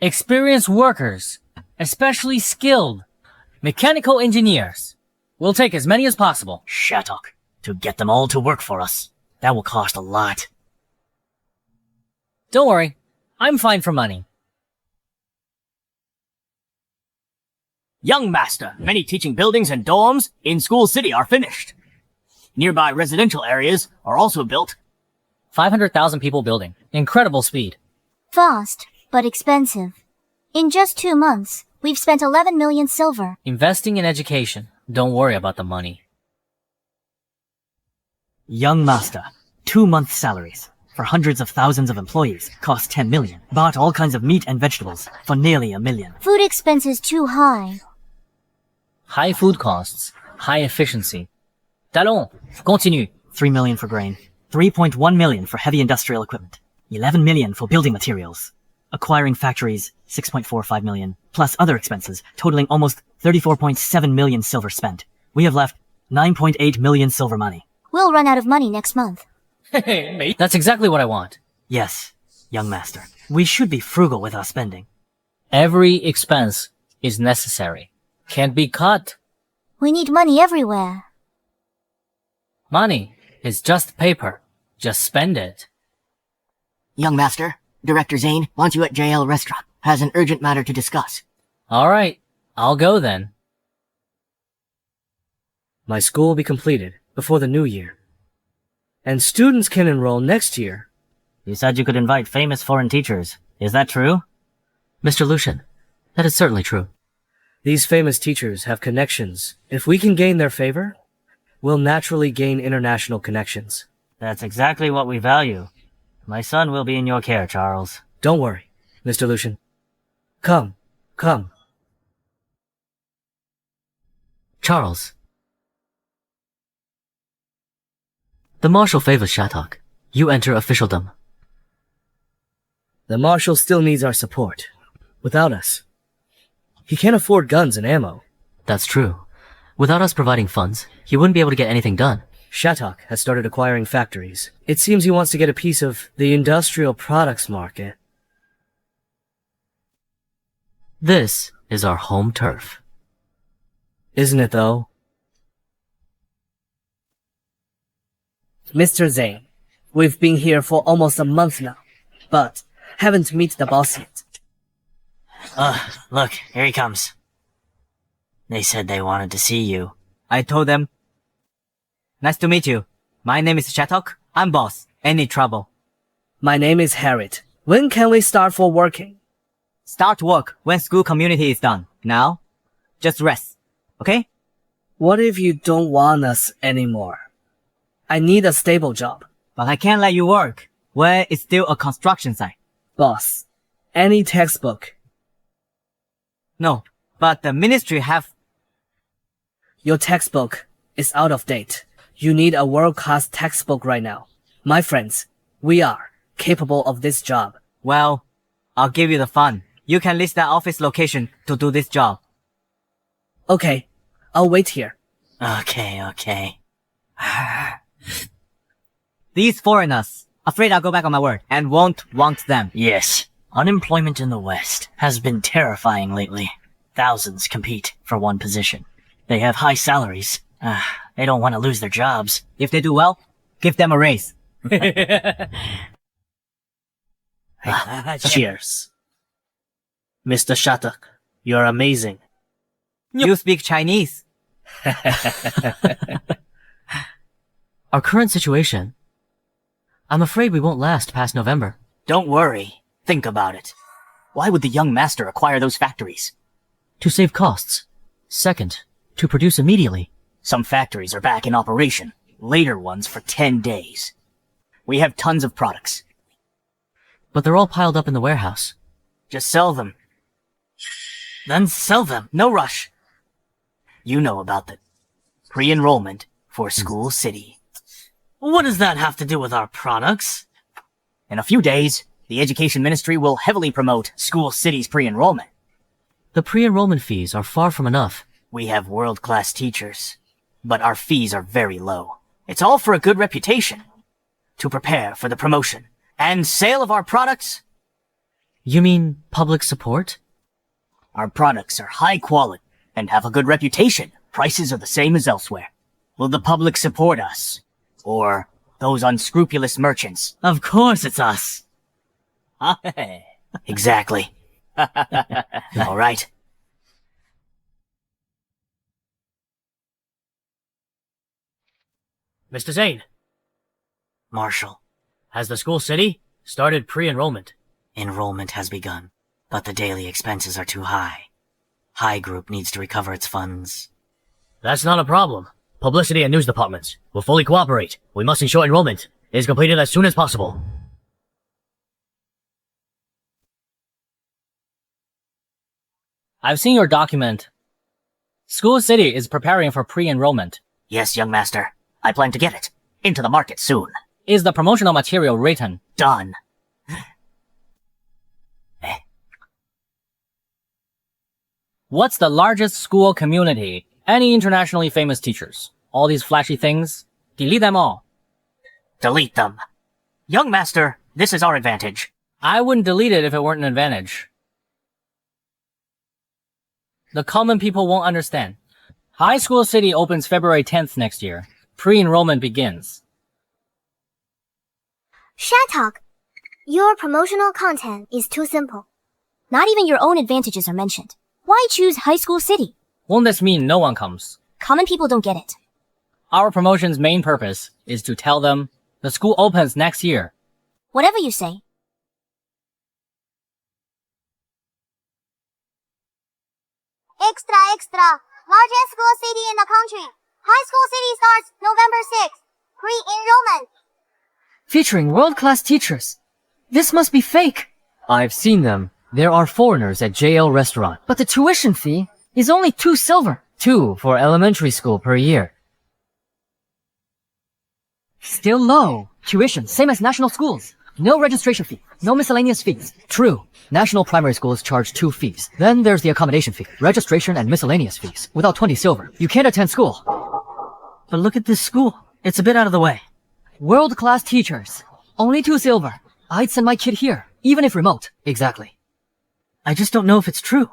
experienced workers, especially skilled mechanical engineers. We'll take as many as possible. Shattuck. To get them all to work for us. That will cost a lot. Don't worry. I'm fine for money. Young master, many teaching buildings and dorms in School City are finished. Nearby residential areas are also built. 500,000 people building. Incredible speed. Fast, but expensive. In just 2 months, we've spent 11 million silver. Investing in education. Don't worry about the money. Young master, 2-month salaries for hundreds of thousands of employees cost 10 million. Bought all kinds of meat and vegetables for nearly 1 million. Food expenses too high. High food costs. High efficiency. Talon, continue. 3 million for grain. 3.1 million for heavy industrial equipment. 11 million for building materials. Acquiring factories, 6.45 million. Plus other expenses, totaling almost 34.7 million silver spent. We have left 9.8 million silver money. We'll run out of money next month. Hey, mate. That's exactly what I want. Yes, young master. We should be frugal with our spending. Every expense is necessary. Can't be cut. We need money everywhere. Money is just paper. Just spend it. Young master, Director Zane wants you at JL Restaurant. Has an urgent matter to discuss. Alright, I'll go then. My school will be completed before the new year. And students can enroll next year. You said you could invite famous foreign teachers. Is that true? Mr. Lucian, that is certainly true. These famous teachers have connections. If we can gain their favor, we'll naturally gain international connections. That's exactly what we value. My son will be in your care, Charles. Don't worry, Mr. Lucian. Come. Charles. The Marshal favors Shattuck. You enter officialdom. The Marshal still needs our support. Without us, he can't afford guns and ammo. That's true. Without us providing funds, he wouldn't be able to get anything done. Shattuck has started acquiring factories. It seems he wants to get a piece of the industrial products market. This is our home turf. Isn't it, though? Mr. Zane, we've been here for almost a month now, but haven't met the boss yet. Look, here he comes. They said they wanted to see you. I told them. Nice to meet you. My name is Shattuck. I'm boss. Any trouble? My name is Harriet. When can we start for working? Start work when school community is done. Now, just rest. Okay? What if you don't want us anymore? I need a stable job. But I can't let you work where it's still a construction site. Boss, any textbook. No, but the ministry have... Your textbook is out of date. You need a world-class textbook right now. My friends, we are capable of this job. Well, I'll give you the fund. You can list the office location to do this job. Okay, I'll wait here. Okay. These foreigners, afraid I'll go back on my word, and won't want them. Yes. Unemployment in the West has been terrifying lately. Thousands compete for one position. They have high salaries. They don't want to lose their jobs. If they do well, give them a raise. Cheers. Mr. Shattuck, you're amazing. You speak Chinese. Our current situation, I'm afraid we won't last past November. Don't worry. Think about it. Why would the young master acquire those factories? To save costs. Second, to produce immediately. Some factories are back in operation. Later ones for 10 days. We have tons of products. But they're all piled up in the warehouse. Just sell them. Then sell them. No rush. You know about the pre-enrollment for School City. What does that have to do with our products? In a few days, the Education Ministry will heavily promote School City's pre-enrollment. The pre-enrollment fees are far from enough. We have world-class teachers, but our fees are very low. It's all for a good reputation. To prepare for the promotion and sale of our products. You mean public support? Our products are high quality and have a good reputation. Prices are the same as elsewhere. Will the public support us? Or those unscrupulous merchants? Of course it's us. Exactly. All right. Mr. Zane. Marshal. Has the school city started pre-enrollment? Enrollment has begun, but the daily expenses are too high. Huayin Group needs to recover its funds. That's not a problem. Publicity and news departments will fully cooperate. We must ensure enrollment is completed as soon as possible. I've seen your document. School City is preparing for pre-enrollment. Yes, young master. I plan to get it into the market soon. Is the promotional material written? Done. What's the largest school community? Any internationally famous teachers? All these flashy things? Delete them all. Delete them. Young master, this is our advantage. I wouldn't delete it if it weren't an advantage. The common people won't understand. High School City opens February 10th next year. Pre-enrollment begins. Shattuck, your promotional content is too simple. Not even your own advantages are mentioned. Why choose High School City? Won't this mean no one comes? Common people don't get it. Our promotion's main purpose is to tell them the school opens next year. Whatever you say. Extra, extra. Largest school city in the country. High School City starts November 6th. Pre-enrollment. Featuring world-class teachers. This must be fake. I've seen them. There are foreigners at JL Restaurant. But the tuition fee is only 2 silver. 2 for elementary school per year. Still low. Tuition, same as national schools. No registration fee, no miscellaneous fees. True. National primary schools charge 2 fees. Then there's the accommodation fee, registration and miscellaneous fees. Without 20 silver, you can't attend school. But look at this school. It's a bit out of the way. World-class teachers. Only 2 silver. I'd send my kid here, even if remote. Exactly. I just don't know if it's true.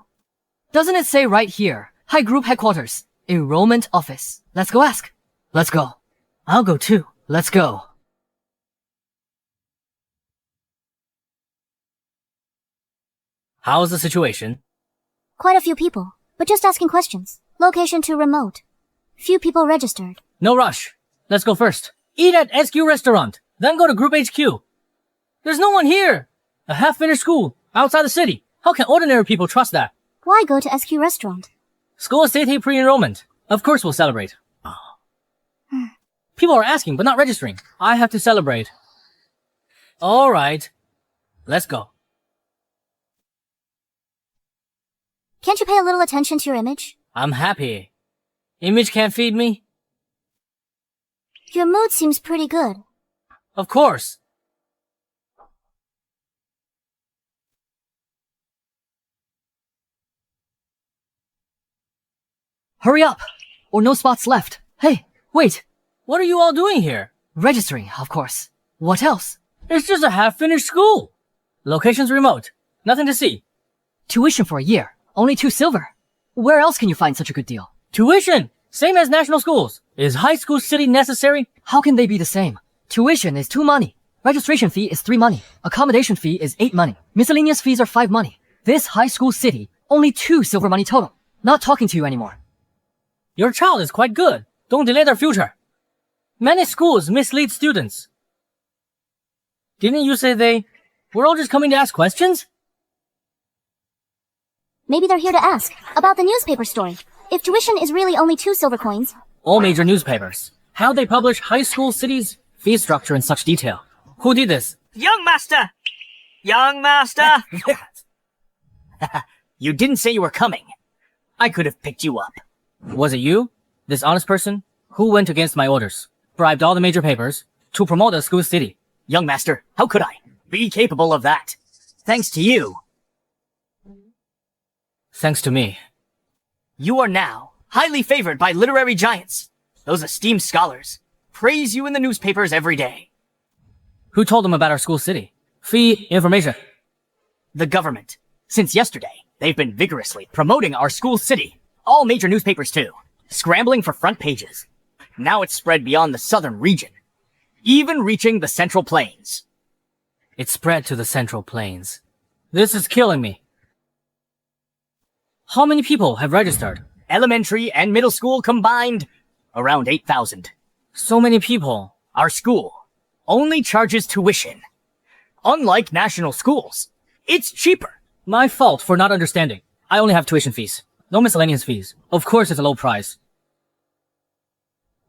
Doesn't it say right here? High Group Headquarters. Enrollment Office. Let's go ask. Let's go. I'll go too. Let's go. How's the situation? Quite a few people, but just asking questions. Location to remote. Few people registered. No rush. Let's go first. Eat at SQ Restaurant, then go to Group HQ. There's no one here. A half-finished school, outside the city. How can ordinary people trust that? Why go to SQ Restaurant? School State pre-enrollment. Of course we'll celebrate. People are asking, but not registering. I have to celebrate. Alright. Let's go. Can't you pay a little attention to your image? I'm happy. Image can't feed me? Your mood seems pretty good. Of course. Hurry up, or no spots left. Hey, wait. What are you all doing here? Registering, of course. What else? It's just a half-finished school. Location's remote. Nothing to see. Tuition for a year. Only 2 silver. Where else can you find such a good deal? Tuition! Same as national schools. Is High School City necessary? How can they be the same? Tuition is 2 money. Registration fee is 3 money. Accommodation fee is 8 money. Miscellaneous fees are 5 money. This High School City, only 2 silver money total. Not talking to you anymore. Your child is quite good. Don't delay their future. Many schools mislead students. Didn't you say we're all just coming to ask questions? Maybe they're here to ask about the newspaper story. If tuition is really only 2 silver coins. All major newspapers. How they publish High School City's fee structure in such detail. Who did this? Young master! Young master! You didn't say you were coming. I could have picked you up. Was it you? This honest person? Who went against my orders? Bribed all the major papers to promote the school city. Young master, how could I be capable of that? Thanks to you. Thanks to me. You are now highly favored by literary giants. Those esteemed scholars praise you in the newspapers every day. Who told them about our school city? Fee information. The government. Since yesterday, they've been vigorously promoting our school city. All major newspapers too. Scrambling for front pages. Now it's spread beyond the southern region. Even reaching the Central Plains. It spread to the Central Plains. This is killing me. How many people have registered? Elementary and middle school combined, around 8,000. So many people. Our school only charges tuition. Unlike national schools, it's cheaper. My fault for not understanding. I only have tuition fees. No miscellaneous fees. Of course it's a low price.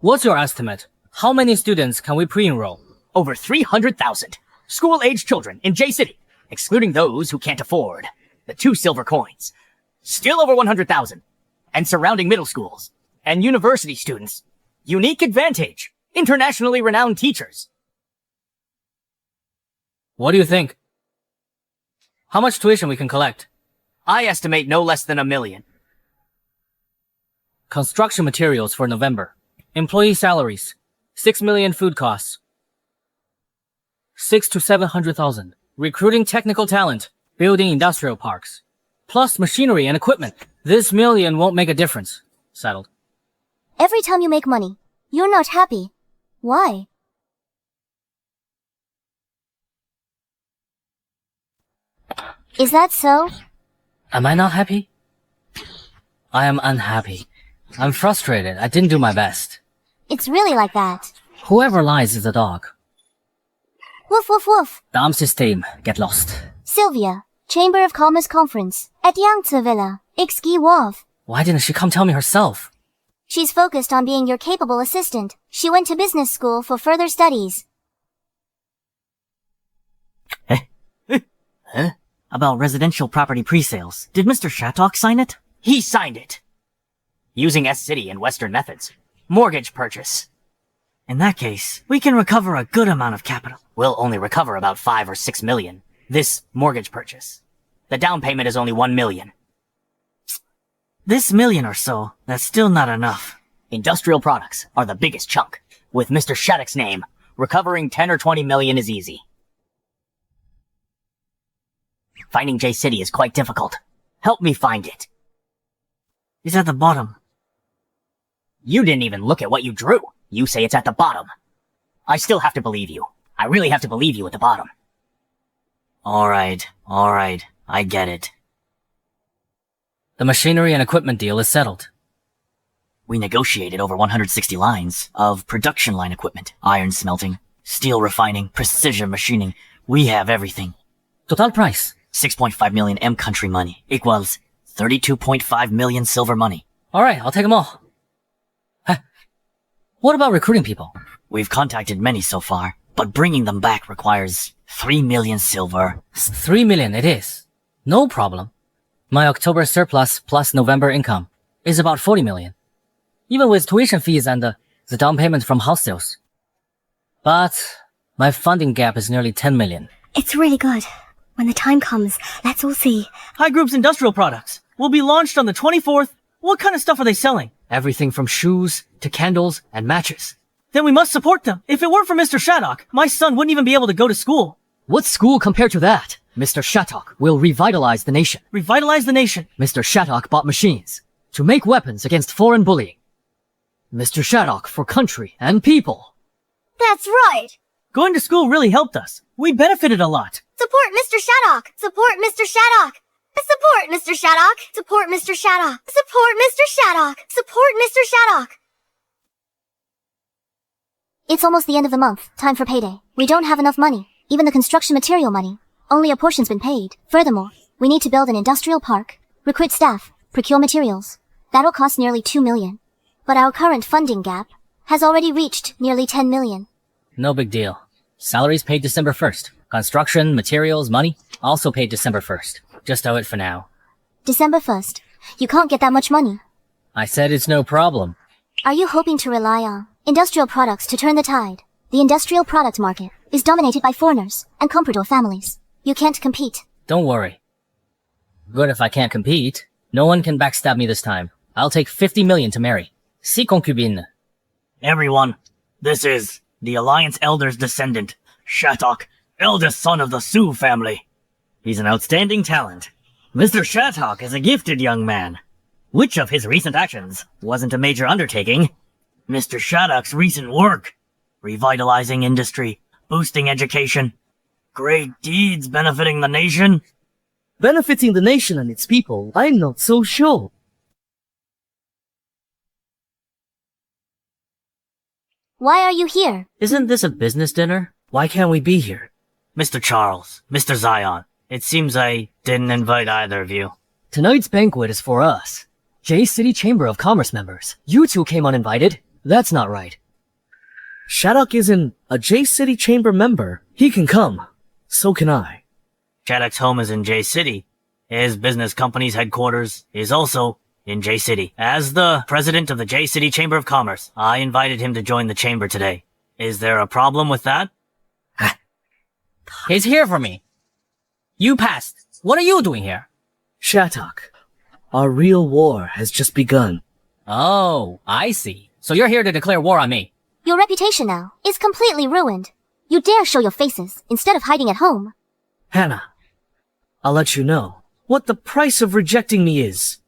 What's your estimate? How many students can we pre-enroll? Over 300,000. School-age children in J-City, excluding those who can't afford the 2 silver coins. Still over 100,000. And surrounding middle schools. And university students. Unique advantage. Internationally renowned teachers. What do you think? How much tuition we can collect? I estimate no less than $1 million. Construction materials for November. Employee salaries. 6 million food costs. 6 to 700,000. Recruiting technical talent. Building industrial parks. Plus machinery and equipment. This million won't make a difference. Settled. Every time you make money, you're not happy. Why? Is that so? Am I not happy? I am unhappy. I'm frustrated. I didn't do my best. It's really like that. Whoever lies is a dog. Woof woof woof. Dam system. Get lost. Sylvia, Chamber of Commerce Conference, at Yangtze Villa, Ixki Wharf. Why didn't she come tell me herself? She's focused on being your capable assistant. She went to business school for further studies. Huh? About residential property pre-sales. Did Mr. Shattuck sign it? He signed it. Using S-City and Western methods. Mortgage purchase. In that case, we can recover a good amount of capital. We'll only recover about 5 or 6 million. This mortgage purchase. The down payment is only 1 million. This million or so, that's still not enough. Industrial products are the biggest chunk. With Mr. Shattuck's name, recovering 10 or 20 million is easy. Finding J-City is quite difficult. Help me find it. It's at the bottom. You didn't even look at what you drew. You say it's at the bottom. I still have to believe you. I really have to believe you at the bottom. Alright, I get it. The machinery and equipment deal is settled. We negotiated over 160 lines of production line equipment. Iron smelting, steel refining, precision machining. We have everything. Total price? 6.5 million M country money equals 32.5 million silver money. Alright, I'll take them all. What about recruiting people? We've contacted many so far, but bringing them back requires 3 million silver. 3 million it is. No problem. My October surplus plus November income is about 40 million. Even with tuition fees and the down payment from house sales. But my funding gap is nearly 10 million. It's really good. When the time comes, let's all see. Huayin Group's industrial products will be launched on the 24th. What kind of stuff are they selling? Everything from shoes to candles and matches. Then we must support them. If it weren't for Mr. Shattuck, my son wouldn't even be able to go to school. What's school compared to that? Mr. Shattuck will revitalize the nation. Revitalize the nation? Mr. Shattuck bought machines to make weapons against foreign bullying. Mr. Shattuck for country and people. That's right. Going to school really helped us. We benefited a lot. Support Mr. Shattuck. Support Mr. Shattuck. Support Mr. Shattuck. Support Mr. Shattuck. Support Mr. Shattuck. Support Mr. Shattuck. It's almost the end of the month. Time for payday. We don't have enough money. Even the construction material money. Only a portion's been paid. Furthermore, we need to build an industrial park, recruit staff, procure materials. That'll cost nearly 2 million. But our current funding gap has already reached nearly 10 million. No big deal. Salaries paid December 1st. Construction, materials, money, also paid December 1st. Just owe it for now. December 1st. You can't get that much money. I said it's no problem. Are you hoping to rely on industrial products to turn the tide? The industrial product market is dominated by foreigners and comprador families. You can't compete. Don't worry. Good if I can't compete. No one can backstab me this time. I'll take 50 million to marry. Si concubine. Everyone, this is the Alliance Elder's descendant, Shattuck, eldest son of the Sioux family. He's an outstanding talent. Mr. Shattuck is a gifted young man. Which of his recent actions wasn't a major undertaking? Mr. Shattuck's recent work, revitalizing industry, boosting education, great deeds benefiting the nation. Benefiting the nation and its people, I'm not so sure. Why are you here? Isn't this a business dinner? Why can't we be here? Mr. Charles, Mr. Zion, it seems I didn't invite either of you. Tonight's banquet is for us. J-City Chamber of Commerce members. You two came uninvited. That's not right. Shattuck isn't a J-City Chamber member. He can come. So can I. Shattuck's home is in J-City. His business company's headquarters is also in J-City. As the president of the J-City Chamber of Commerce, I invited him to join the chamber today. Is there a problem with that? He's here for me. You passed. What are you doing here? Shattuck, our real war has just begun. Oh, I see. So you're here to declare war on me. Your reputation now is completely ruined. You dare show your faces instead of hiding at home. Hannah, I'll let you know what the price of rejecting me is.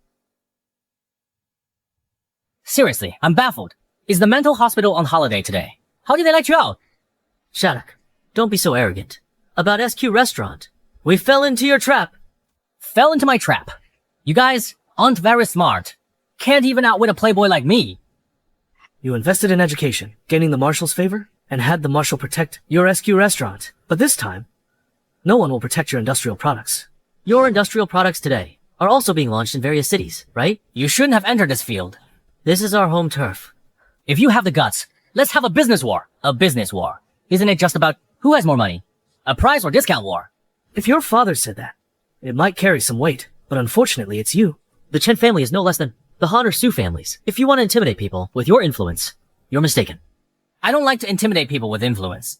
Seriously, I'm baffled. Is the mental hospital on holiday today? How did they let you out? Shattuck, don't be so arrogant. About SQ Restaurant. We fell into your trap. Fell into my trap. You guys aren't very smart. Can't even outwit a playboy like me. You invested in education, gaining the marshal's favor, and had the marshal protect your SQ Restaurant. But this time, no one will protect your industrial products. Your industrial products today are also being launched in various cities, right? You shouldn't have entered this field. This is our home turf. If you have the guts, let's have a business war. A business war. Isn't it just about who has more money? A price or discount war? If your father said that, it might carry some weight, but unfortunately it's you. The Chen family is no less than the Han or Su families. If you want to intimidate people with your influence, you're mistaken. I don't like to intimidate people with influence.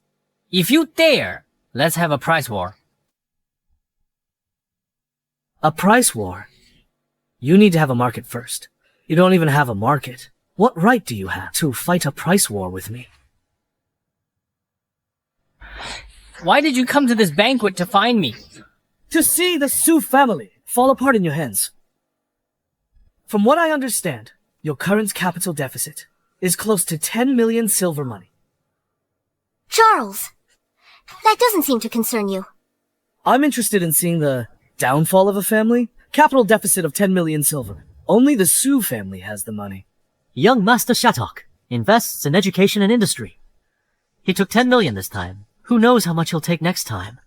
If you dare, let's have a price war. A price war? You need to have a market first. You don't even have a market. What right do you have to fight a price war with me? Why did you come to this banquet to find me? To see the Su family fall apart in your hands. From what I understand, your current capital deficit is close to 10 million silver money. Charles, that doesn't seem to concern you. I'm interested in seeing the downfall of a family. Capital deficit of 10 million silver. Only the Su family has the money. Young Master Shattuck invests in education and industry. He took 10 million this time. Who knows how much he'll take next time?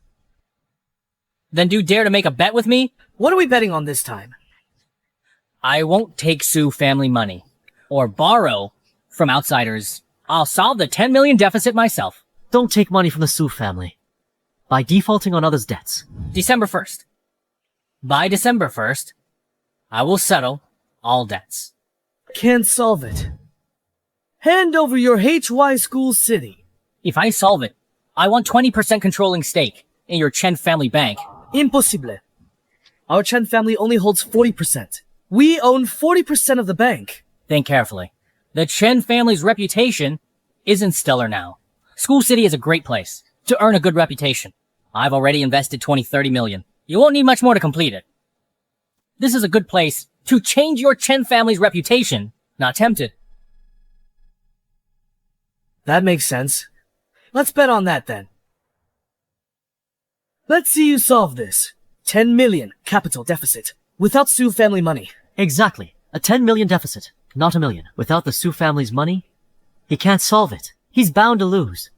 Then do you dare to make a bet with me? What are we betting on this time? I won't take Su family money. Or borrow from outsiders. I'll solve the 10 million deficit myself. Don't take money from the Su family. By defaulting on others' debts. December 1st. By December 1st, I will settle all debts. Can't solve it. Hand over your HY School City. If I solve it, I want 20% controlling stake in your Chen family bank. Impossible. Our Chen family only holds 40%. We own 40% of the bank. Think carefully. The Chen family's reputation isn't stellar now. School City is a great place to earn a good reputation. I've already invested 20-30 million. You won't need much more to complete it. This is a good place to change your Chen family's reputation. Not tempted. That makes sense. Let's bet on that then. Let's see you solve this. 10 million capital deficit without Su family money. Exactly. A 10 million deficit, not a million. Without the Su family's money, he can't solve it. He's bound to lose.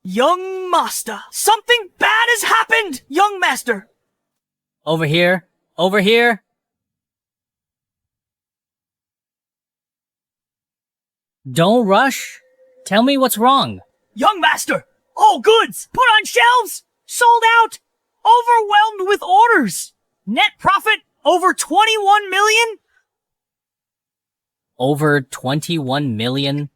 Young master, something bad has happened! Young master! Over here. Over here. Don't rush. Tell me what's wrong. Young master! All goods put on shelves! Sold out! Overwhelmed with orders! Net profit over 21 million? Over 21 million?